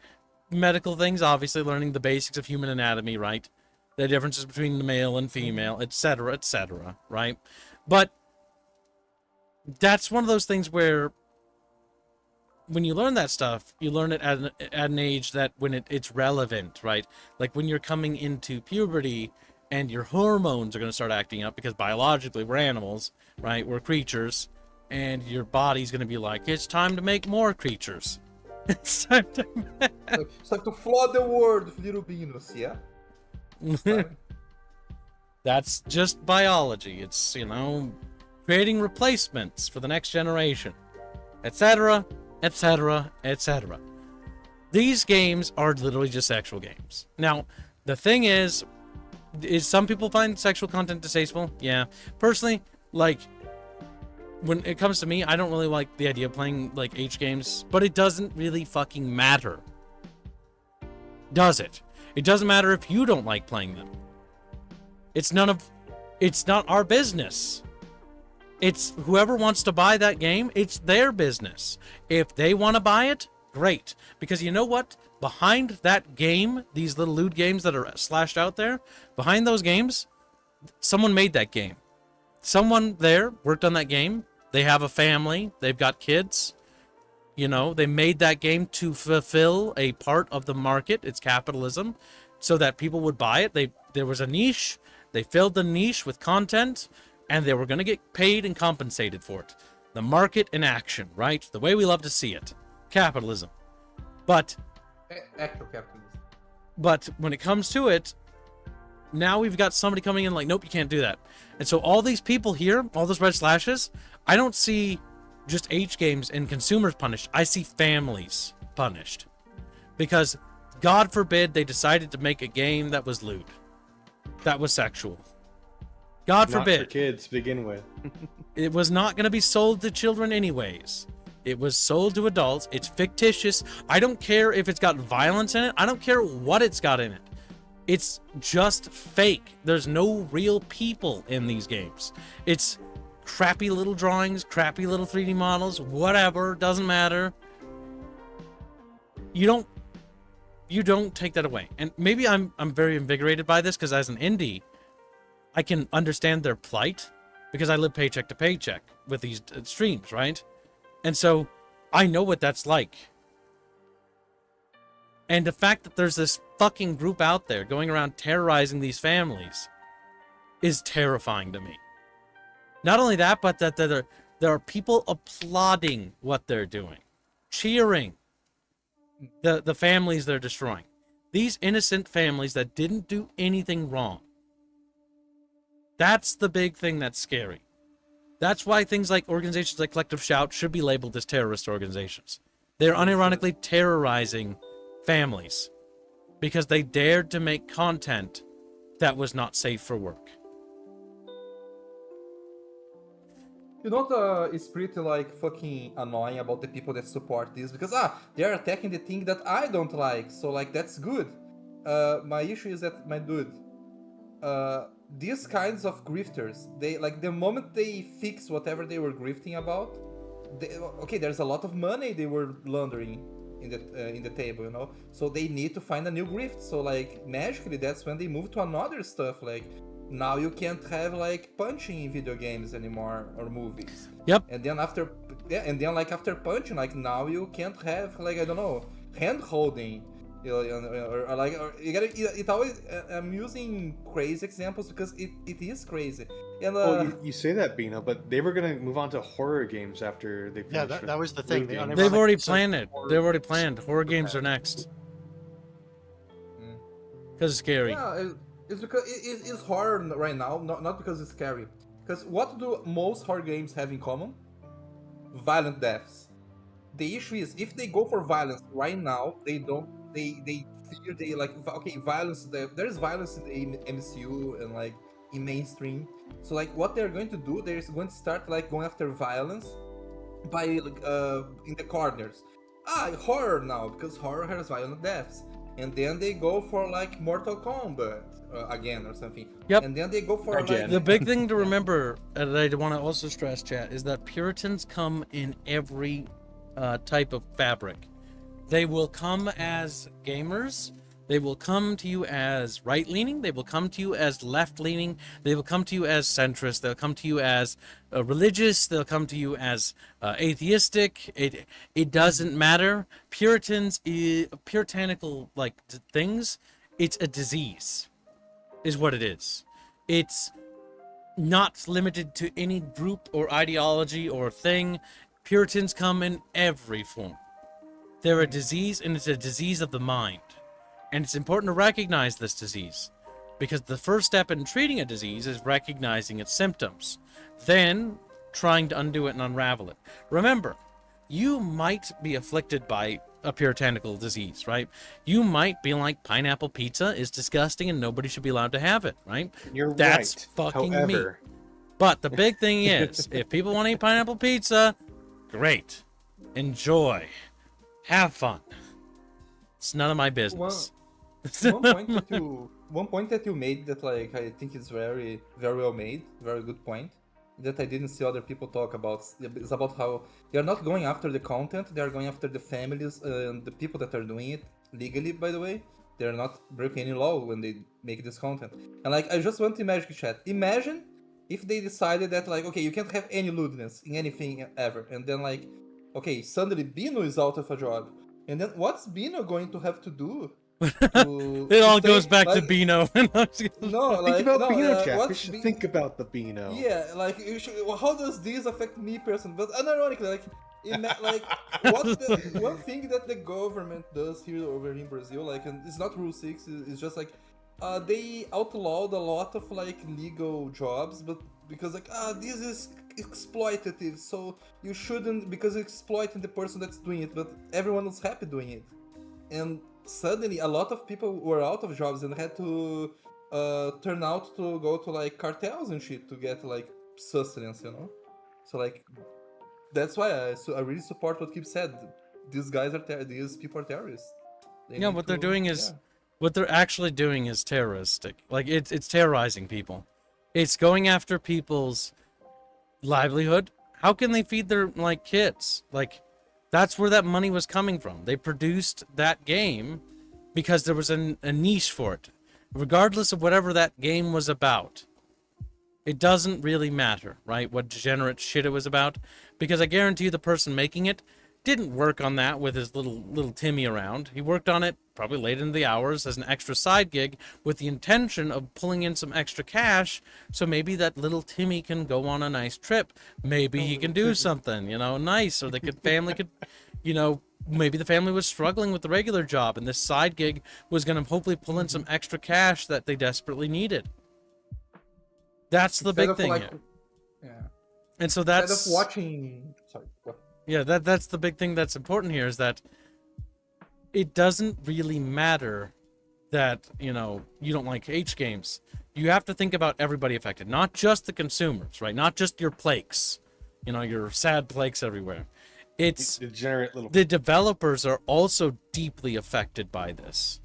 medical things, obviously learning the basics of human anatomy, right? The differences between the male and female, etc., right? But that's one of those things where when you learn that stuff, you learn it at an age that when it's relevant, right? Like when you're coming into puberty and your hormones are going to start acting up, because biologically we're animals, right? We're creatures, and your body's going to be like, it's time to make more creatures. It's time to... It's like to flood the world with little Venus, yeah? That's just biology. It's, you know, creating replacements for the next generation, etc., etc., etc. These games are literally just sexual games. Now, the thing is some people find sexual content distasteful? Yeah. Personally, like, when it comes to me, I don't really like the idea of playing, like, H games, but it doesn't really fucking matter. Does it? It doesn't matter if you don't like playing them. It's not our business. It's whoever wants to buy that game, it's their business. If they want to buy it, great. Because you know what? Behind that game, these little lewd games that are slashed out there, behind those games, someone made that game. Someone there worked on that game. They have a family. They've got kids. You know, they made that game to fulfill a part of the market. It's capitalism. So that people would buy it. There was a niche. They filled the niche with content, and they were going to get paid and compensated for it. The market in action, right? The way we love to see it. Capitalism. But Actual capitalism. But when it comes to it, now we've got somebody coming in like, nope, you can't do that. And so all these people here, all those red slashes, I don't see just H games and consumers punished. I see families punished. Because, God forbid, they decided to make a game that was lewd. That was sexual. God forbid. Not for kids to begin with. It was not going to be sold to children anyways. It was sold to adults. It's fictitious. I don't care if it's got violence in it. I don't care what it's got in it. It's just fake. There's no real people in these games. It's crappy little drawings, crappy little 3D models, whatever, doesn't matter. You don't take that away. And maybe I'm very invigorated by this because as an indie, I can understand their plight because I live paycheck to paycheck with these streams, right? And so I know what that's like. And the fact that there's this fucking group out there going around terrorizing these families is terrifying to me. Not only that, but that there are people applauding what they're doing, cheering the families they're destroying. These innocent families that didn't do anything wrong. That's the big thing that's scary. That's why things like organizations like Collective Shout should be labeled as terrorist organizations. They're unironically terrorizing families because they dared to make content that was not safe for work. You know what is pretty like fucking annoying about the people that support this because they're attacking the thing that I don't like, so like that's good. My issue is that my dude, these kinds of grifters, they like the moment they fix whatever they were grifting about, okay, there's a lot of money they were laundering in the table, you know. So they need to find a new grift. So like magically, that's when they move to another stuff. Like now you can't have like punching in video games anymore or movies. Yep. And then after punching, like now you can't have like I don't know hand holding. You know, or you gotta. It always. I'm using crazy examples because it is crazy. And Well, you say that, Bino, but they were gonna move on to horror games after they finished. Yeah, that was the thing. Loot games. They've already planned it. They've already planned. Horror games are next. Because it's scary. Yeah, it's because it's horror right now, not because it's scary. Because what do most horror games have in common? Violent deaths. The issue is if they go for violence right now, they don't. They figure they like okay violence. There's violence in the MCU and like in mainstream. So like what they're going to do, they're going to start like going after violence by in the corners. Horror now because horror has violent deaths. And then they go for like Mortal Kombat again or something. Yep. And then they go for Again. like The big thing to remember that I want to also stress, chat, is that Puritans come in every type of fabric. They will come as gamers. They will come to you as right-leaning. They will come to you as left-leaning. They will come to you as centrist. They'll come to you as religious. They'll come to you as atheistic. It doesn't matter. Puritanical like things. It's a disease, is what it is. It's not limited to any group or ideology or thing. Puritans come in every form. They're a disease, and it's a disease of the mind. And it's important to recognize this disease, because the first step in treating a disease is recognizing its symptoms, then trying to undo it and unravel it. Remember, you might be afflicted by a puritanical disease, right? You might be like, pineapple pizza is disgusting and nobody should be allowed to have it, right? You're That's right. fucking However, me. But the big thing is, if people want to eat pineapple pizza, great. Enjoy. Have fun. It's none of my business. one point that you made that like I think is very very well made, very good point, that I didn't see other people talk about. It's about how they're not going after the content, they're going after the families and the people that are doing it legally, by the way. They're not breaking any law when they make this content. And like I just want to imagine, chat. Imagine if they decided that like okay, you can't have any lewdness in anything ever, and then like okay, suddenly Bino is out of a job. And then what's Bino going to have to do? It all goes back to Bino. No, think like about Beano, Jack. We what's should think about the Beano. Yeah, like how does this affect me personally? But unironically, like like what's the one thing that the government does here over in Brazil? Like, and it's not Rule 6. It's just like they outlawed a lot of like legal jobs, but because like this is exploitative, so you shouldn't, because it's exploiting the person that's doing it, but everyone is happy doing it. And suddenly a lot of people were out of jobs and had to turn out to go to like cartels and shit to get like sustenance, you know. So like that's why I really support what Kip said. These guys are these people are terrorists. Yeah, what they're doing is what they're actually doing is terroristic. Like it's terrorizing people. It's going after people's livelihood. How can they feed their like kids? Like that's where that money was coming from. They produced that game because there was a niche for it, regardless of whatever that game was about. It doesn't really matter, right, what degenerate shit it was about, because I guarantee you the person making it didn't work on that with his little Timmy around. He worked on it probably late into the hours as an extra side gig with the intention of pulling in some extra cash, so maybe that little Timmy can go on a nice trip. Maybe he can do something, you know, nice, or family could, you know, maybe the family was struggling with the regular job and this side gig was going to hopefully pull in some extra cash that they desperately needed. That's the Instead big of, thing like, here. yeah. And so Instead that's of watching. Sorry. Go. yeah, that's the big thing that's important here is that it doesn't really matter that, you know, you don't like H games. You have to think about everybody affected, not just the consumers, right? Not just your plakes, you know, your sad plakes everywhere. It's Degenerate little. the developers are also deeply affected by this.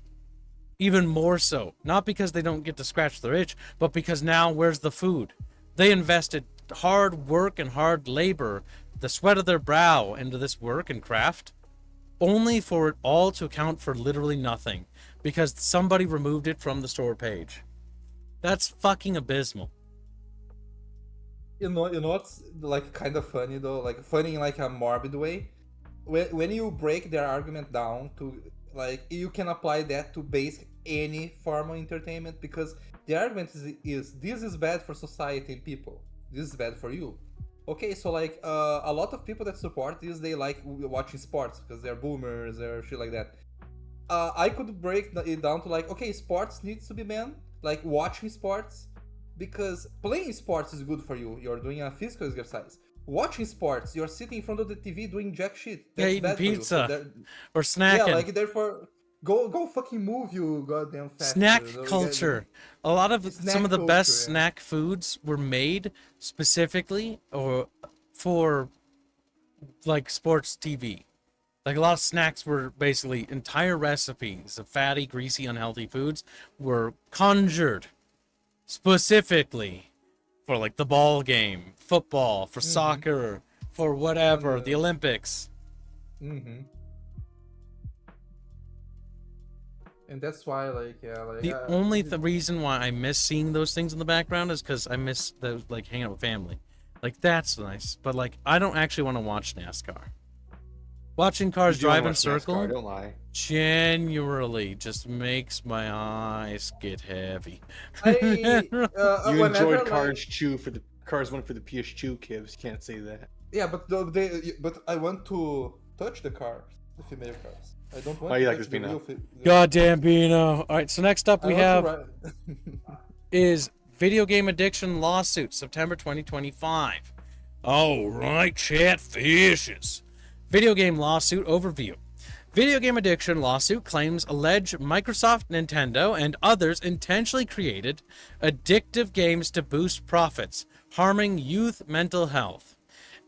Even more so. Not because they don't get to scratch their itch, but because now where's the food? They invested hard work and hard labor, the sweat of their brow into this work and craft, only for it all to account for literally nothing because somebody removed it from the store page. That's fucking abysmal. You know what's like kind of funny though, like funny in like a morbid way. When you break their argument down to like, you can apply that to base any form of entertainment because the argument is this is bad for society and people. This is bad for you. Okay, so like a lot of people that support this, they like watching sports because they're boomers or shit like that. I could break it down to like, okay, sports needs to be banned, like watching sports, because playing sports is good for you. You're doing a physical exercise. Watching sports, you're sitting in front of the TV doing jack shit. That's Eating bad pizza for you. So or snacking. yeah, like therefore, go fucking move, you goddamn fat. Snack So culture. A lot of Snack some of the culture, best yeah. snack foods were made specifically or for like sports TV. Like a lot of snacks were basically entire recipes of fatty, greasy, unhealthy foods were conjured specifically for like the ball game, football, for soccer, for whatever, the Olympics. Mm-hmm. And that's why, like, yeah, like The only reason why I miss seeing those things in the background is because I miss those, like, hanging out with family. Like, that's nice. But, like, I don't actually want to watch NASCAR. Watching cars drive in circle Don't lie. genuinely just makes my eyes get heavy. You whenever, enjoyed like- Cars Chew for the Cars 1 for the PS2, Kivs. You can't say that. Yeah, but but I want to touch the cars, the female cars. I don't want Oh, to you like touch this, the Bino? real Goddamn Bino. All right, so next up we have have. is Video Game Addiction Lawsuit, September 2025. All right, chat fishes. Video Game Lawsuit Overview. Video Game Addiction Lawsuit claims allege Microsoft, Nintendo, and others intentionally created addictive games to boost profits, harming youth mental health.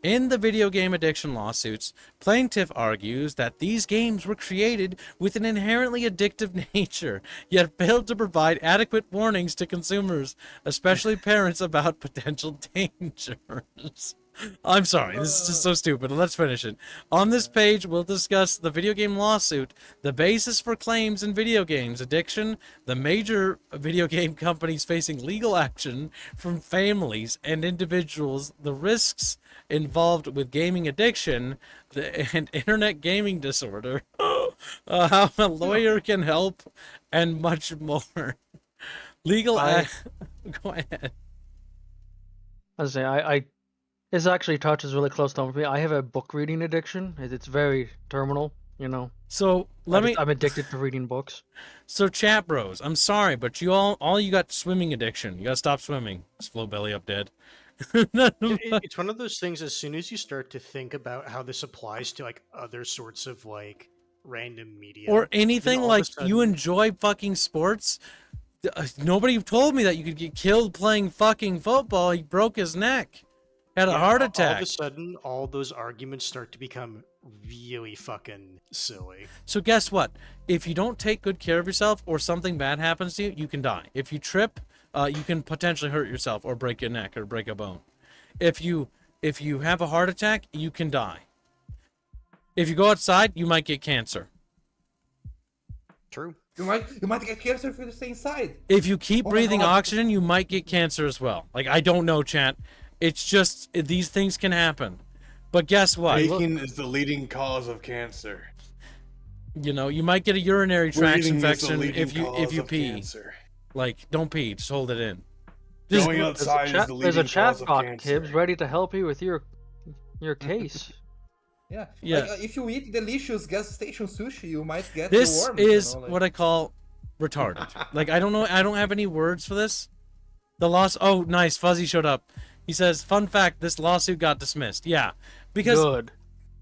In the video game addiction lawsuits, plaintiff argues that these games were created with an inherently addictive nature, yet failed to provide adequate warnings to consumers, especially parents, about potential dangers. I'm sorry, this is just so stupid. Let's finish it. On this page, we'll discuss the video game lawsuit, the basis for claims in video games addiction, the major video game companies facing legal action from families and individuals, the risks involved with gaming addiction, and internet gaming disorder, how a lawyer can help, and much more. Legal Go ahead. I was saying, I this actually touches really close to home for me. I have a book reading addiction. It's very terminal, you know. So I'm addicted to reading books. So chat bros, I'm sorry, but you all you got swimming addiction. You gotta stop swimming. Just float belly up dead. It's one of those things. As soon as you start to think about how this applies to like other sorts of like random media Or anything then all of a like you sudden- enjoy fucking sports. Nobody told me that you could get killed playing fucking football. He broke his neck. Had a heart All attack. of a sudden, all those arguments start to become really fucking silly. So guess what? If you don't take good care of yourself or something bad happens to you, you can die. If you trip, you can potentially hurt yourself or break your neck or break a bone. If you have a heart attack, you can die. If you go outside, you might get cancer. True. You might get cancer if you stay inside. If you keep Oh my breathing God. oxygen, you might get cancer as well. Like, I don't know, chat. It's just, these things can happen. But guess what? Baking is the leading cause of cancer. You know, you might get a urinary tract Breathing is the infection leading if you cause of pee. cancer. Like, don't pee, just hold it in. Just, Going outside is the There's a leading cause of chatbot, cancer. Tibbs, ready to help you with your case. Yeah. Yeah. Like, if you eat delicious gas station sushi, you might get this the worms. is you know, like... what I call retarded. Like, I don't know, I don't have any words for this. Oh, nice. Fuzzy showed up. He says, fun fact, this lawsuit got dismissed. Yeah. Because, Good.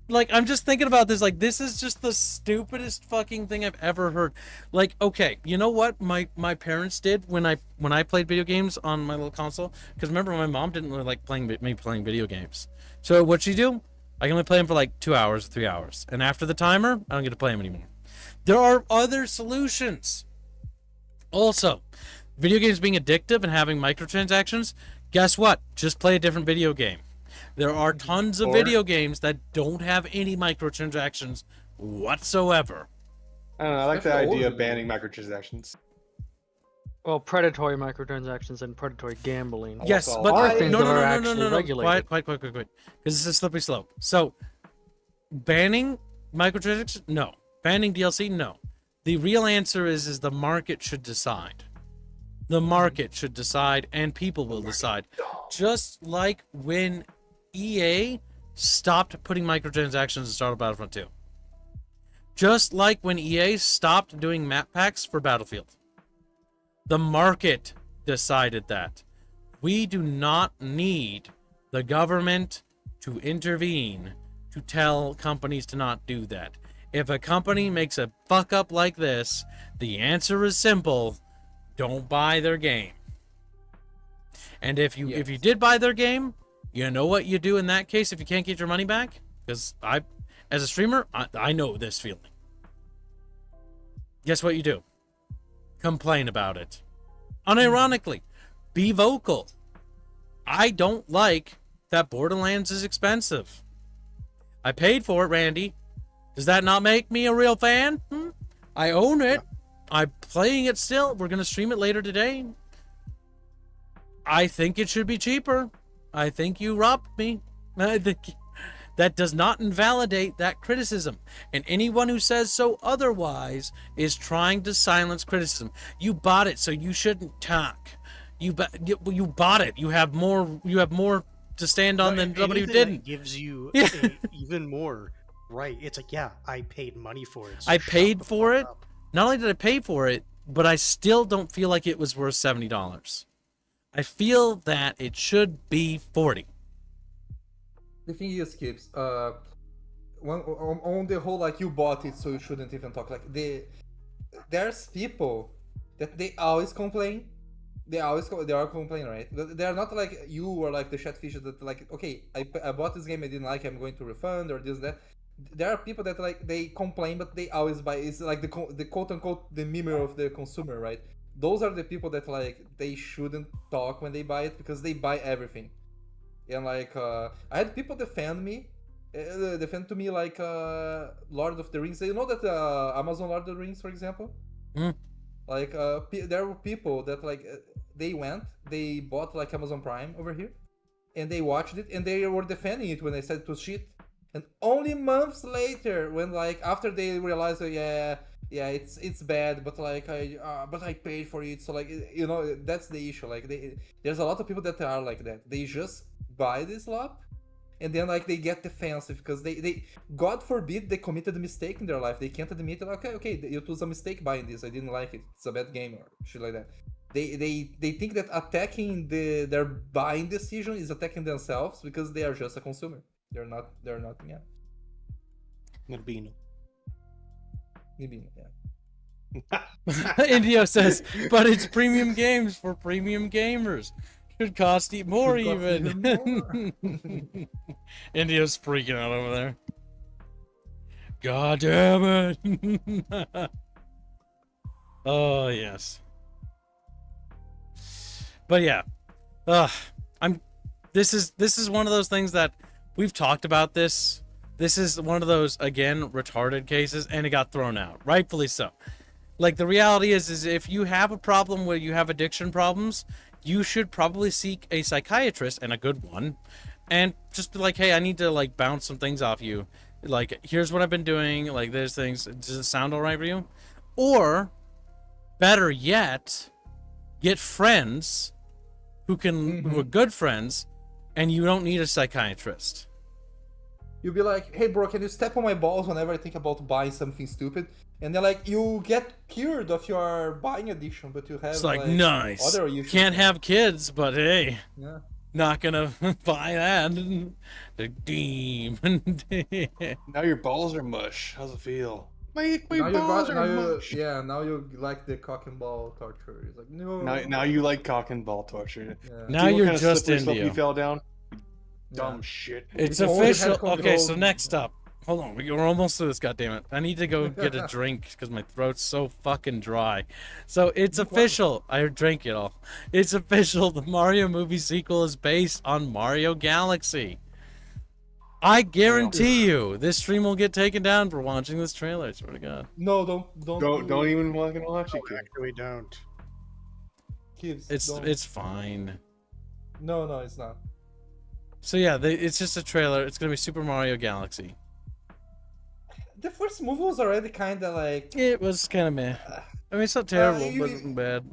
like, I'm just thinking about this. Like, this is just the stupidest fucking thing I've ever heard. Like, okay, you know what my parents did when I played video games on my little console? Because remember, my mom didn't really like me playing video games. So what'd she do? I can only play them for like 2 hours, 3 hours. And after the timer, I don't get to play them anymore. There are other solutions. Also, video games being addictive and having microtransactions, guess what? Just play a different video game. There are tons of video games that don't have any microtransactions whatsoever. I don't know. I like the Especially idea of older banning microtransactions. Well, predatory microtransactions and predatory gambling. Yes, Also, but are I- things no, that no, are no, no, no, actually no, no. regulated. Quiet. Because it's a slippery slope. So, banning microtransactions? No. Banning DLC? No. The real answer is the market should decide. The market should decide, and people will decide. Just like when EA stopped putting microtransactions in Star Wars Battlefront 2. Just like when EA stopped doing map packs for Battlefield. The market decided that. We do not need the government to intervene to tell companies to not do that. If a company makes a fuck up like this, the answer is simple. Don't buy their game. And if you did buy their game, you know what you do in that case if you can't get your money back? Because as a streamer, I know this feeling. Guess what you do? Complain about it. Unironically, be vocal. I don't like that Borderlands is expensive. I paid for it, Randy. Does that not make me a real fan? I own it. I'm playing it still. We're going to stream it later today. I think it should be cheaper. I think you robbed me. I think that does not invalidate that criticism. And anyone who says so otherwise is trying to silence criticism. You bought it, so you shouldn't talk. You bought it. You have more to stand on than somebody who Anything that didn't. gives you Yeah. even more right. It's like, yeah, I paid money for it. So I shut paid the for fuck it. up. Not only did I pay for it, but I still don't feel like it was worth $70. I feel that it should be $40. The thing is, Kips, on the whole, like, you bought it, so you shouldn't even talk. Like, there's people that they always complain. They are complaining, right? They are not like you or like the Chatfish that like, okay, I bought this game, I didn't like it, I'm going to refund or this, that. There are people that like, they complain, but they always buy. It's like the quote unquote the mirror of the consumer, right? Those are the people that like, they shouldn't talk when they buy it because they buy everything. And like, I had people defend to me like Lord of the Rings. You know that Amazon Lord of the Rings, for example? Like, there were people that like, they bought like Amazon Prime over here, and they watched it, and they were defending it when I said it was shit. And only months later, when like, after they realized, it's bad, but like I paid for it, so like, you know, that's the issue. Like, there's a lot of people that are like that. They just buy this lot, and then like, they get defensive because they God forbid they committed a mistake in their life. They can't admit it. Okay, it was a mistake buying this. I didn't like it. It's a bad game or shit like that. They think that attacking their buying decision is attacking themselves because they are just a consumer. They're not. Yeah. Nvidia. Yeah. Indio says, but it's premium games for premium gamers. Should cost more Should cost even. more. Indio's freaking out over there. God damn it. Oh yes. But yeah. This is one of those things that we've talked about this. This is one of those, again, retarded cases, and it got thrown out. Rightfully so. Like, the reality is if you have a problem where you have addiction problems, you should probably seek a psychiatrist, and a good one, and just be like, hey, I need to, like, bounce some things off you. Like, here's what I've been doing. Like, there's things. Does it sound all right for you? Or, better yet, get friends who are good friends, and you don't need a psychiatrist. you'll be like, hey bro, can you step on my balls whenever I think about buying something stupid? And then like you get cured of your buying addiction, but you have It's like nice. other issues. Can't have kids, but hey, Yeah. not gonna buy that. The demon. Now your balls are mush. How's it feel? My Now balls are mush. now you like the cock and ball torture. It's like no. Now you like cock and ball torture. Yeah. Now See what you're kind of just slippery into slope you you. fell down. Yeah. Dumb shit. It's If you only had official. Okay, so control- next up. Hold on, we're almost through this. Goddammit! I need to go get a drink because my throat's so fucking dry. So it's official. I drank it all. It's official. The Mario movie sequel is based on Mario Galaxy. I guarantee you, this stream will get taken down for watching this trailer. I swear to God. No, Don't even fucking watch it, kid. Actually, don't. Kids, It's don't. it's fine. No, it's not. So yeah, it's just a trailer. It's gonna be Super Mario Galaxy. The first movie was already kind of like. It was kind of meh. I mean, it's not terrible, you- but it's bad.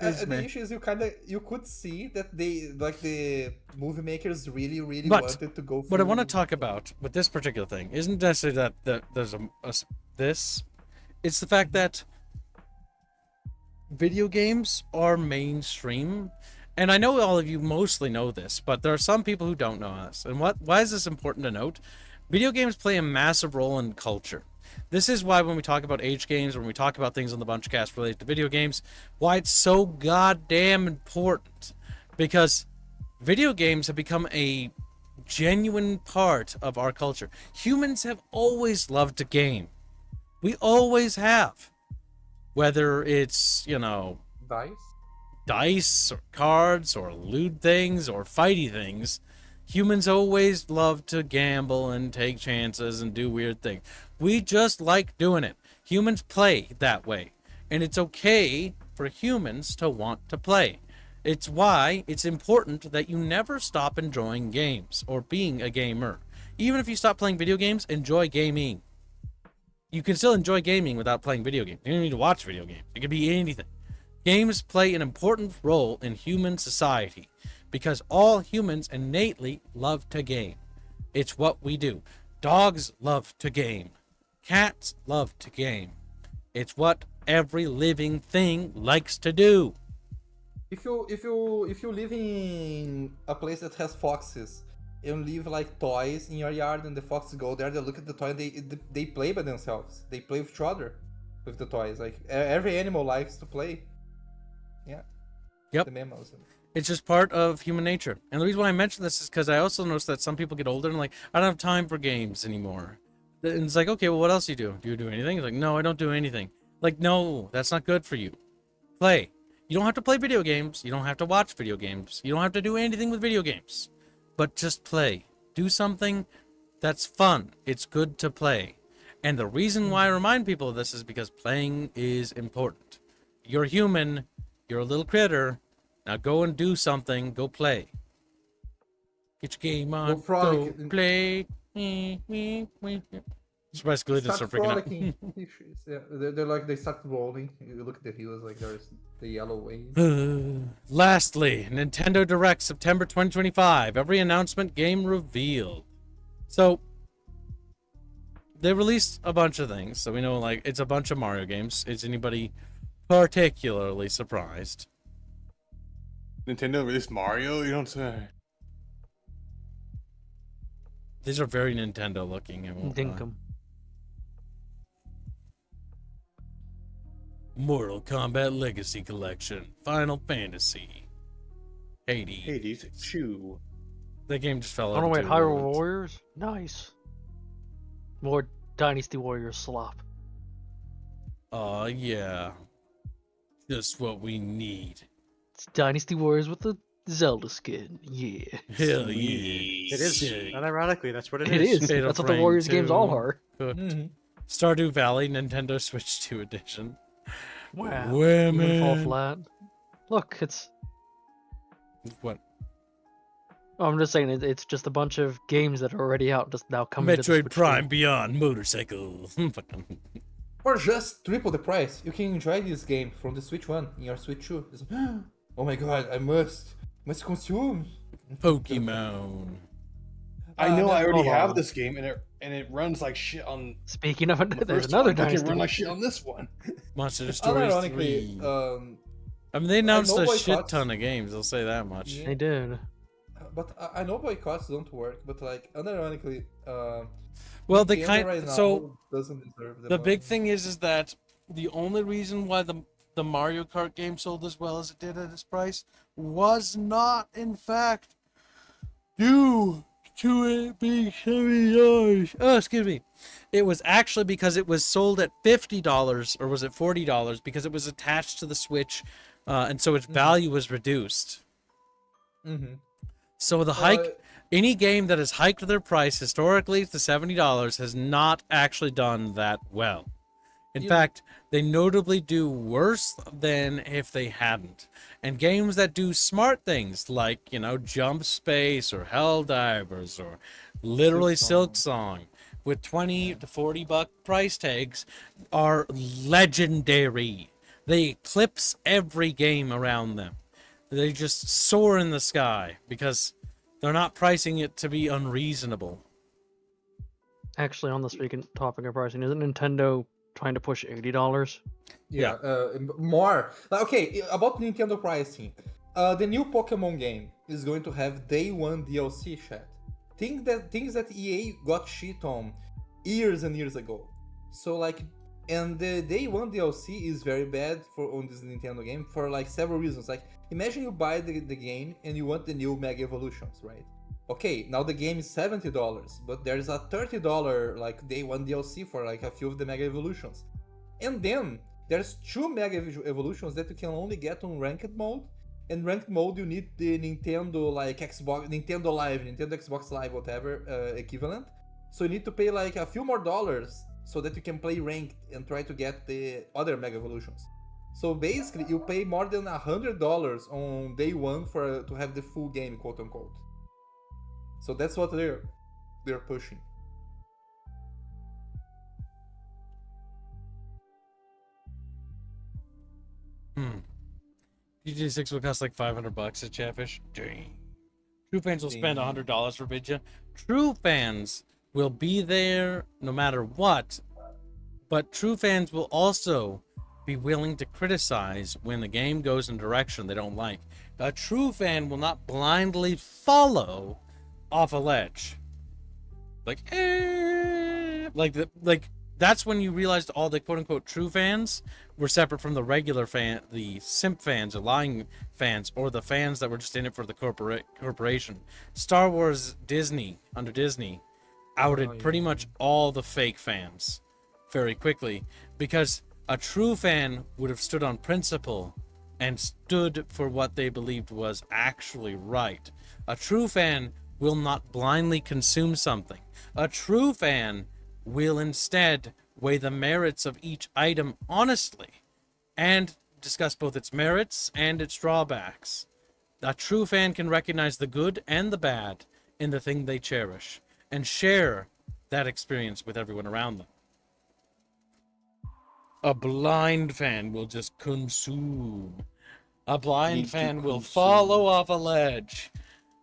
It's The meh. issue is you could see that they like the movie makers really But wanted to go. What I want to through- talk about with this particular thing isn't necessarily that there's this. It's the fact that video games are mainstream, and I know all of you mostly know this, but there are some people who don't know this. And why is this important to note? Video games play a massive role in culture. This is why when we talk about age games, when we talk about things on the Bunchcast related to video games, why it's so goddamn important. Because video games have become a genuine part of our culture. Humans have always loved to game. We always have. Whether it's, dice or cards or loot things or fighty things, humans always love to gamble and take chances and do weird things. We just like doing it. Humans play that way. And it's okay for humans to want to play. It's why it's important that you never stop enjoying games or being a gamer. Even if you stop playing video games, enjoy gaming. You can still enjoy gaming without playing video games. You don't need to watch video games. It could be anything. Games play an important role in human society because all humans innately love to game. It's what we do. Dogs love to game. Cats love to game. It's what every living thing likes to do. If you live in a place that has foxes and leave like toys in your yard and the foxes go there, they look at the toy and they play by themselves. They play with each other with the toys. Like every animal likes to play. Yeah. Yep. The mammals. It's just part of human nature. And the reason why I mention this is because I also noticed that some people get older and like, I don't have time for games anymore. And it's like, okay, well, what else do you do? Do you do anything? It's like, no, I don't do anything. Like, no, that's not good for you. Play. You don't have to play video games. You don't have to watch video games. You don't have to do anything with video games. But just play. Do something that's fun. It's good to play. And the reason why I remind people of this is because playing is important. You're human. You're a little critter. Now go and do something. Go play. Get your game on. Go frolic. Go play. Surprised Glee didn't start freaking out. frolicking. Yeah, they're like they start rolling. You look at the heels like there's the yellow wave. Lastly, Nintendo Direct September 2025. Every announcement, game revealed. So they released a bunch of things. So we know like it's a bunch of Mario games. Is anybody particularly surprised? Nintendo released Mario? You don't say. These are very Nintendo looking. I won't lie. Dinkum. Mortal Kombat Legacy Collection, Final Fantasy, Hades. Hades, chew. That game just fell Oh out. no, wait, into Hyrule ruins. Warriors? Nice. More Dynasty Warriors slop. Yeah. Just what we need. It's Dynasty Warriors with the Zelda skin. Yeah. Hell yeah. It is. Sick. Unironically, that's what It is. Fatal That's what the Frame Warriors games 2. all are. Cooked. Stardew Valley, Nintendo Switch 2 edition. Wow. Women. Even fall flat. Look, it's. What? Oh, I'm just saying, it's just a bunch of games that are already out, just now coming to the Metroid Switch Prime too. Beyond Motorcycle. Fucking- For just triple the price, you can enjoy this game from the Switch 1 in your Switch 2. It's, oh my god, I must consume. Pokemon. I know I never- already Hold have on. this game, and it runs like shit on Speaking of it, the there's first another one. It can dynasty. run like shit on this one. Monster Stories Unironically, 3. I mean, they announced know a shit boycotts- ton of games. I'll say that much. Yeah. They did. but I know boycotts don't work. But like, unironically, Well, they Nintendo kind right now so doesn't deserve the big money. thing is that the only reason why the Mario Kart game sold as well as it did at its price was not, in fact, due to it being $70. Oh, excuse me. It was actually because it was sold at $50, or was it $40? Because it was attached to the Switch, and so its value was reduced. Mm-hmm. So the hike, any game that has hiked their price historically to $70 has not actually done that well. In fact, they notably do worse than if they hadn't. And games that do smart things like, Jump Space or Helldivers or literally Silk Song with 20 to 40 buck price tags are legendary. They eclipse every game around them. They just soar in the sky because they're not pricing it to be unreasonable. Actually, on the speaking topic of pricing, isn't Nintendo trying to push $80? Yeah, more. Okay, about Nintendo pricing. The new Pokemon game is going to have day one DLC, chat. Things that EA got shit on years and years ago. So like, and the day one DLC is very bad on this Nintendo game for like several reasons. Like, imagine you buy the game and you want the new Mega Evolutions, right? Okay, now the game is $70, but there's a $30 like day one DLC for like a few of the Mega Evolutions. And then there's 2 Mega Evolutions that you can only get on ranked mode. And ranked mode you need the Nintendo like Xbox, Nintendo Live, Nintendo Xbox Live, whatever equivalent. So you need to pay like a few more dollars so that you can play ranked and try to get the other Mega Evolutions. So basically, you pay more than $100 on day one to have the full game, quote unquote. So that's what they're pushing. GTA 6 will cost like $500 at Chatfish. Dang. True fans will spend $100 for Vidya. True fans will be there no matter what, but true fans will also be willing to criticize when the game goes in a direction they don't like. A true fan will not blindly follow off a ledge. Like, that's when you realized all the quote-unquote true fans were separate from the regular fan, the simp fans or lying fans, or the fans that were just in it for the corporation. Star Wars under Disney outed pretty much all the fake fans very quickly, because a true fan would have stood on principle and stood for what they believed was actually right. A true fan will not blindly consume something. A true fan will instead weigh the merits of each item honestly and discuss both its merits and its drawbacks. A true fan can recognize the good and the bad in the thing they cherish and share that experience with everyone around them. A blind fan will just consume. A blind fan will follow off a ledge.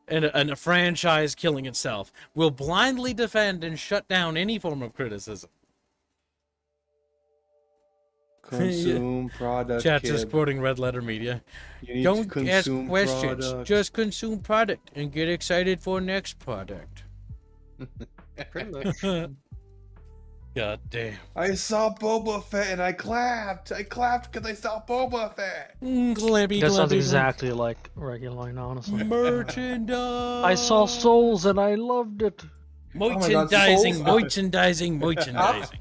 And a franchise killing itself will blindly defend and shut down any form of criticism. Consume product. Chat kid. just quoting Red Letter Media. You need to Don't ask consume questions. product. Just consume product and get excited for next product. Pretty much. God damn. I saw Boba Fett and I clapped. I clapped because I saw Boba Fett. Glibby, That sounds glibby, exactly like regular line, honestly. merchandise. I saw Souls and I loved it. Merchandising, Souls- merchandising, merchandising.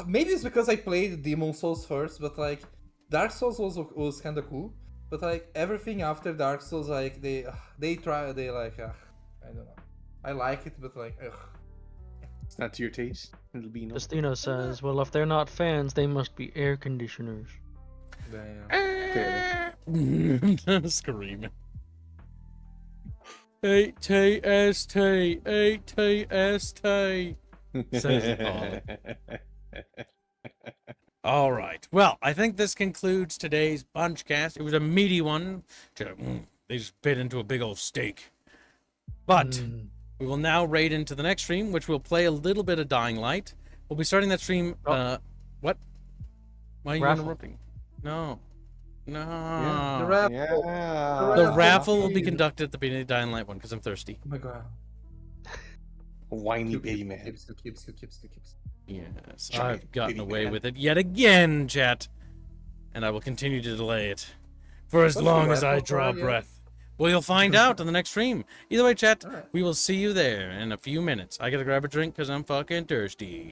Maybe it's because I played Demon Souls first, but like Dark Souls was kind of cool. But like everything after Dark Souls, like they like I don't know. I like it, but like It's not to your taste. It'll be no. Destino says, well, if they're not fans, they must be air conditioners. Screaming. ATST, ATST. Says Paul. All right. Well, I think this concludes today's Bunchcast. It was a meaty one. They just bit into a big old steak. But We will now raid into the next stream, which will play a little bit of Dying Light. We'll be starting that stream. What? Why are you Raffle. interrupting? No. No. Yeah. The raffle. Yeah. The raffle. raffle will be Please. conducted at the beginning of the Dying Light one because I'm thirsty. Oh my god. Whiny baby man. Keeps. Yes, Giant I've gotten baby away man. with it yet again, chat. And I will continue to delay it for as What's the long as I raffle draw for again? breath. Well, you'll find out in the next stream. Either way, chat, Alright. we will see you there in a few minutes. I gotta grab a drink because I'm fucking thirsty.